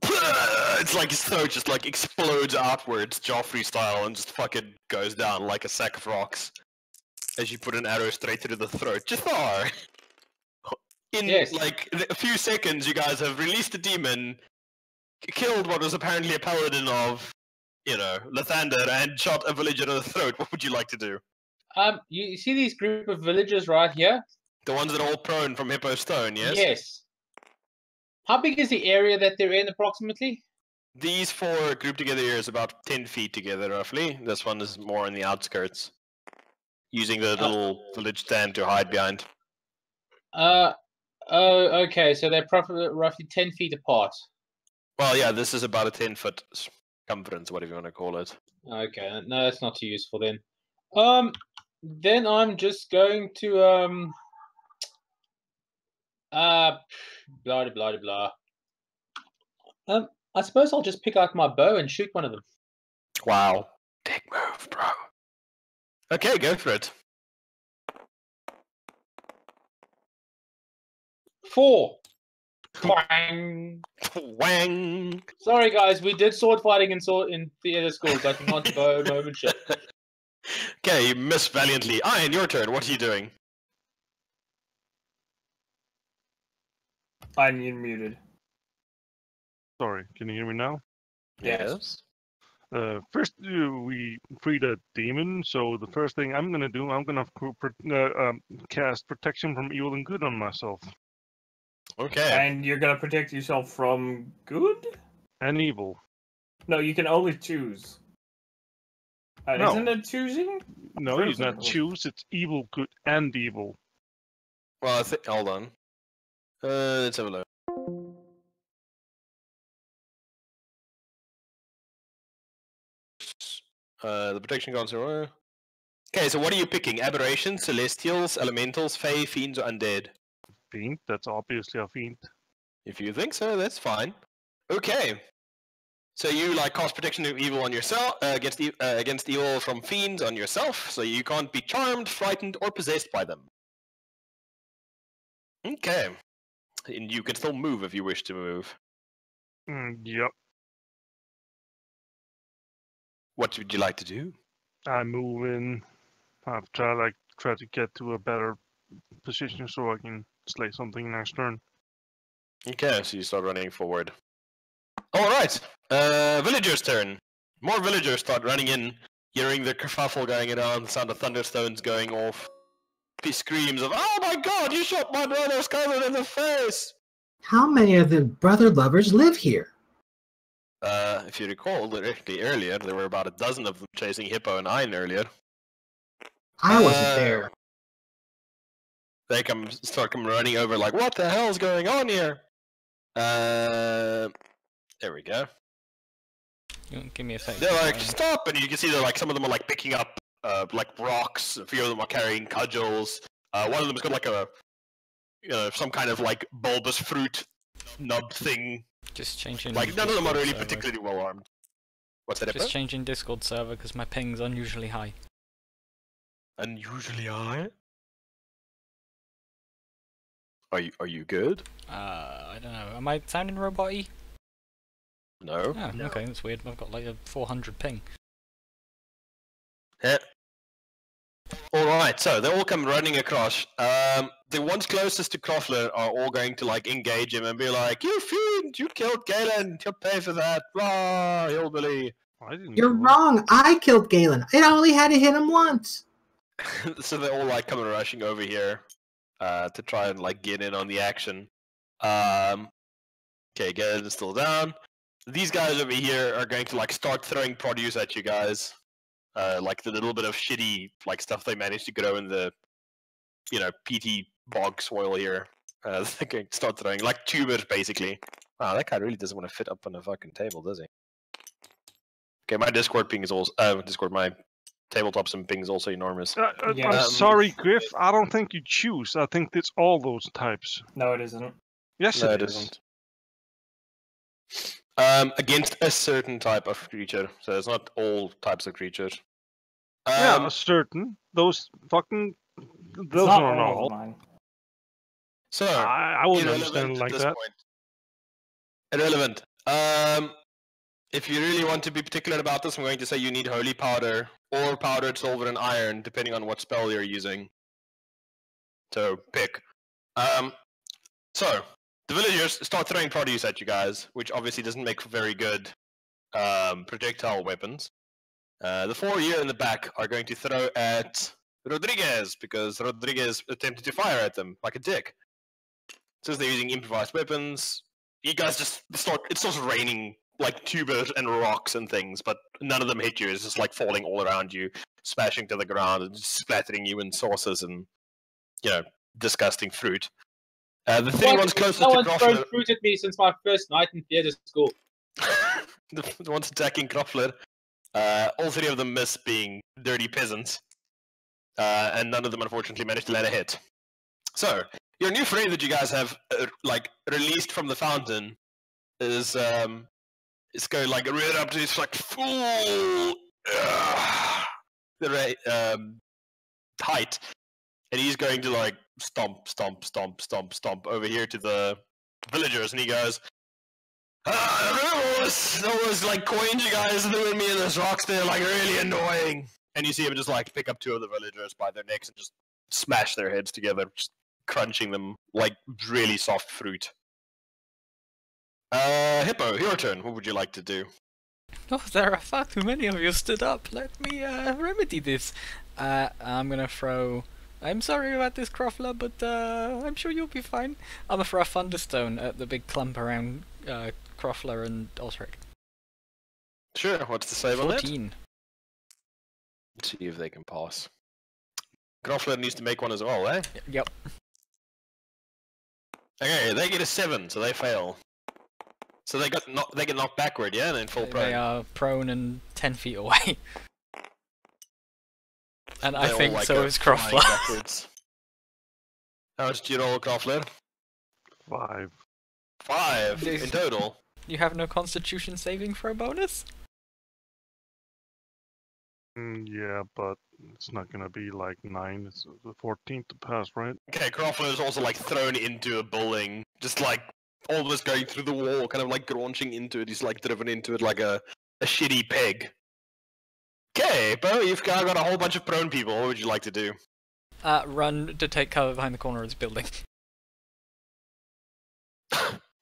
It's like his throat just like explodes outwards, Joffrey style, and just fucking goes down like a sack of rocks. As you put an arrow straight through the throat. Jafar! In like a few seconds, you guys have released a demon, killed what was apparently a paladin of, you know, Lathander, and shot a villager in the throat. What would you like to do? You see these group of villagers right here? The ones that are all prone from Hippo Stone, yes? Yes. How big is the area that they're in approximately? These 4 grouped together here is about 10 feet together, roughly. This one is more in the outskirts. Using the little village stand to hide behind. Oh, okay, so they're roughly 10 feet apart. Well, yeah, this is about a 10-foot circumference, whatever you want to call it. Okay, no, that's not too useful then. Then I'm just going to, blah, blah, blah. I suppose I'll just pick out my bow and shoot one of them. Wow. Big move, bro. Okay, go for it. 4. Twang. Wang. Sorry, guys, we did sword fighting in theater school, but not bow bowmanship. Okay, you miss valiantly. Iron, your turn. What are you doing? I'm muted. Sorry, can you hear me now? Yes. First, we freed a demon, so the first thing I'm gonna do, I'm gonna cast Protection from Evil and Good on myself. Okay. And you're gonna protect yourself from good? And evil. No, you can only choose. No. Isn't it choosing? No, you not choose, it's evil, good, and evil. Well, I think... Hold on. Let's have a look. The protection cards are... Okay, so what are you picking? Aberrations, Celestials, Elementals, Fae, Fiends, or Undead? Fiend, that's obviously a fiend. If you think so, that's fine. Okay. So you like cast protection of evil on yourself against evil from fiends on yourself, so you can't be charmed, frightened, or possessed by them. Okay. And you can still move if you wish to move. Yep. What would you like to do? I move in. I've try to get to a better position so I can slay something next turn. Okay, so you start running forward. Alright, villagers' turn. More villagers start running in, hearing the kerfuffle going around, the sound of thunderstones going off. He screams of, "Oh my god, you shot my brother's cousin in the face!" How many of the brother lovers live here? If you recall, directly earlier, there were about a dozen of them chasing Hippo and Iron earlier. I wasn't there. They start coming running over like, what the hell's going on here? There we go. Give me a second. They're like, stop! And you can see they're like, some of them are like picking up like rocks. A few of them are carrying cudgels. One of them has got like a, some kind of like bulbous fruit nub thing. Just changing. Like none of them are really Discord server. particularly well armed. What's that? Just changing Discord server because my ping's unusually high. Unusually high. Are you good? I don't know. Am I sounding robot-y? No. Oh, okay, that's weird. I've got like a 400 ping. Yeah. Alright, so they all come running across. The ones closest to Croffler are all going to like engage him and be like, "You fiend! You killed Galen! You'll pay for that! Rah, hillbilly!" I didn't. You're wrong. I killed Galen. I only had to hit him once. So they're all like coming rushing over here to try and like get in on the action. Okay, Galen is still down. These guys over here are going to like start throwing produce at you guys. Like the little bit of shitty like stuff they managed to grow in the, peaty bog soil here. They're going to start throwing like tubers basically. Wow, that guy really doesn't want to fit up on a fucking table, does he? Okay, my Discord ping is also my tabletop sim ping is also enormous. Yeah. I'm sorry, Griff. I don't think you choose. I think it's all those types. No, it isn't. Yes, No, it it is. isn't. Against a certain type of creature, so it's not all types of creatures. Yeah, certain. Those fucking. It's Those not are not all all. of mine. So I wouldn't irrelevant understand at like this that. point. Irrelevant. If you really want to be particular about this, I'm going to say you need holy powder or powdered silver and iron, depending on what spell you're using. So pick. So the villagers start throwing produce at you guys, which obviously doesn't make for very good projectile weapons. The four here in the back are going to throw at Rodriguez because Rodriguez attempted to fire at them like a dick. Since they're using improvised weapons, you guys just start. It starts raining like tubers and rocks and things, but none of them hit you. It's just like falling all around you, smashing to the ground and splattering you in sauces and disgusting fruit. The three ones closest no to one's thrown Croffler, fruit at me since my first night in theatre school. the ones attacking Croffler, all three of them miss being dirty peasants, and none of them unfortunately managed to land a hit. So your new friend that you guys have released from the fountain is going like right up to his like full height, and he's going to like stomp over here to the villagers, and he goes, that was like coins you guys threw at me in those rocks. They're like really annoying. And you see him just like pick up two of the villagers by their necks and just smash their heads together, just crunching them like really soft fruit. Hippo, your turn. What would you like to do? Oh, there are far too many of you stood up. Let me remedy this. I'm gonna throw. I'm sorry about this, Croffler, but I'm sure you'll be fine. I'm gonna throw a Thunderstone at the big clump around Croffler and Osric. Sure, what's the save on that? 14. Let's see if they can pass. Croffler needs to make one as well, eh? Yep. Okay, they get a 7, so they fail. So they get knocked backward, yeah, and then fall prone. They are prone and 10 feet away. And I They all, think like, so go is flying Croffler. backwards. How much did you roll, Croffler? 5. 5 in total. You have no Constitution saving throw bonus? Yeah, but it's not gonna be like 9. It's the 14th to pass, right? Okay, Garofalo is also like thrown into a building, just like almost going through the wall, kind of like launching into it. He's like driven into it like a shitty pig. Okay, Bo, you've got a whole bunch of prone people. What would you like to do? Run to take cover behind the corner of this building.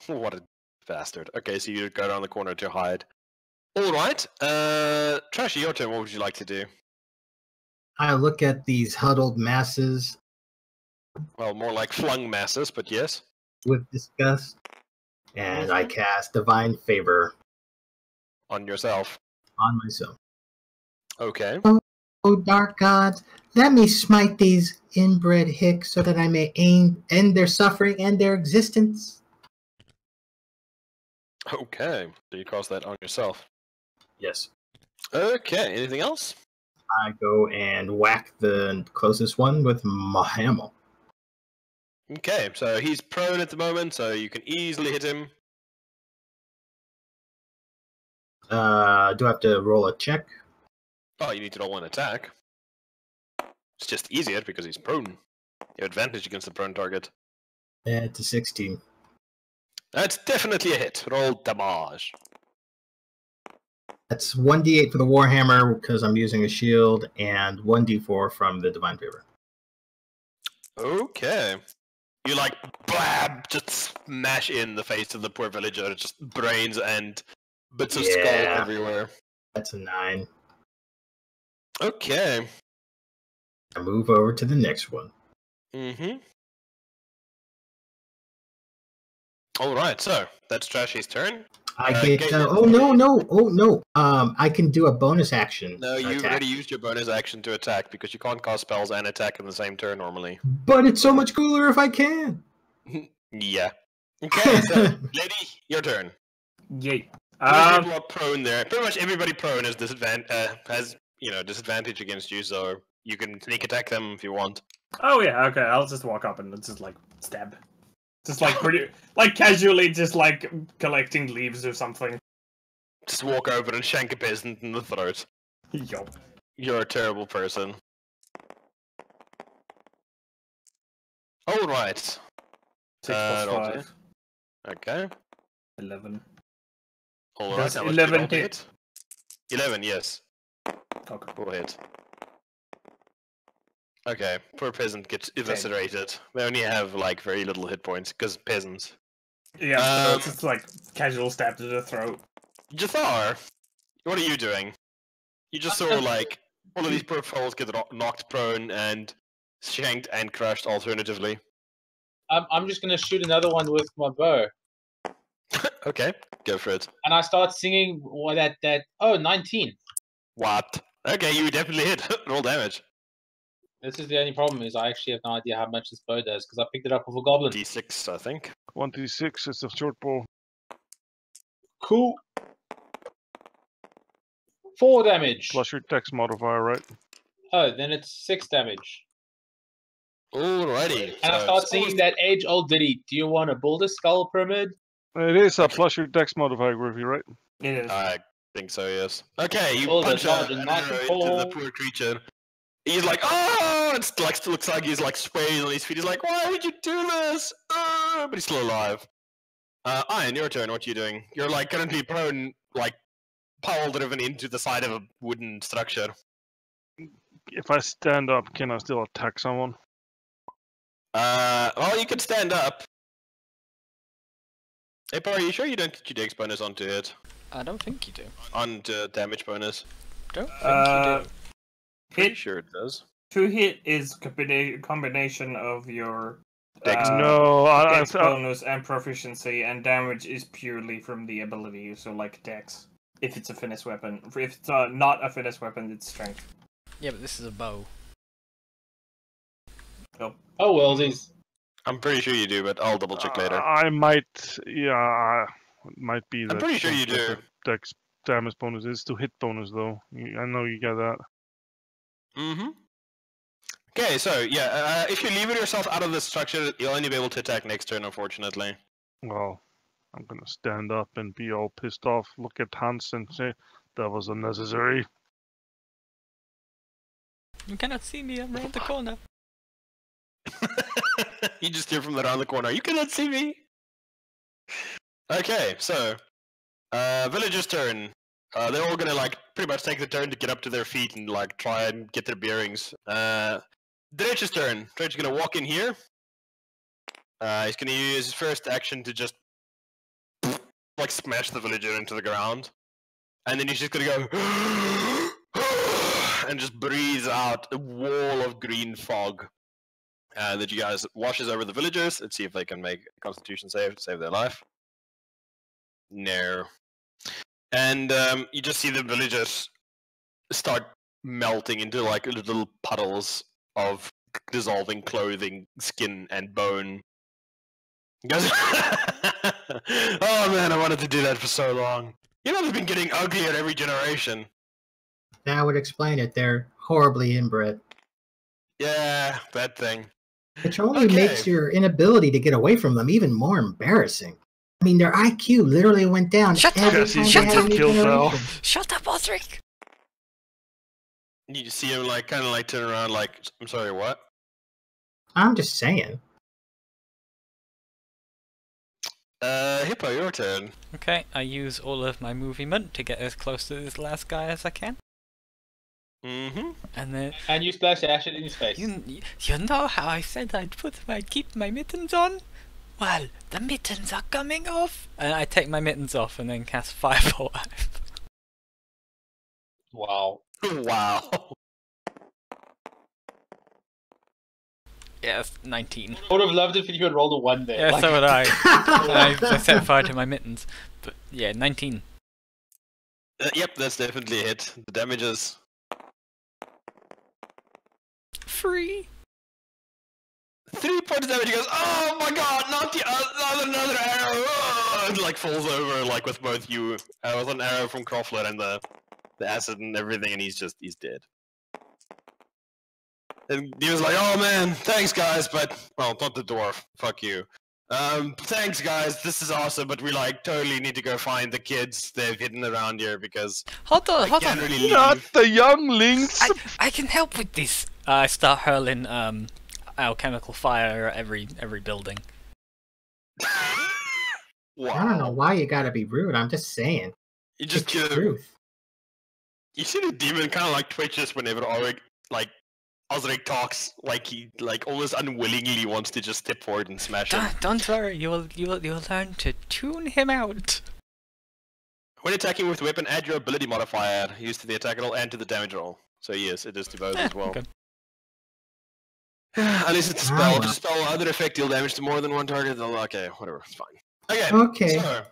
What a bastard. Okay, so you go around the corner to hide. Alright, Trashy, your turn. What would you like to do? I look at these huddled masses Well, more like flung masses, but yes. with disgust, and I cast Divine Favor On yourself. on myself. Okay. Oh, dark gods, let me smite these inbred hicks so that I may end their suffering and their existence. Okay, so you cast that on yourself. Yes. Okay, anything else? I go and whack the closest one with my hammer. Okay, so he's prone at the moment, so you can easily hit him. Do I have to roll a check? Oh, you need to roll one attack. It's just easier because he's prone. You have advantage against the prone target. It's a 16. That's definitely a hit. Roll damage. That's 1d8 for the Warhammer because I'm using a shield, and 1d4 from the Divine Favor. Okay. You like blab, just smash in the face of the poor villager, just brains and bits of skull Yeah. everywhere. That's a 9. Okay. I move over to the next one. Mm-hmm. Alright, so that's Trashy's turn. I get. Gator. Oh no! I can do a bonus action. No, you attack. already used your bonus action to attack because you can't cast spells and attack in the same turn normally. But it's so much cooler if I can. Yeah. Okay, so lady, your turn. Yay. Most people are prone there. Pretty much everybody prone has disadvantage against you, so you can sneak attack them if you want. Oh yeah, okay. I'll just walk up and just like stab. Just like pretty, like casually, just like collecting leaves or something. Just walk over and shank a peasant in the throat. Yup. You're a terrible person. Alright. 6 plus roll 5. Okay. 11. Alright, Does that was good 11 roll to hit? 11, yes. Okay. Roll hit. Okay, poor peasant gets eviscerated. They only have like very little hit points because peasants. Yeah, so it's just like casual stab to the throat. Jathar, what are you doing? You just saw like all of these poor fools get knocked prone and shanked and crushed alternatively. I'm just gonna shoot another one with my bow, Okay, go for it. and I start singing that 19. What? Okay, you definitely hit. Roll damage. This is the only problem is I actually have no idea how much this bow does because I picked it up with a goblin. D6, I think. 1d6 is a short bow. Cool. 4 damage. Plus your dex modifier, right? Oh, then it's 6 damage. Alrighty. And I start singing that age-old ditty. Do you want to build a skull pyramid? It is a plus your dex modifier, Griffey, right? It is. I think so, yes. Okay, you Build a punch large an and arrow mighty into pole. the poor creature. He's like, oh! It like, still looks like he's like swaying on his feet. He's like, why would you do this? But he's still alive. Ian, your turn. What are you doing? You're like currently prone, like pole driven into the side of a wooden structure. If I stand up, can I still attack someone? Well, you could stand up. Hey, Par, are you sure you don't get your dex bonus onto it? I don't think you do. Onto damage bonus? Don't think you do. Pretty Hit sure it does. to hit is combination of your Dex. No, dex bonus and proficiency, and damage is purely from the ability. So like dex, if it's a finished weapon. If it's not a finished weapon, it's strength. Yeah, but this is a bow. Oh, wellsies. I'm pretty sure you do, but I'll double check later. I might, yeah, it might be that. I'm pretty sure you do. the Dex damage bonus is to hit bonus, though. I know you get that. Mm-hmm. Okay, so yeah, if you leave yourself out of the structure, you'll only be able to attack next turn, unfortunately. Well, I'm gonna stand up and be all pissed off, look at Hans and say, that was unnecessary. You cannot see me, I'm around the corner. You just hear from around the corner, you cannot see me! Okay, so, villagers' turn. They're all gonna, like, pretty much take the turn to get up to their feet and, like, try and get their bearings. Dredge's turn. Dredge's gonna walk in here. He's gonna use his first action to just, like, smash the villager into the ground. And then he's just gonna go and just breathe out a wall of green fog that you guys washes over the villagers. Let's see if they can make a Constitution save to save their life. No. And you just see the villagers start melting into like little puddles of dissolving clothing, skin, and bone. Guys, oh man, I wanted to do that for so long. You know, they've been getting uglier every generation. That would explain it. They're horribly inbred. Yeah, that thing. Which only makes your inability to get away from them even more embarrassing. I mean, their IQ literally went down Shut every up! time Shut they had up! a new generation. Shut up, Osric! You see him like kind of like turn around like, I'm sorry, what? I'm just saying. Hippo, your turn. Okay, I use all of my movement to get as close to this last guy as I can. Mm-hmm. And then And you splash acid in his face. you know how I said I'd keep my mittens on? Well, the mittens are coming off. And I take my mittens off and then cast Fireball. Wow. Wow. Yes, 19. I would have loved it if you had rolled a 1 there. Yeah, Like, so would I. I set fire to my mittens. But yeah, 19. Yep, that's definitely a hit. The damage is 3. 3 points of damage. He goes, oh my god, not the another arrow! Oh! And like falls over like with both you. With an arrow from Crofler and the acid and everything, and he's dead. And he was like, oh man, thanks guys, but, well, not the dwarf, fuck you. Thanks guys, this is awesome, but we like totally need to go find the kids. They've hidden around here because Hold on, hold can't on. really leave. Not the younglings! I can help with this. I start hurling alchemical fire at every building. Wow. I don't know why you gotta be rude. I'm just saying. You just It's the get truth. You see the demon kind of like twitches whenever Osric talks, like he like almost unwillingly wants to just step forward and smash him. Don't worry, you'll learn to tune him out. When attacking with weapon, add your ability modifier used to the attack roll and to the damage roll. So yes, it is to both as well. Okay. Unless it's a spell. If it's a spell or other effect deal damage to more than one target, then okay, whatever, it's fine. Okay. Okay. So,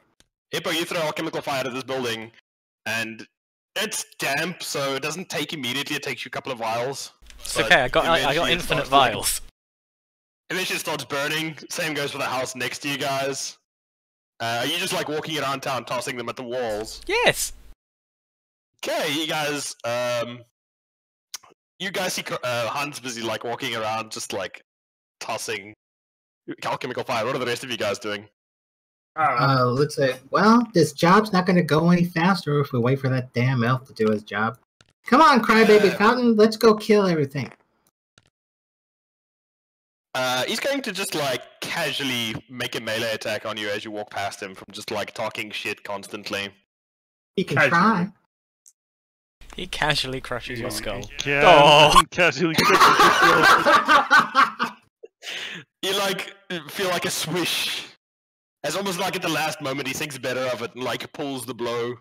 Hippo, you throw alchemical fire at this building, and it's damp, so it doesn't take immediately. It takes you a couple of vials. It's But okay, I got eventually it infinite starts burning. vials. Eventually it starts burning. Same goes for the house next to you guys. Are you just like walking around town tossing them at the walls? Yes! Okay, you guys see Hans busy like walking around just like tossing alchemical fire. What are the rest of you guys doing? Let's say, well, this job's not gonna go any faster if we wait for that damn elf to do his job. Come on, Crybaby Fountain, let's go kill everything. He's going to just like casually make a melee attack on you as you walk past him from just like talking shit constantly. He can Casually. try. He casually crushes your skull. Yeah, Oh. casually. You like feel like a swish. As almost like at the last moment he thinks better of it and like pulls the blow.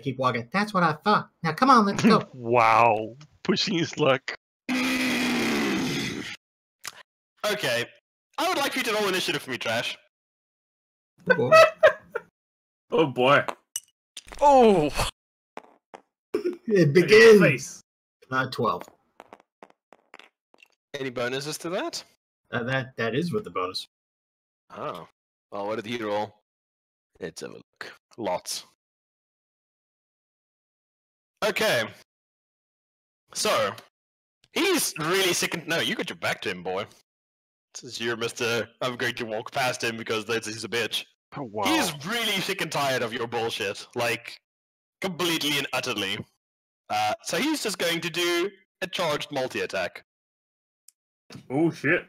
Keep walking. That's what I thought. Now come on, let's go. Wow, pushing his luck. Okay. I would like you to roll initiative for me, Trash. Oh, Oh boy. Oh! it Look at your begins. face. 12. Any bonuses to that? That is with the bonus. Oh. Well, what did he roll? Let's have a look. Lots. Okay. So, he's really sick and... No, you got your back to him, boy. This is your Mr. I'm going to walk past him because he's a bitch. Oh, wow. He's really sick and tired of your bullshit. Like, completely and utterly. So he's just going to do a charged multi-attack. Oh shit.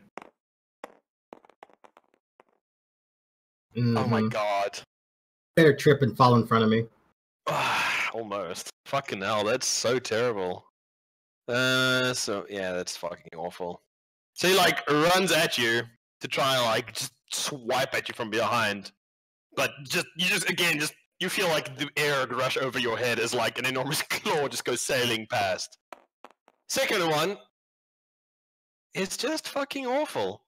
Oh my Mhm. god. Better trip and fall in front of me. Almost. Fucking hell, that's so terrible. So yeah, that's fucking awful. So he like runs at you to try and like just swipe at you from behind, but you feel like the air rush over your head as like an enormous claw just goes sailing past. Second one, it's just fucking awful.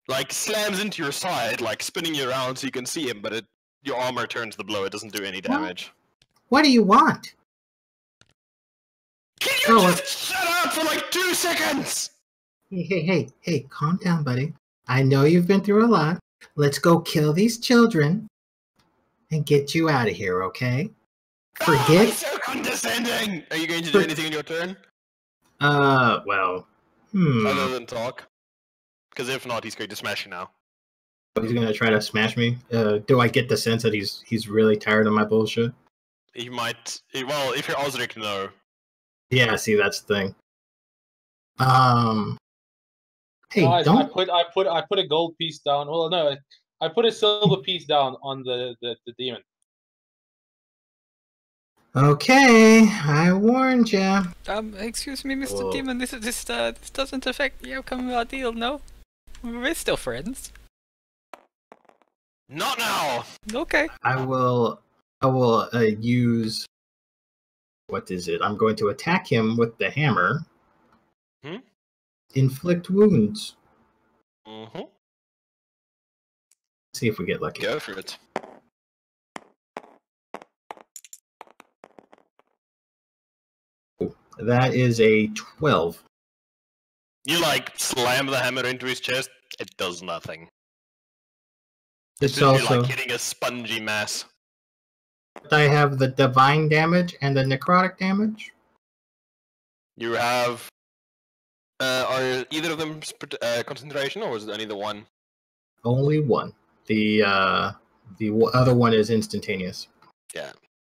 Like slams into your side, like spinning you around so you can see him, but your armor turns the blow. It doesn't do any damage. What do you want? Can you Oh, just shut up for like 2 seconds? Hey, calm down, buddy. I know you've been through a lot. Let's go kill these children and get you out of here, okay? Oh, Forget. he's so condescending. Are you going to do anything in your turn Well, other than talk? Because if not, he's going to smash you now. He's gonna try to smash me. Do I get the sense that he's really tired of my bullshit? He might. Well, if you're Osric, no. Yeah, see, that's the thing. Hey, No, don't. I put a gold piece down. Well, no, I put a silver piece down on the demon. Okay, I warned ya. Excuse me, Mr. Whoa. Demon. This doesn't affect the outcome of our deal. No, we're still friends. Not now. Okay. I will use. What is it? I'm going to attack him with the hammer. Hmm? Inflict wounds. Mm-hmm. See if we get lucky. Go for it. That is a 12. You like slam the hammer into his chest. It does nothing. It's You're also. like hitting a spongy mass. I have the divine damage and the necrotic damage. You have. Are either of them concentration, or is it only the one? Only one. The other one is instantaneous. Yeah.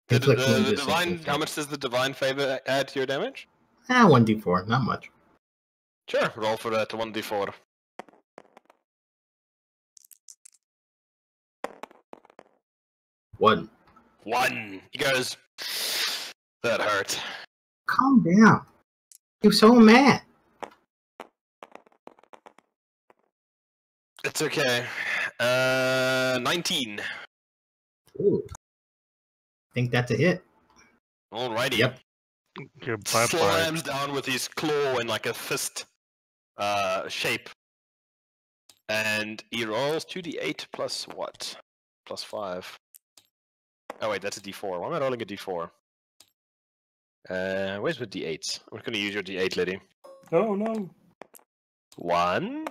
Inflict wounds The is divine. instantaneous. How much does the divine favor add to your damage? 1d4, not much. Sure. Roll for that 1d4. One. 1. He goes. That hurt. Calm down. You're so mad. It's okay. 19. Ooh. Think that's a hit. Alrighty. Yep. Okay, bye-bye. Slams down with his claw in like a fist shape. And he rolls 2d8 plus what? Plus 5. Oh wait, that's a d4. Why am I rolling a d4? Where's my d8s? I'm gonna use your d8, lady. Oh no. 1.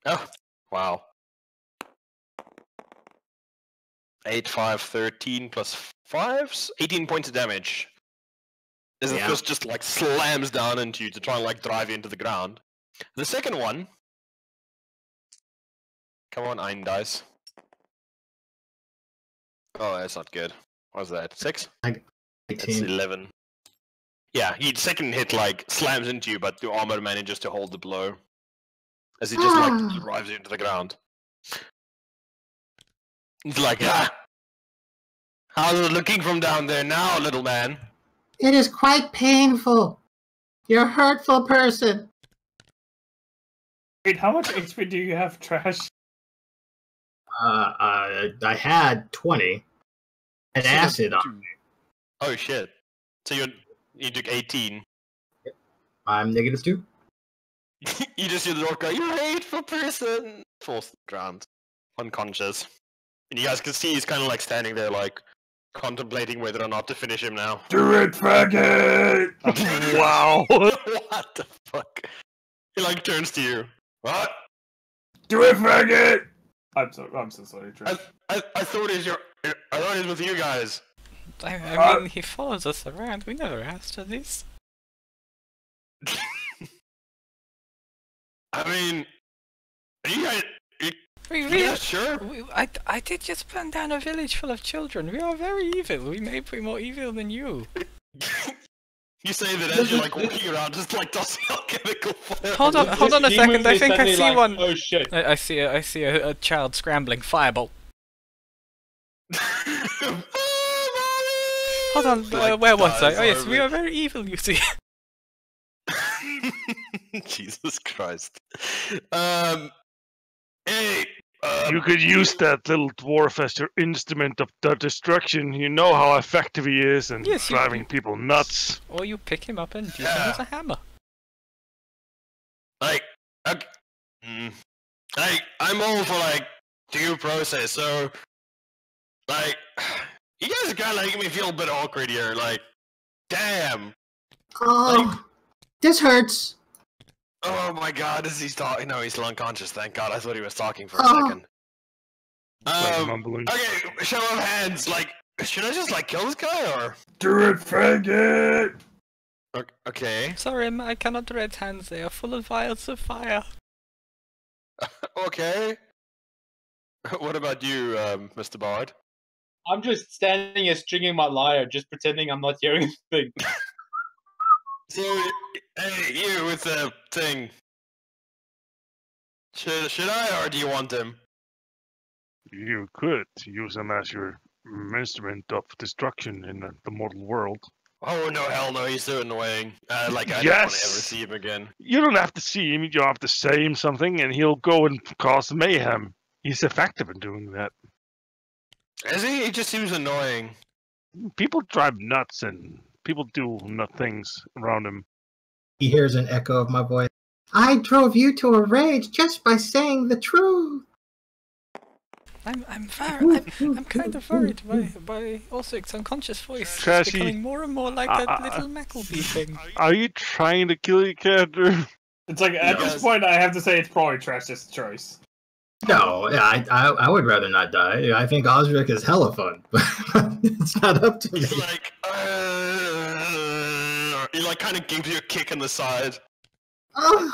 Oh, wow. 8, 5, 13 plus 5? 18 points of damage. As the Yeah. fist just like slams down into you to try and like drive you into the ground. The second one. Come on, Ein dice. Oh, that's not good. What's that? 6? That's 18. 11. Yeah, he second hit like slams into you, but your armor manages to hold the blow. As he just like drives you into the ground. He's like, how's it looking from down there now, little man? It is quite painful. You're a hurtful person. Wait, how much HP do you have, Trash? I had 20. And So- acid on me. Oh shit. So you took 18. I'm -2. You just hear the door go, you're a hateful person! Falls to the ground. Unconscious. And you guys can see he's kind of like standing there like contemplating whether or not to finish him now. Do it, faggot! Wow. What the fuck? He like turns to you. What? Do it, faggot! I'm so sorry, Trash. I thought it was with you guys. I mean, he follows us around. We never asked for this. I mean, are you guys? We Sure. I did just burn down a village full of children. We are very evil. We may be more evil than you. You say that as you're like walking around, just like tossing alchemical fire. Hold on a This second. demon I is think I suddenly see like, one. Oh shit! I see a child scrambling fireball. Hold on, Like, where was I? dies Oh yes, we horribly. are very evil, you see. Jesus Christ. Hey. You could use that little dwarf as your instrument of the destruction. You know how effective he is and Yes, you- driving people nuts. Or you pick him up and use him Yeah. as a hammer. Like, okay. Like, I'm all for like due process. So, like, you guys are kind of making me feel a bit awkward here. Like, damn. Oh, this hurts. Oh my God, is he talking? No, he's still unconscious. Thank God. I thought he was talking for a Oh. second. Like mumbling. Okay, show of hands. Like, should I just like kill this guy or? Do it, faggot! Okay. Sorry, I cannot red hands. They are full of vials of fire. Okay. What about you, Mr. Bard? I'm just standing here stringing my lyre, just pretending I'm not hearing anything. So, hey, you with the thing. Should I, or do you want him? You could use him as your instrument of destruction in the mortal world. Oh no, hell no, he's so annoying. Like I don't want to ever Yes. see him again. You don't have to see him, you have to say him something and he'll go and cause mayhem. He's effective in doing that. Is he? He just seems annoying. People drive nuts and people do nut things around him. He hears an echo of my voice. I drove you to a rage just by saying the truth. I'm kind of worried by Osric's unconscious voice. It's Trashy. becoming more and more like that little Mackleby thing. Are you trying to kill your character? It's like, at this point, I have to say it's probably Trash's choice. No, I would rather not die. I think Osric is hella fun, but it's not up to me. He's like, he like kind of gives you a kick in the side. Oh,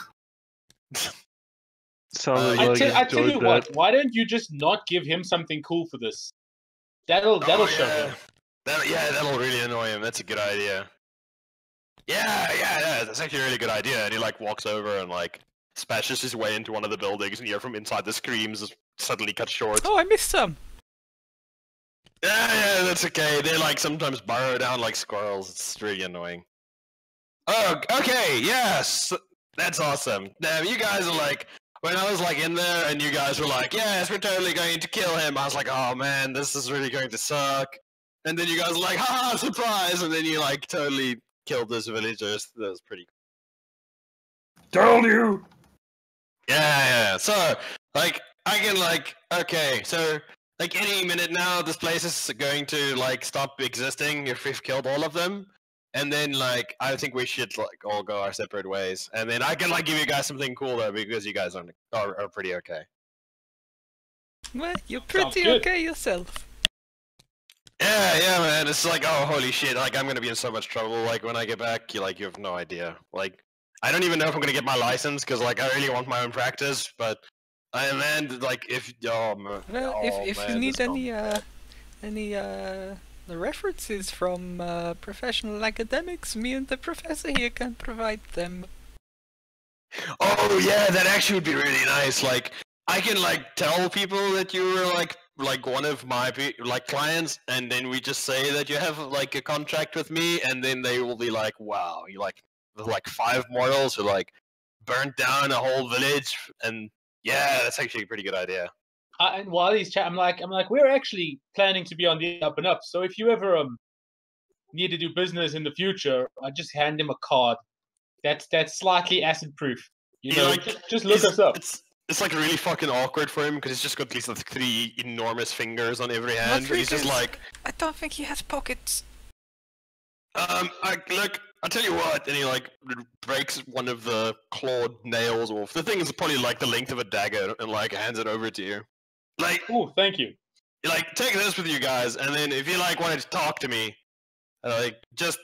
Sounded I like I tell you enjoyed what, that. why don't you just not give him something cool for this? That'll show him. That'll really annoy him. That's a good idea. Yeah, that's actually a really good idea. And he like walks over and like smashes his way into one of the buildings, and you hear from inside the screams suddenly cut short. Oh, I missed some. Yeah, that's okay. They like sometimes burrow down like squirrels. It's really annoying. Oh, okay, yes, that's awesome. Damn, you guys are like, when I was like in there and you guys were like, yes, we're totally going to kill him. I was like, oh man, this is really going to suck. And then you guys were like, haha, surprise! And then you like totally killed those villagers. That was pretty cool. Told you! Yeah. So, like, I can like, okay, so like any minute now, this place is going to like stop existing if we've killed all of them. And then like, I think we should like all go our separate ways. And then I can like give you guys something cool though, because you guys are pretty okay. Well, you're Sounds pretty good. okay yourself. Yeah, man. It's like, oh, holy shit! Like, I'm gonna be in so much trouble. Like, when I get back, you have no idea. Like, I don't even know if I'm gonna get my license because, like, I really want my own practice. But I man, like, if Well, if you man, need this any the references from professional academics, me and the professor here can provide them. Oh yeah, that actually would be really nice. Like, I can like tell people that you were like one of my like clients, and then we just say that you have like a contract with me, and then they will be like, wow, you like 5 mortals who like burnt down a whole village, and yeah, that's actually a pretty good idea. And while he's chatting, I'm like, we're actually planning to be on the up and up. So if you ever need to do business in the future, I just hand him a card. That's slightly acid proof. You He, know, like, just look us up. It's like really fucking awkward for him because he's just got these like 3 enormous fingers on every hand. Not He's just really. like, I don't think he has pockets. look, I'll tell you what, and he like breaks one of the clawed nails off. The thing is probably like the length of a dagger, and like hands it over to you. Like, Oh, thank you. like take this with you guys, and then if you like wanted to talk to me, like just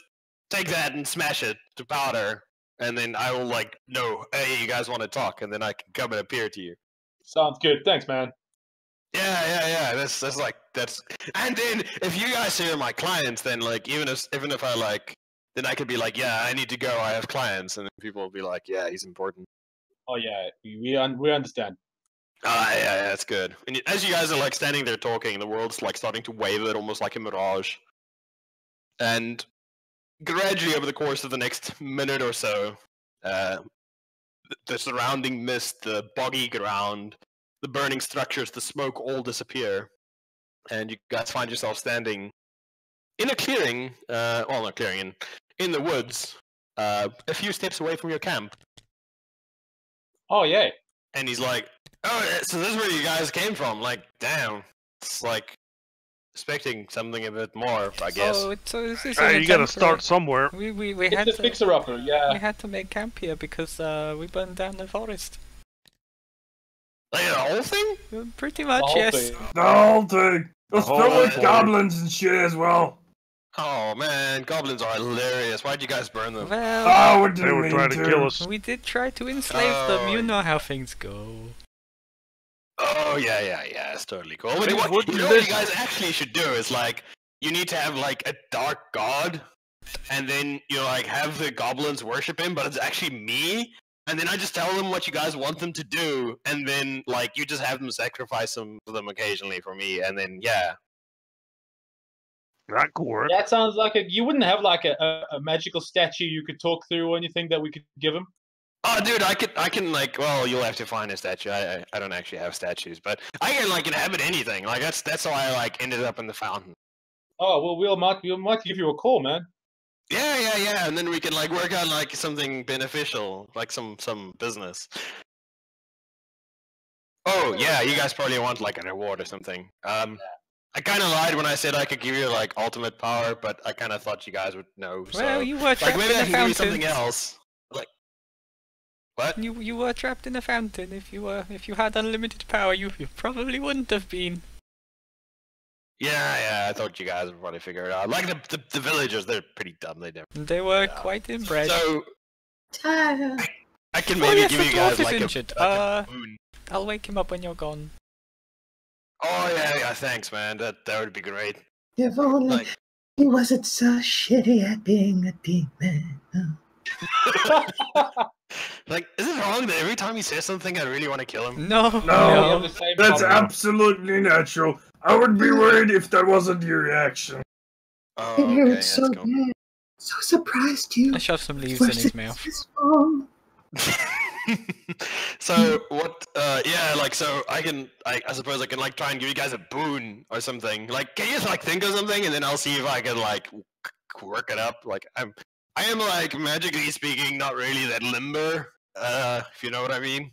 take that and smash it to powder, and then I will like know, hey, you guys want to talk, and then I can come and appear to you. Sounds good. Thanks, man. Yeah. That's. And then if you guys are my clients, then like even if I like then I could be like, yeah, I need to go. I have clients, and then people will be like, yeah, he's important. Oh yeah, we understand. Yeah, that's good. And as you guys are like standing there talking, the world's like starting to waver, almost like a mirage. And gradually, over the course of the next minute or so, the surrounding mist, the boggy ground, the burning structures, the smoke all disappear, and you guys find yourself standing in a clearing. Well, not clearing, in the woods, a few steps away from your camp. Oh yeah. And he's like, "Oh, so this is where you guys came from? Like, damn, it's like expecting something a bit more, I guess." Oh, this is You gotta start somewhere. We It's had a to fixer-upper, yeah. we had to make camp here because we burned down the forest. Like the whole thing? Pretty much, The whole yes. thing. The whole thing. It was whole filled with thing. goblins and shit as well. Oh man, goblins are hilarious. Why'd you guys burn them? Well, Oh, we They didn't were mean trying to kill us. we did try to enslave them. You know how things go. Oh yeah, it's totally cool. But They what, wouldn't you know what you listen. guys actually should do is like, you need to have like a dark god, and then you like have the goblins worship him, but it's actually me. And then I just tell them what you guys want them to do, and then like you just have them sacrifice them occasionally for me, and then yeah. That could work. That sounds like you wouldn't have like a magical statue you could talk through or anything that we could give him? Oh, dude, I can like. Well, you'll have to find a statue. I don't actually have statues, but I can like inhabit anything. Like that's how I like ended up in the fountain. Oh well, we might give you a call, man. Yeah, and then we can like work on like something beneficial, like some business. Oh yeah, you guys probably want like a reward or something. I kind of lied when I said I could give you like ultimate power, but I kind of thought you guys would know. So Well, you were like trapped maybe in I the can give you something fountain. else. Like what? You were trapped in a fountain. If you had unlimited power, you probably wouldn't have been. Yeah, I thought you guys would probably figure it out. Like the villagers, they're pretty dumb. They never. They were quite impressed. So Tired. I can Oh, maybe yes, give the you dwarf guys is like injured. a boon. I'll wake him up when you're gone. Oh yeah, thanks, man. That would be great. If only Like, he wasn't so shitty at being a demon. like, is it wrong that every time he says something, I really want to kill him? No, We have No, the same that's problem. absolutely natural. I would be worried if that wasn't your reaction. Oh, It okay, hurts that's so cool. bad. So surprised you. I shoved some leaves in his mouth. So what? Yeah, like so I can. I suppose I can like try and give you guys a boon or something. Like, can you just like think of something and then I'll see if I can like work it up. Like I am like magically speaking not really that limber. If you know what I mean.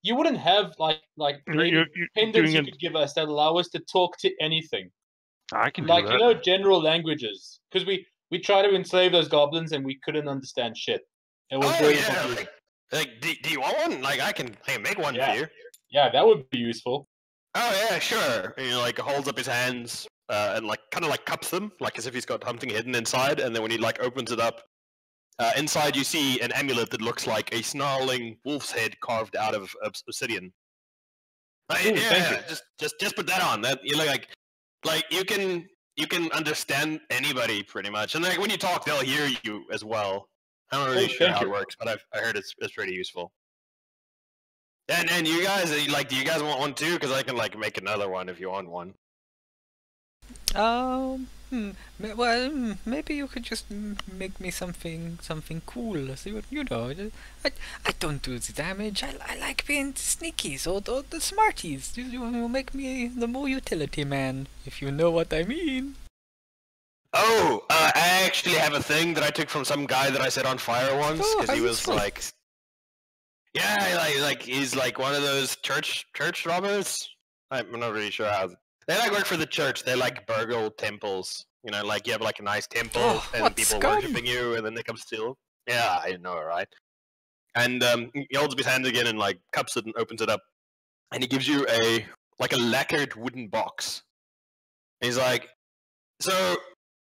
You wouldn't have like You're pendants doing you it. could give us that allow us to talk to anything, I can do like that. general languages, because we try to enslave those goblins and we couldn't understand shit. It was Oh very yeah. confusing. Like, do you want one? Like I can make one Yeah. for you. Yeah, that would be useful. Oh yeah, sure. And he like holds up his hands and like kind of like cups them, like as if he's got something hidden inside. And then when he like opens it up, inside you see an amulet that looks like a snarling wolf's head carved out of obsidian. Ooh, thank you. Just put that on. That you look like you can understand anybody pretty much, and like when you talk, they'll hear you as well. I'm not really Oh, sure thank how you. it works, but I heard it's pretty useful. And you guys like, do you guys want one too? Because I can like make another one if you want one. Maybe you could just make me something cool. So you know, I don't do the damage. I like being sneaky, so the smarties. You make me the more utility man, if you know what I mean. Oh, I actually have a thing that I took from some guy that I set on fire once Oh, because he how was useful. like, yeah, like he's like one of those church robbers. I'm not really sure how. They like work for the church. They like burgle temples. You know, like you have like a nice temple Oh, and what people scum. worshiping you, and then they come steal. Yeah, I know, right? And he holds up his hand again and like cups it and opens it up, and he gives you a lacquered wooden box. And he's like, so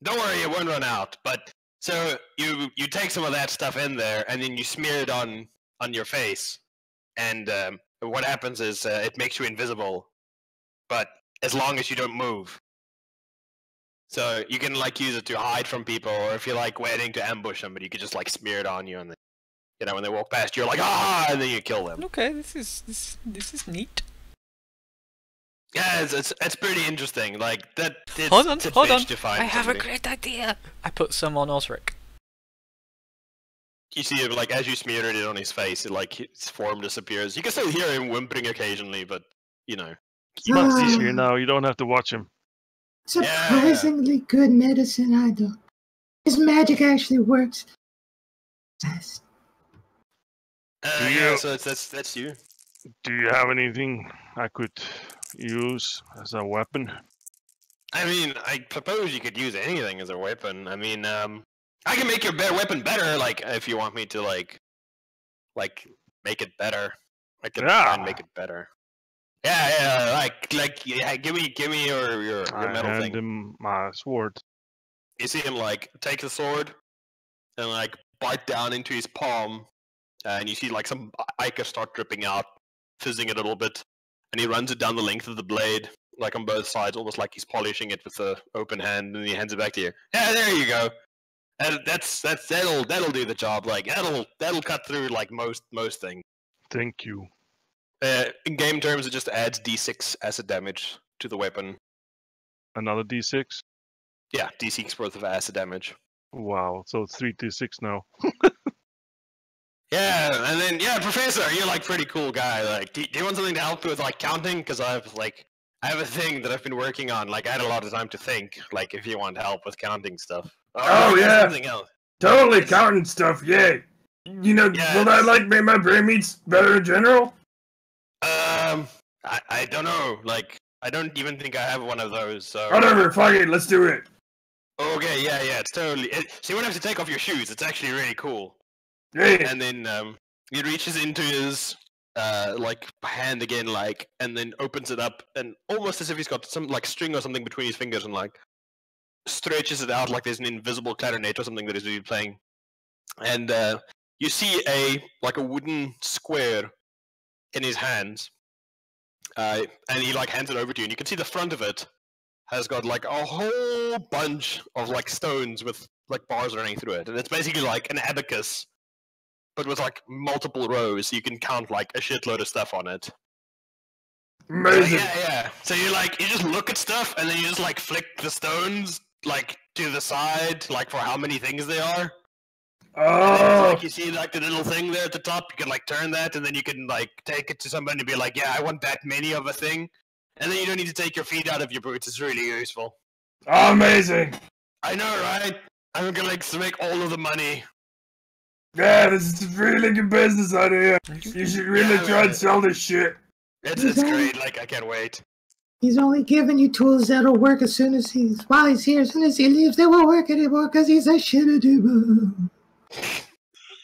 don't worry, it won't run out. But so you take some of that stuff in there, and then you smear it on your face, and what happens is it makes you invisible, but as long as you don't move. So you can like use it to hide from people, or if you're like waiting to ambush somebody, you could just like smear it on you, and then, you know, when they walk past, you're like, ah, and then you kill them. Okay, this is neat. Yeah, it's pretty interesting. Like that. Hold on. To find I have somebody. a great idea. I put some on Osric. You see it like as you smeared it on his face, its form disappears. You can still hear him whimpering occasionally, but you know. He's here now. You don't have to watch him. Surprisingly good medicine, I do. His magic actually works. Yes. Yeah, so that's you. Do you have anything I could use as a weapon? I mean, I suppose you could use anything as a weapon. I mean, I can make your weapon better, like, if you want me to, like make it better. I can try and make it better. Yeah, give me your metal I thing. hand him my sword. You see him, like, take the sword and, like, bite down into his palm, and you see, like, some ichor start dripping out, fizzing a little bit, and he runs it down the length of the blade, like on both sides, almost like he's polishing it with an open hand, and he hands it back to you. Yeah, there you go. And that'll do the job. Like that'll cut through like most things. Thank you. In game terms, it just adds D6 acid damage to the weapon. Another D6? Yeah, D6 worth of acid damage. Wow, so it's 3d6 now. Yeah, and then Professor, you're like pretty cool guy. Like, do you want something to help with like counting? Because I have a thing that I've been working on. Like, I had a lot of time to think. Like, if you want help with counting stuff. Oh yeah, something else. Totally counting stuff. Yeah, you know, will that like make my brain meats better in general? I don't know. Like, I don't even think I have one of those. So Whatever, fuck it, let's do it. Okay, yeah, it's totally. So you won't have to take off your shoes. It's actually really cool. Yeah. And then he reaches into his like hand again, like, and then opens it up, and almost as if he's got some like string or something between his fingers, and like stretches it out like there's an invisible clarinet or something that he's really playing. And you see a wooden square in his hands, and he like hands it over to you, and you can see the front of it has got like a whole bunch of like stones with like bars running through it, and it's basically like an abacus, but with like multiple rows, so you can count like a shitload of stuff on it. Amazing. Yeah. So you just look at stuff, and then you just like flick the stones like to the side, like for how many things they are. Oh. Like you see like the little thing there at the top, you can like turn that, and then you can like take it to somebody and be like, yeah, I want that many of a thing. And then you don't need to take your feet out of your boots. It's really useful. Amazing. I know, right? I'm gonna like make all of the money. Yeah, this is a really good business idea. You should really try and sell this shit. It's great. Like, I can't wait. He's only giving you tools that'll work while he's here. As soon as he leaves, they won't work anymore because he's a shittadoo.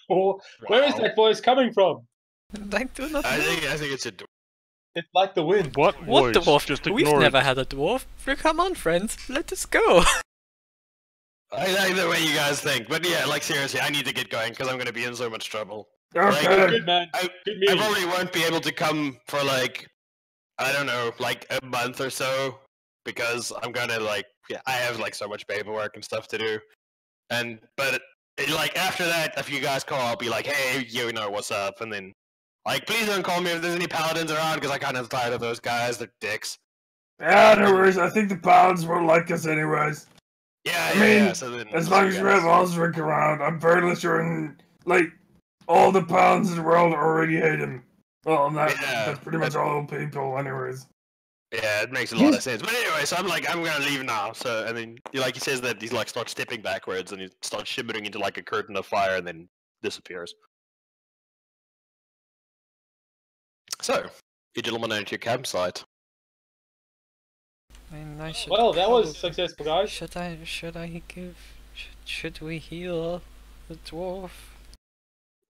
Oh, where is that voice coming from? I do not know. I think it's a dwarf. It's like the wind. What voice? dwarf? Just We've ignore never it. had a dwarf. Come on, friends. Let us go. I like the way you guys think, but yeah, like seriously, I need to get going because I'm gonna be in so much trouble. Okay. Good man. I probably won't be able to come for like, I don't know, like a month or so, because I'm gonna I have like so much paperwork and stuff to do, but like after that, if you guys call, I'll be like, hey, you know what's up, and then like please don't call me if there's any paladins around because I kind of tired of those guys. They're dicks. Yeah, no worries. I think the paladins won't like us anyways. Yeah, I mean, yeah. So then, as long as you have Osric around, I'm fairly sure, like, all the paladins in the world already hate him. Well, that's pretty much all people, anyways. Yeah, it makes a lot of sense. But anyway, so I'm gonna leave now. So, and then he says that he's like starts stepping backwards, and he starts shimmering into like a curtain of fire, and then disappears. So, you gentlemen are at your campsite. I mean, I should Well, that was successful, guys. Should we heal the dwarf?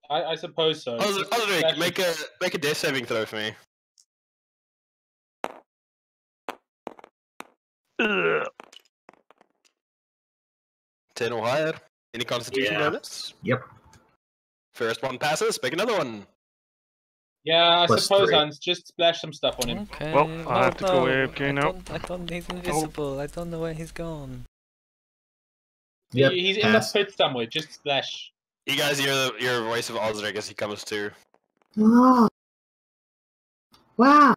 I suppose so. Osric, make a death saving throw for me. Ugh. 10 or higher. Any constitution bonus? Yep. First one passes, make another one. Yeah, I Plus suppose, 3. Hans. Just splash some stuff on him. Okay. Well, I have to go AFK now. I don't. He's invisible. I don't know where he's gone. Yep, He's in pass. the pit somewhere. Just splash. You guys hear your voice of Osric as he comes to. Oh, wow!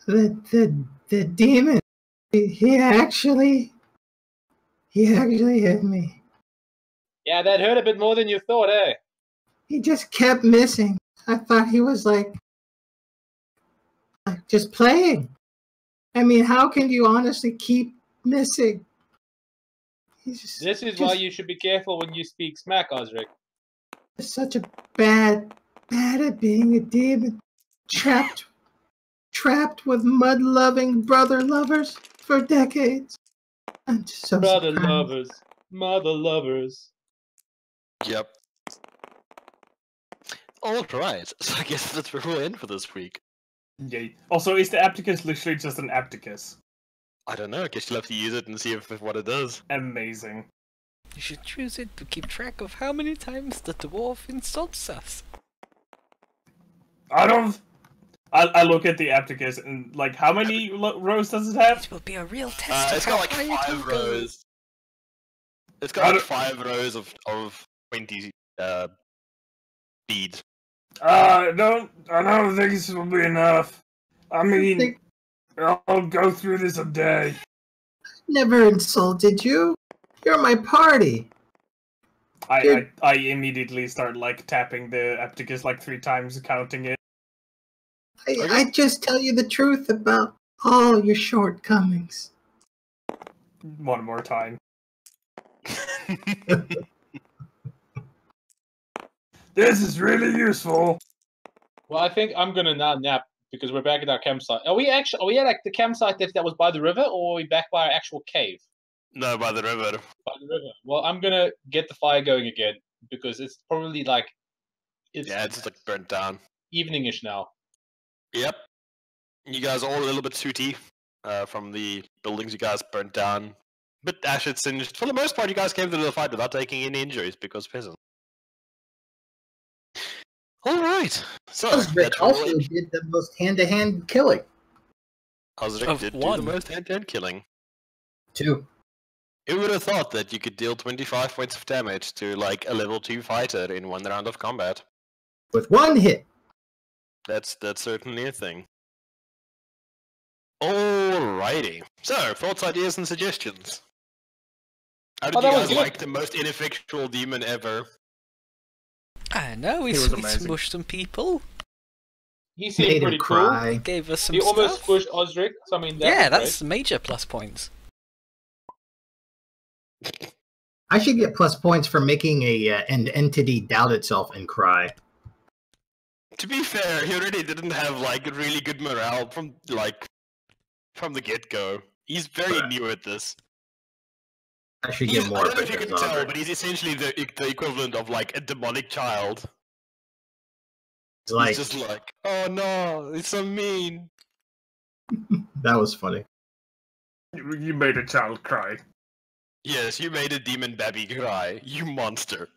The demon. He actually hit me. Yeah, that hurt a bit more than you thought, eh? He just kept missing. I thought he was like just playing. I mean, how can you honestly keep missing? This is why you should be careful when you speak smack, Osric. Such a bad at being a demon. Trapped with mud-loving brother lovers for decades. I'm just so Brother surprised. lovers, mother lovers. Yep. All right. So I guess that's where we'll end for this week. Yay. Also, is the Apticus literally just an Apticus? I don't know. I guess you'll have to use it and see if what it does. Amazing. You should choose it to keep track of how many times the dwarf insults us. I look at the Apticus and, like, how many rows does it have? It will be a real test of It's how got like high it 5 will go. rows. It's got like 5 rows of 20 beads. I don't think this will be enough. I mean, I'll go through this a day. Never insulted you. You're my party. I immediately start, like, tapping the Apticus like 3 times, counting it. I just tell you the truth about all your shortcomings. One more time. This is really useful. Well, I think I'm gonna now nap because we're back at our campsite. Are we at like the campsite that was by the river, or are we back by our actual cave? No, by the river. By the river. Well, I'm gonna get the fire going again because it's probably like it's like burnt down. eveningish now. Yep. You guys are all a little bit sooty from the buildings you guys burnt down. But acid singed. For the most part, you guys came through the fight without taking any injuries because peasant. All right. So Osric also did the most hand-to-hand killing. Osric did do the most hand-to-hand killing. 2. Who would have thought that you could deal 25 points of damage to like a level 2 fighter in 1 round of combat? With 1 hit. That's certainly a thing. Alrighty. So, thoughts, ideas, and suggestions. How did you guys like the most ineffectual demon ever? I know, he smushed some people. He seemed pretty cool. Gave us some He stuff. almost pushed Osric. So, I mean, that's major plus points. I should get plus points for making an entity doubt itself and cry. To be fair, he already didn't have like really good morale from the get-go. He's very new at this. I should get more. I don't know if you can tell, but he's essentially the equivalent of like a demonic child. He's just like, oh no, it's so mean. That was funny. You made a child cry. Yes, you made a demon baby cry, you monster.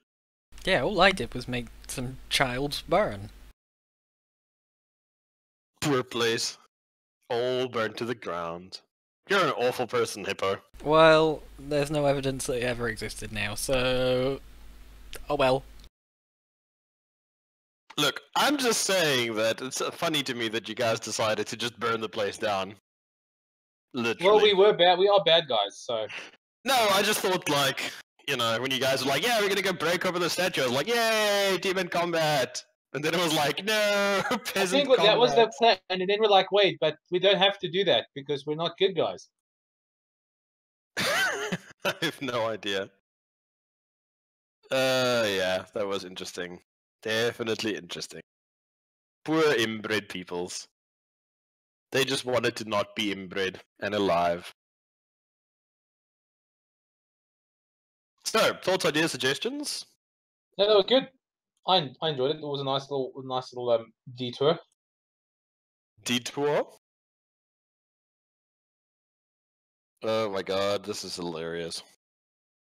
Yeah, all I did was make some child burn. Poor place. All burnt to the ground. You're an awful person, Hippo. Well, there's no evidence that it ever existed now, so... Oh well. Look, I'm just saying that it's funny to me that you guys decided to just burn the place down. Literally. Well, we were bad. We are bad guys, so... No, I just thought, like, you know, when you guys were like, yeah, we're gonna go break over the statue, I was like, yay, demon combat! And then it was like, no, peasant combat. That was the plan, and then we're like, wait, but we don't have to do that, because we're not good guys. I have no idea. Yeah, that was interesting. Definitely interesting. Poor inbred peoples. They just wanted to not be inbred and alive. So, thoughts, ideas, suggestions? No, that was good. I enjoyed it. It was a nice little detour. Detour? Oh my god, this is hilarious.